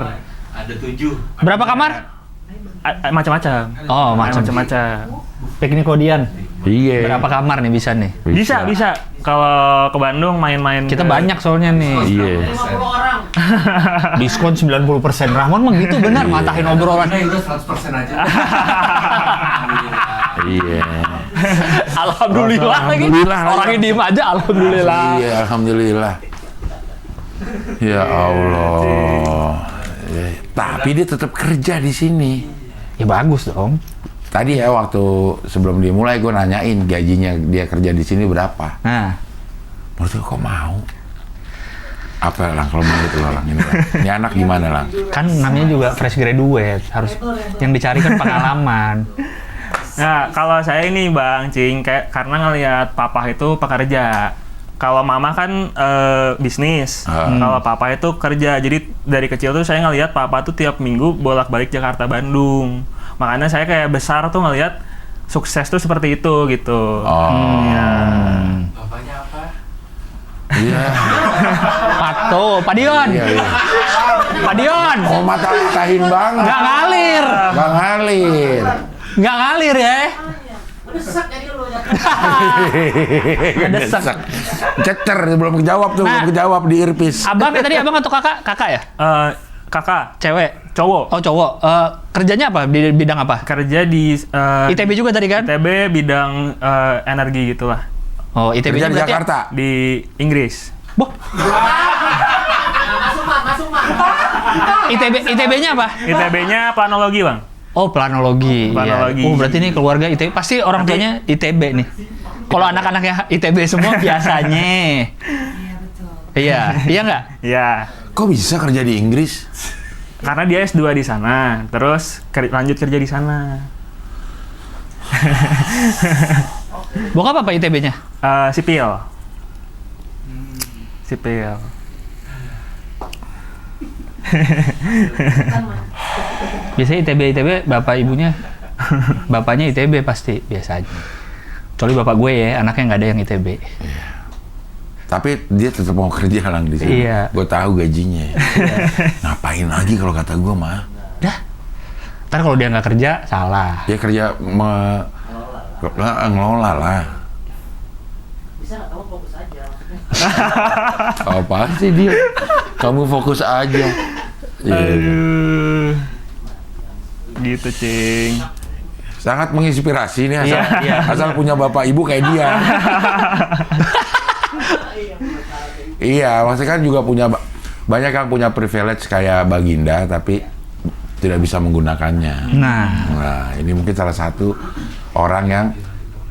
[SPEAKER 4] Ada 7.
[SPEAKER 2] Berapa kamar?
[SPEAKER 3] Macam-macam.
[SPEAKER 2] Oh,
[SPEAKER 3] Macam-macam.
[SPEAKER 2] Piknik Kodian.
[SPEAKER 1] Iya.
[SPEAKER 2] Berapa kamar nih bisa nih?
[SPEAKER 3] Bisa. Kalau ke Bandung main-main.
[SPEAKER 2] Kita
[SPEAKER 3] ke-
[SPEAKER 2] banyak soalnya nih.
[SPEAKER 1] Iya.
[SPEAKER 5] 50 orang.
[SPEAKER 2] Diskon 90%. Rahman mah gitu benar matahin obrolan.
[SPEAKER 4] Nah, itu 100% aja.
[SPEAKER 1] Iya.
[SPEAKER 2] Alhamdulillah lagi.
[SPEAKER 1] Alhamdulillah lagi.
[SPEAKER 2] Orangnya diem aja alhamdulillah.
[SPEAKER 1] Iya, alhamdulillah. Ya Allah. Tapi dia tetap kerja di sini.
[SPEAKER 2] Ya bagus dong.
[SPEAKER 1] Tadi ya waktu sebelum dimulai gue nanyain gajinya dia kerja di sini berapa.
[SPEAKER 2] Nah,
[SPEAKER 1] Menurut gue kok mau? Apa Lang kalau menurut lo Lang ini? Lang? Ini anak gimana Lang?
[SPEAKER 2] kan namanya juga fresh graduate, harus yang dicari kan pengalaman.
[SPEAKER 3] Nah, kalau saya ini Bang Cing, kayak karena ngelihat papa itu pekerja. Kalau mama kan bisnis. Kalau papa itu kerja. Jadi dari kecil tuh saya ngelihat papa tuh tiap minggu bolak-balik Jakarta Bandung. Makanya saya kayak besar tuh ngelihat sukses tuh seperti itu gitu.
[SPEAKER 1] Oh.
[SPEAKER 3] Ya.
[SPEAKER 4] Bapaknya apa?
[SPEAKER 1] Iya.
[SPEAKER 2] Tuh, Pak Dion.
[SPEAKER 1] Iya.
[SPEAKER 2] Pak Dion.
[SPEAKER 1] Oh, mata-matahin banget.
[SPEAKER 2] Nggak ngalir.
[SPEAKER 1] Nggak ngalir.
[SPEAKER 2] Nggak ngalir ya.
[SPEAKER 5] Desek jadi lu ya.
[SPEAKER 2] Desek.
[SPEAKER 1] Cecer, belum kejawab tuh,
[SPEAKER 2] Nah.
[SPEAKER 1] belum kejawab di earpiece.
[SPEAKER 2] Abang tadi abang atau kakak? Kakak ya?
[SPEAKER 3] Kakak,
[SPEAKER 2] Cewek.
[SPEAKER 3] cowok.
[SPEAKER 2] Oh cowok. Kerjanya apa? Di bidang apa?
[SPEAKER 3] Kerja di
[SPEAKER 2] ITB juga tadi kan?
[SPEAKER 3] ITB bidang energi gitulah.
[SPEAKER 2] Oh ITB
[SPEAKER 1] Kerja di
[SPEAKER 2] berarti.
[SPEAKER 1] Jakarta.
[SPEAKER 3] Di Inggris.
[SPEAKER 2] Boh,
[SPEAKER 5] Masuk mah.
[SPEAKER 2] ITB-nya apa?
[SPEAKER 3] ITB-nya planologi, Bang.
[SPEAKER 2] Oh planologi.
[SPEAKER 3] Planologi.
[SPEAKER 2] Iya. Oh berarti ini keluarga ITB. Pasti orang tuanya ITB nih. Kalau anak-anaknya ITB semua biasanya. Iya, iya nggak?
[SPEAKER 3] Iya.
[SPEAKER 1] Kok bisa kerja di Inggris?
[SPEAKER 3] Karena dia S2 di sana, terus lanjut kerja di sana.
[SPEAKER 2] Bokap apa ITB-nya?
[SPEAKER 3] Sipil. Sipil.
[SPEAKER 2] Biasanya ITB bapak ibunya, bapaknya ITB pasti biasanya. Kecuali bapak gue ya, anaknya nggak ada yang ITB.
[SPEAKER 1] Tapi dia tetap mau kerja lang di sini.
[SPEAKER 2] Iya.
[SPEAKER 1] Gue tahu gajinya. Ngapain lagi kalau kata gue mah?
[SPEAKER 2] Dah. Ntar kalau dia nggak kerja, salah.
[SPEAKER 1] Dia kerja ngelola lah.
[SPEAKER 5] Bisa nggak kamu fokus aja maksudnya.
[SPEAKER 1] Apa sih dia? Kamu fokus aja. Iya.
[SPEAKER 3] Aduh. Gitu, Cing.
[SPEAKER 1] Sangat menginspirasi nih asal,
[SPEAKER 2] Iya.
[SPEAKER 1] asal punya bapak ibu kayak dia. Iya, maksudnya kan juga punya banyak yang punya privilege kayak Baginda tapi tidak bisa menggunakannya. Nah, ini mungkin salah satu orang yang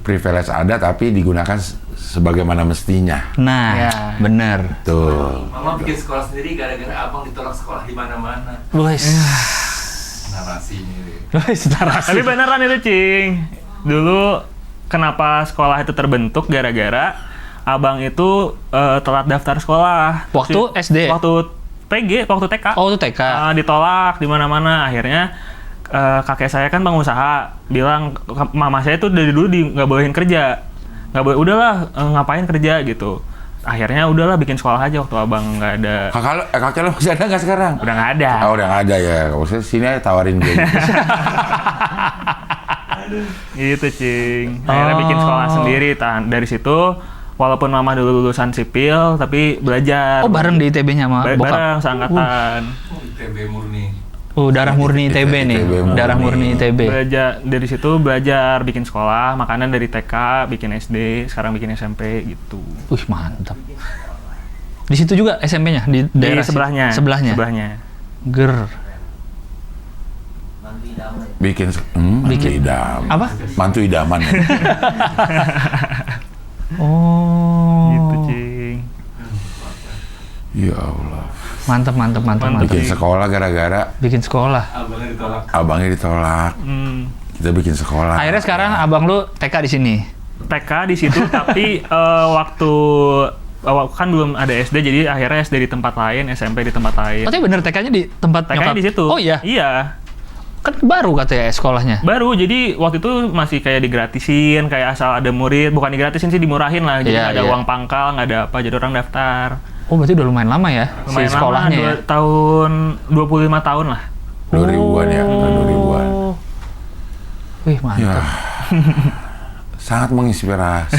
[SPEAKER 1] privilege ada tapi digunakan sebagaimana mestinya.
[SPEAKER 2] Nah,
[SPEAKER 3] Ya.
[SPEAKER 2] bener.
[SPEAKER 1] Tuh.
[SPEAKER 4] Mama bikin sekolah sendiri gara-gara abang ditolak sekolah di mana-mana.
[SPEAKER 2] Luis.
[SPEAKER 4] Narasinya ini.
[SPEAKER 2] Luis narasi.
[SPEAKER 3] Tapi beneran itu, Cing. Dulu kenapa sekolah itu terbentuk gara-gara abang itu telat daftar sekolah.
[SPEAKER 2] Waktu SD?
[SPEAKER 3] Waktu PG, waktu TK.
[SPEAKER 2] Oh, itu TK.
[SPEAKER 3] Ditolak di mana-mana. Akhirnya kakek saya kan pengusaha, bilang mama saya tuh dari dulu nggak bolehin kerja. Nggak boleh, udahlah ngapain kerja gitu. Akhirnya udahlah bikin sekolah aja waktu abang nggak ada.
[SPEAKER 1] Kakak lo masih ada nggak sekarang?
[SPEAKER 3] Udah nggak ada.
[SPEAKER 1] Oh, udah nggak ada ya. Maksudnya sini aja tawarin gue.
[SPEAKER 3] Gitu, Cing. Akhirnya bikin sekolah sendiri. Dari situ, walaupun mama dulu lulusan sipil, tapi belajar.
[SPEAKER 2] Oh, bareng di ITB-nya sama bokap?
[SPEAKER 3] Bareng, seangkatan.
[SPEAKER 4] ITB murni.
[SPEAKER 2] Darah murni ITB nih.
[SPEAKER 1] ITB murni.
[SPEAKER 2] Darah murni ITB.
[SPEAKER 3] Belajar, dari situ belajar bikin sekolah, makanan dari TK, bikin SD, sekarang bikin SMP, gitu.
[SPEAKER 2] Wih, mantap. Di situ juga SMP-nya? Di
[SPEAKER 3] Di
[SPEAKER 2] daerah
[SPEAKER 3] sebelahnya.
[SPEAKER 2] Sebelahnya?
[SPEAKER 3] Sebelahnya.
[SPEAKER 2] Ger.
[SPEAKER 5] Mantu idaman.
[SPEAKER 1] Bikin mantu idaman.
[SPEAKER 2] Apa?
[SPEAKER 1] Mantu idaman.
[SPEAKER 2] Oh.
[SPEAKER 3] Gitu, Cing.
[SPEAKER 1] Ya Allah.
[SPEAKER 2] Mantap.
[SPEAKER 1] Bikin sekolah gara-gara
[SPEAKER 2] Bikin sekolah.
[SPEAKER 4] Abangnya ditolak.
[SPEAKER 1] abangnya ditolak. Kita bikin sekolah.
[SPEAKER 2] Akhirnya sekarang abang lu TK di sini.
[SPEAKER 3] TK di situ, tapi waktu kan belum ada SD, jadi akhirnya SD di tempat lain, SMP di tempat lain.
[SPEAKER 2] Oh, tapi bener TK-nya di tempat
[SPEAKER 3] TK-nya
[SPEAKER 2] nyokap?
[SPEAKER 3] di situ.
[SPEAKER 2] Oh iya?
[SPEAKER 3] Iya.
[SPEAKER 2] Kan baru katanya sekolahnya.
[SPEAKER 3] Baru, jadi waktu itu masih kayak digratisin, kayak asal ada murid, bukan digratisin sih, dimurahin lah. Jadi
[SPEAKER 2] Iya,
[SPEAKER 3] nggak ada
[SPEAKER 2] iya.
[SPEAKER 3] uang pangkal, nggak ada apa, jadi orang daftar.
[SPEAKER 2] Oh, berarti udah lumayan lama ya
[SPEAKER 3] Lumayan
[SPEAKER 2] si sekolahnya ya?
[SPEAKER 3] lama, tahun 25 tahun lah.
[SPEAKER 1] 2000-an ya, 2000-an.
[SPEAKER 2] Oh. Wih,
[SPEAKER 1] Ya.
[SPEAKER 2] mantap.
[SPEAKER 1] Sangat menginspirasi.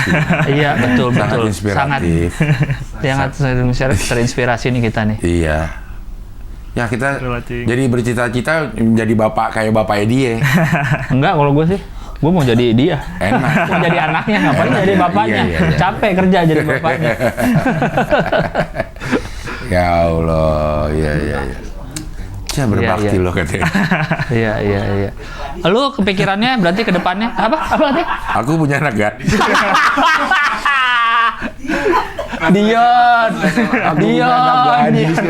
[SPEAKER 2] Iya, betul.
[SPEAKER 1] Sangat inspiratif.
[SPEAKER 2] Sangat terinspirasi nih kita nih.
[SPEAKER 1] Iya. Ya kita
[SPEAKER 3] Betul, Cing.
[SPEAKER 1] jadi bercita-cita menjadi bapak kayak bapaknya dia.
[SPEAKER 2] Enggak, kalau gue sih, gue mau jadi dia.
[SPEAKER 1] Enak.
[SPEAKER 2] Mau jadi anaknya, ngapain
[SPEAKER 1] Enak,
[SPEAKER 2] jadi
[SPEAKER 1] ya.
[SPEAKER 2] bapaknya?
[SPEAKER 1] Iya, iya.
[SPEAKER 2] Capek kerja jadi bapaknya.
[SPEAKER 1] Ya Allah, iya. Ya berbakti
[SPEAKER 2] Iya, iya.
[SPEAKER 1] loh katanya.
[SPEAKER 2] Iya. Lu kepikirannya berarti ke depannya apa nanti?
[SPEAKER 1] Aku punya anak gadis.
[SPEAKER 2] Dion.
[SPEAKER 1] Aku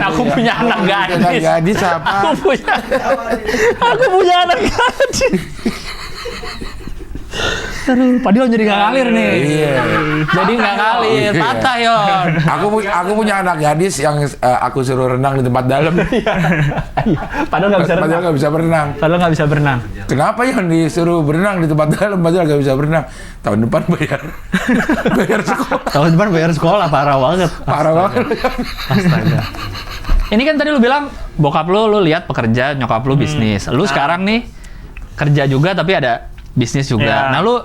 [SPEAKER 2] Aku punya anak gadis.
[SPEAKER 1] Anak gadis apa?
[SPEAKER 2] Aku punya anak gadis. Aduh, padahal jadi nggak ngalir nih.
[SPEAKER 1] Iya.
[SPEAKER 2] Jadi nggak ngalir, patah Yon.
[SPEAKER 1] Aku punya anak gadis yang aku suruh renang di tempat dalam.
[SPEAKER 2] Padahal nggak bisa renang.
[SPEAKER 1] Padahal nggak bisa berenang.
[SPEAKER 2] Padahal nggak bisa berenang.
[SPEAKER 1] Kenapa yang disuruh berenang di tempat dalam padahal nggak bisa berenang? Tahun depan bayar sekolah.
[SPEAKER 2] Tahun depan bayar sekolah, parah banget.
[SPEAKER 1] Parah banget.
[SPEAKER 2] Astaga. Ini kan tadi lu bilang bokap lu lihat pekerja, nyokap lu bisnis. Lu sekarang nih kerja juga tapi ada bisnis juga. Nah lu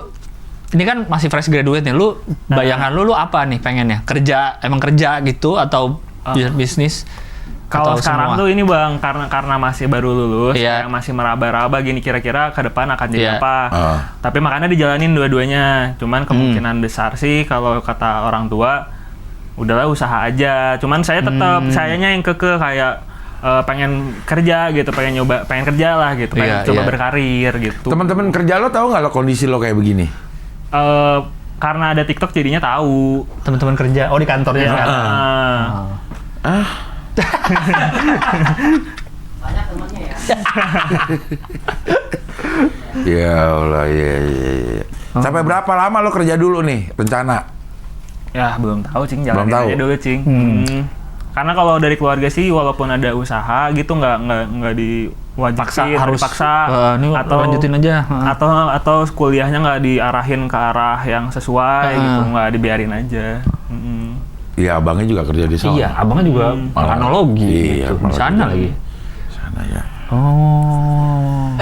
[SPEAKER 2] ini kan masih fresh graduate nih. Lu bayangan lu apa nih pengennya? Emang kerja gitu atau bisnis?
[SPEAKER 3] Kalau
[SPEAKER 2] atau
[SPEAKER 3] sekarang
[SPEAKER 2] semua?
[SPEAKER 3] tuh ini Bang, karena masih baru lulus, kayak masih meraba-raba gini kira-kira ke depan akan jadi apa. Tapi makanya dijalanin dua-duanya. Cuman kemungkinan besar sih kalau kata orang tua, udahlah usaha aja. Cuman saya tetap sayanya yang kekeh kayak pengen kerja gitu, pengen kerja lah gitu, pengen coba berkarir gitu.
[SPEAKER 1] Teman-teman kerja lo tahu nggak lo kondisi lo kayak begini?
[SPEAKER 3] Karena ada TikTok jadinya tahu.
[SPEAKER 2] Teman-teman kerja, di kantornya sekarang.
[SPEAKER 5] Banyak temennya ya.
[SPEAKER 1] Ya Allah, ya. Sampai berapa lama lo kerja dulu nih rencana?
[SPEAKER 3] Ya belum tahu Cing,
[SPEAKER 1] Belum
[SPEAKER 3] jalanin
[SPEAKER 1] tahu.
[SPEAKER 3] aja dulu Cing. Karena kalau dari keluarga sih walaupun ada usaha gitu nggak diwajibin, harus dipaksa
[SPEAKER 2] Ini lanjutin aja.
[SPEAKER 3] atau kuliahnya nggak diarahin ke arah yang sesuai gitu, nggak dibiarin aja.
[SPEAKER 1] Iya, abangnya juga kerja di sana.
[SPEAKER 2] Iya, abangnya juga analogi
[SPEAKER 1] Iya,
[SPEAKER 2] gitu. Di sana lagi.
[SPEAKER 1] Sana ya.
[SPEAKER 2] Oh.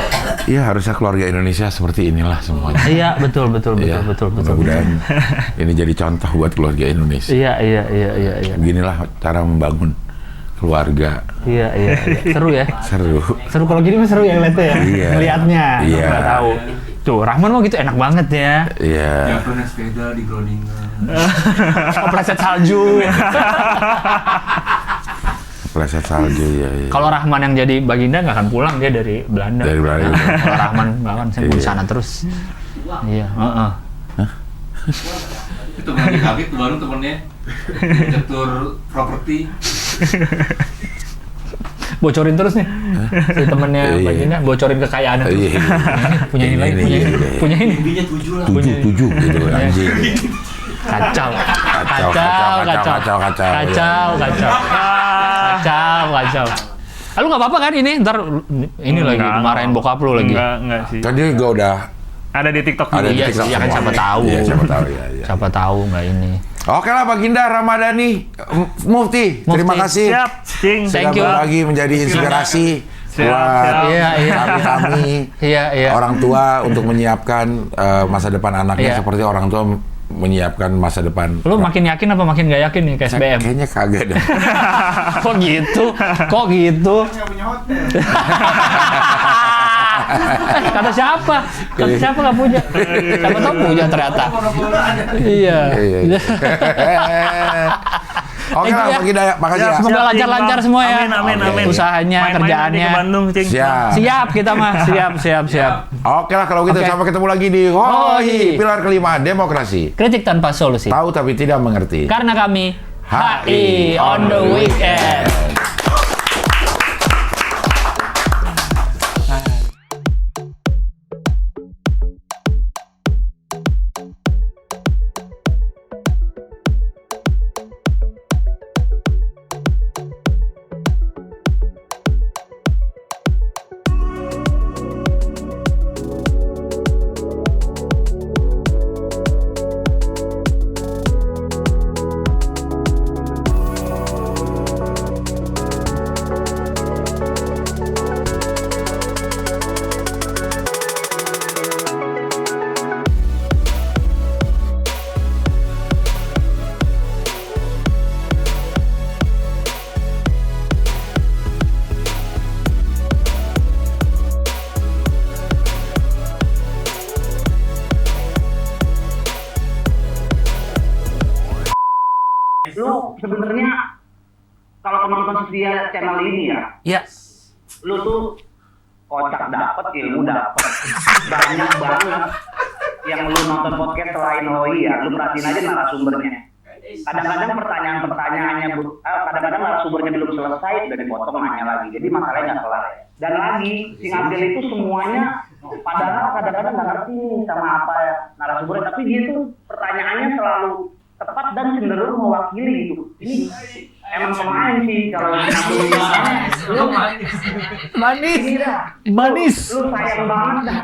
[SPEAKER 1] Iya, harusnya keluarga Indonesia seperti inilah semuanya.
[SPEAKER 2] Iya, betul.
[SPEAKER 1] Iya, mudah-mudahan ini jadi contoh buat keluarga Indonesia.
[SPEAKER 2] Iya.
[SPEAKER 1] Beginilah cara membangun keluarga.
[SPEAKER 2] Iya. Seru ya?
[SPEAKER 1] Seru
[SPEAKER 2] Seru kalau gini mah seru ya ngeliatnya ya?
[SPEAKER 1] Iya.
[SPEAKER 2] Ngeliatnya.
[SPEAKER 1] Iya.
[SPEAKER 2] Nggak tahu. Tuh, Rahman mau gitu enak banget ya.
[SPEAKER 1] Iya.
[SPEAKER 4] Yang pernah sepeda di Groningen.
[SPEAKER 2] Pleset salju.
[SPEAKER 1] Pleset salju, iya.
[SPEAKER 2] Kalau Rahman yang jadi Baginda nggak akan pulang, dia dari Belanda.
[SPEAKER 1] Dari Belanda.
[SPEAKER 2] Kalau Rahman nggak akan, saya mau di sana terus. Iya.
[SPEAKER 4] Itu lagi kaget tuh baru temennya. Direktur properti.
[SPEAKER 2] Bocorin terus nih. Si temennya Baginda bocorin kekayaannya terus.
[SPEAKER 1] Iya.
[SPEAKER 2] Punya ini lagi, punya ini.
[SPEAKER 4] Intinya 7 lah.
[SPEAKER 1] 7 gitu anjing.
[SPEAKER 2] Kacau. Lu nggak apa-apa kan ini? Ntar ini lagi marahin bokap lu lagi.
[SPEAKER 3] Enggak sih.
[SPEAKER 1] Kan dia juga udah
[SPEAKER 3] Ada di TikTok
[SPEAKER 1] ada
[SPEAKER 3] juga.
[SPEAKER 1] di
[SPEAKER 2] Iya,
[SPEAKER 1] TikTok
[SPEAKER 2] iya kan
[SPEAKER 1] semua.
[SPEAKER 2] siapa tahu.
[SPEAKER 1] Iya, siapa tahu ya.
[SPEAKER 2] Siapa tahu nggak ini.
[SPEAKER 1] Oke lah Baginda Ramadhani Mufti. Terima kasih.
[SPEAKER 3] Siap, Cing.
[SPEAKER 2] Thank you.
[SPEAKER 1] Lagi menjadi inspirasi buat kami
[SPEAKER 2] Iya.
[SPEAKER 1] orang tua untuk menyiapkan masa depan anaknya
[SPEAKER 2] Iya.
[SPEAKER 1] seperti orang tua menyiapkan masa depan.
[SPEAKER 2] Lu makin yakin apa makin nggak yakin nih ke SBM?
[SPEAKER 1] Kayaknya kagak deh.
[SPEAKER 2] Kok gitu? Kata siapa? Kata siapa nggak punya? Siapa tahu punya ternyata. Iya.
[SPEAKER 1] Oke lah, Baginda, makasih ya.
[SPEAKER 2] Semoga lancar-lancar semua ya.
[SPEAKER 3] Amin.
[SPEAKER 2] Usahanya,
[SPEAKER 3] Main-main
[SPEAKER 2] kerjaannya.
[SPEAKER 3] ke Bandung, Cing.
[SPEAKER 1] Siap.
[SPEAKER 2] Kita mah, siap.
[SPEAKER 1] Oke lah kalau gitu,
[SPEAKER 2] Oke.
[SPEAKER 1] sampai ketemu lagi di
[SPEAKER 2] Hoi.
[SPEAKER 1] Pilar kelima demokrasi.
[SPEAKER 2] Kritik tanpa solusi.
[SPEAKER 1] Tahu tapi tidak mengerti.
[SPEAKER 2] Karena kami
[SPEAKER 1] HI
[SPEAKER 2] on the weekend.
[SPEAKER 6] Lu sebenarnya kalau penonton setia channel ini ya,
[SPEAKER 2] Ya.
[SPEAKER 6] lu tuh kocak dapet, ilmu dapet, banyak banget yang lu nonton podcast selain Hoi ya, lu perhatiin aja narasumbernya. Kadang-kadang pertanyaan-pertanyaannya, kadang-kadang narasumbernya belum selesai udah dipotong nanya lagi, jadi masalahnya nggak kelar. Dan lagi, Sing Abdel itu semuanya padahal kadang-kadang nggak ngerti nih sama apa ya narasumbernya, tapi dia tuh pertanyaannya selalu tepat dan cenderung mewakili gitu. Ini emang pemain sih kalau lu
[SPEAKER 2] Manis.
[SPEAKER 6] ini dah.
[SPEAKER 2] Manis.
[SPEAKER 6] Lu sayang banget dah.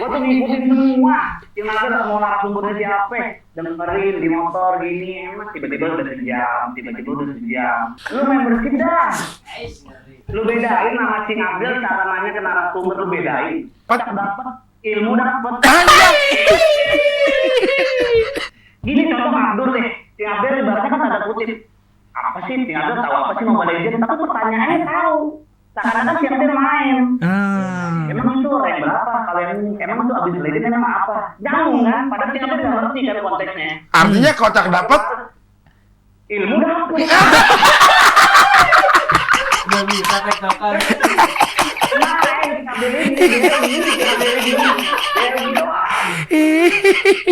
[SPEAKER 6] Gua tuh ngikutin semua. Kira-kira mau narasumbernya siapa? Dengerin di motor gini, emang tiba-tiba udah sejam. Lu membership dah. Lu bedain nama Cing Abdel cara nanya ke narasumber, lu bedain. Cak dapet, ilmu dapet. Gini contoh Abdul deh. Cing Abdel ibaratnya kan tanda kutip. Apa sih Cing Abdel tahu apa sih Mobile Legends? Tapi pertanyaannya tahu. Seakan-akan Cing Abdel main. Emang itu rank berapa? Kalau yang ini, emang itu abis Legends emang apa? Jangan kan? Padahal Cing Abdel nggak ngerti kan konteksnya.
[SPEAKER 1] Artinya kocak dapat.
[SPEAKER 6] Ilmu dapet.
[SPEAKER 4] Udah bisa tektokan.
[SPEAKER 6] Nah, Cing Abdel ini, dia ini.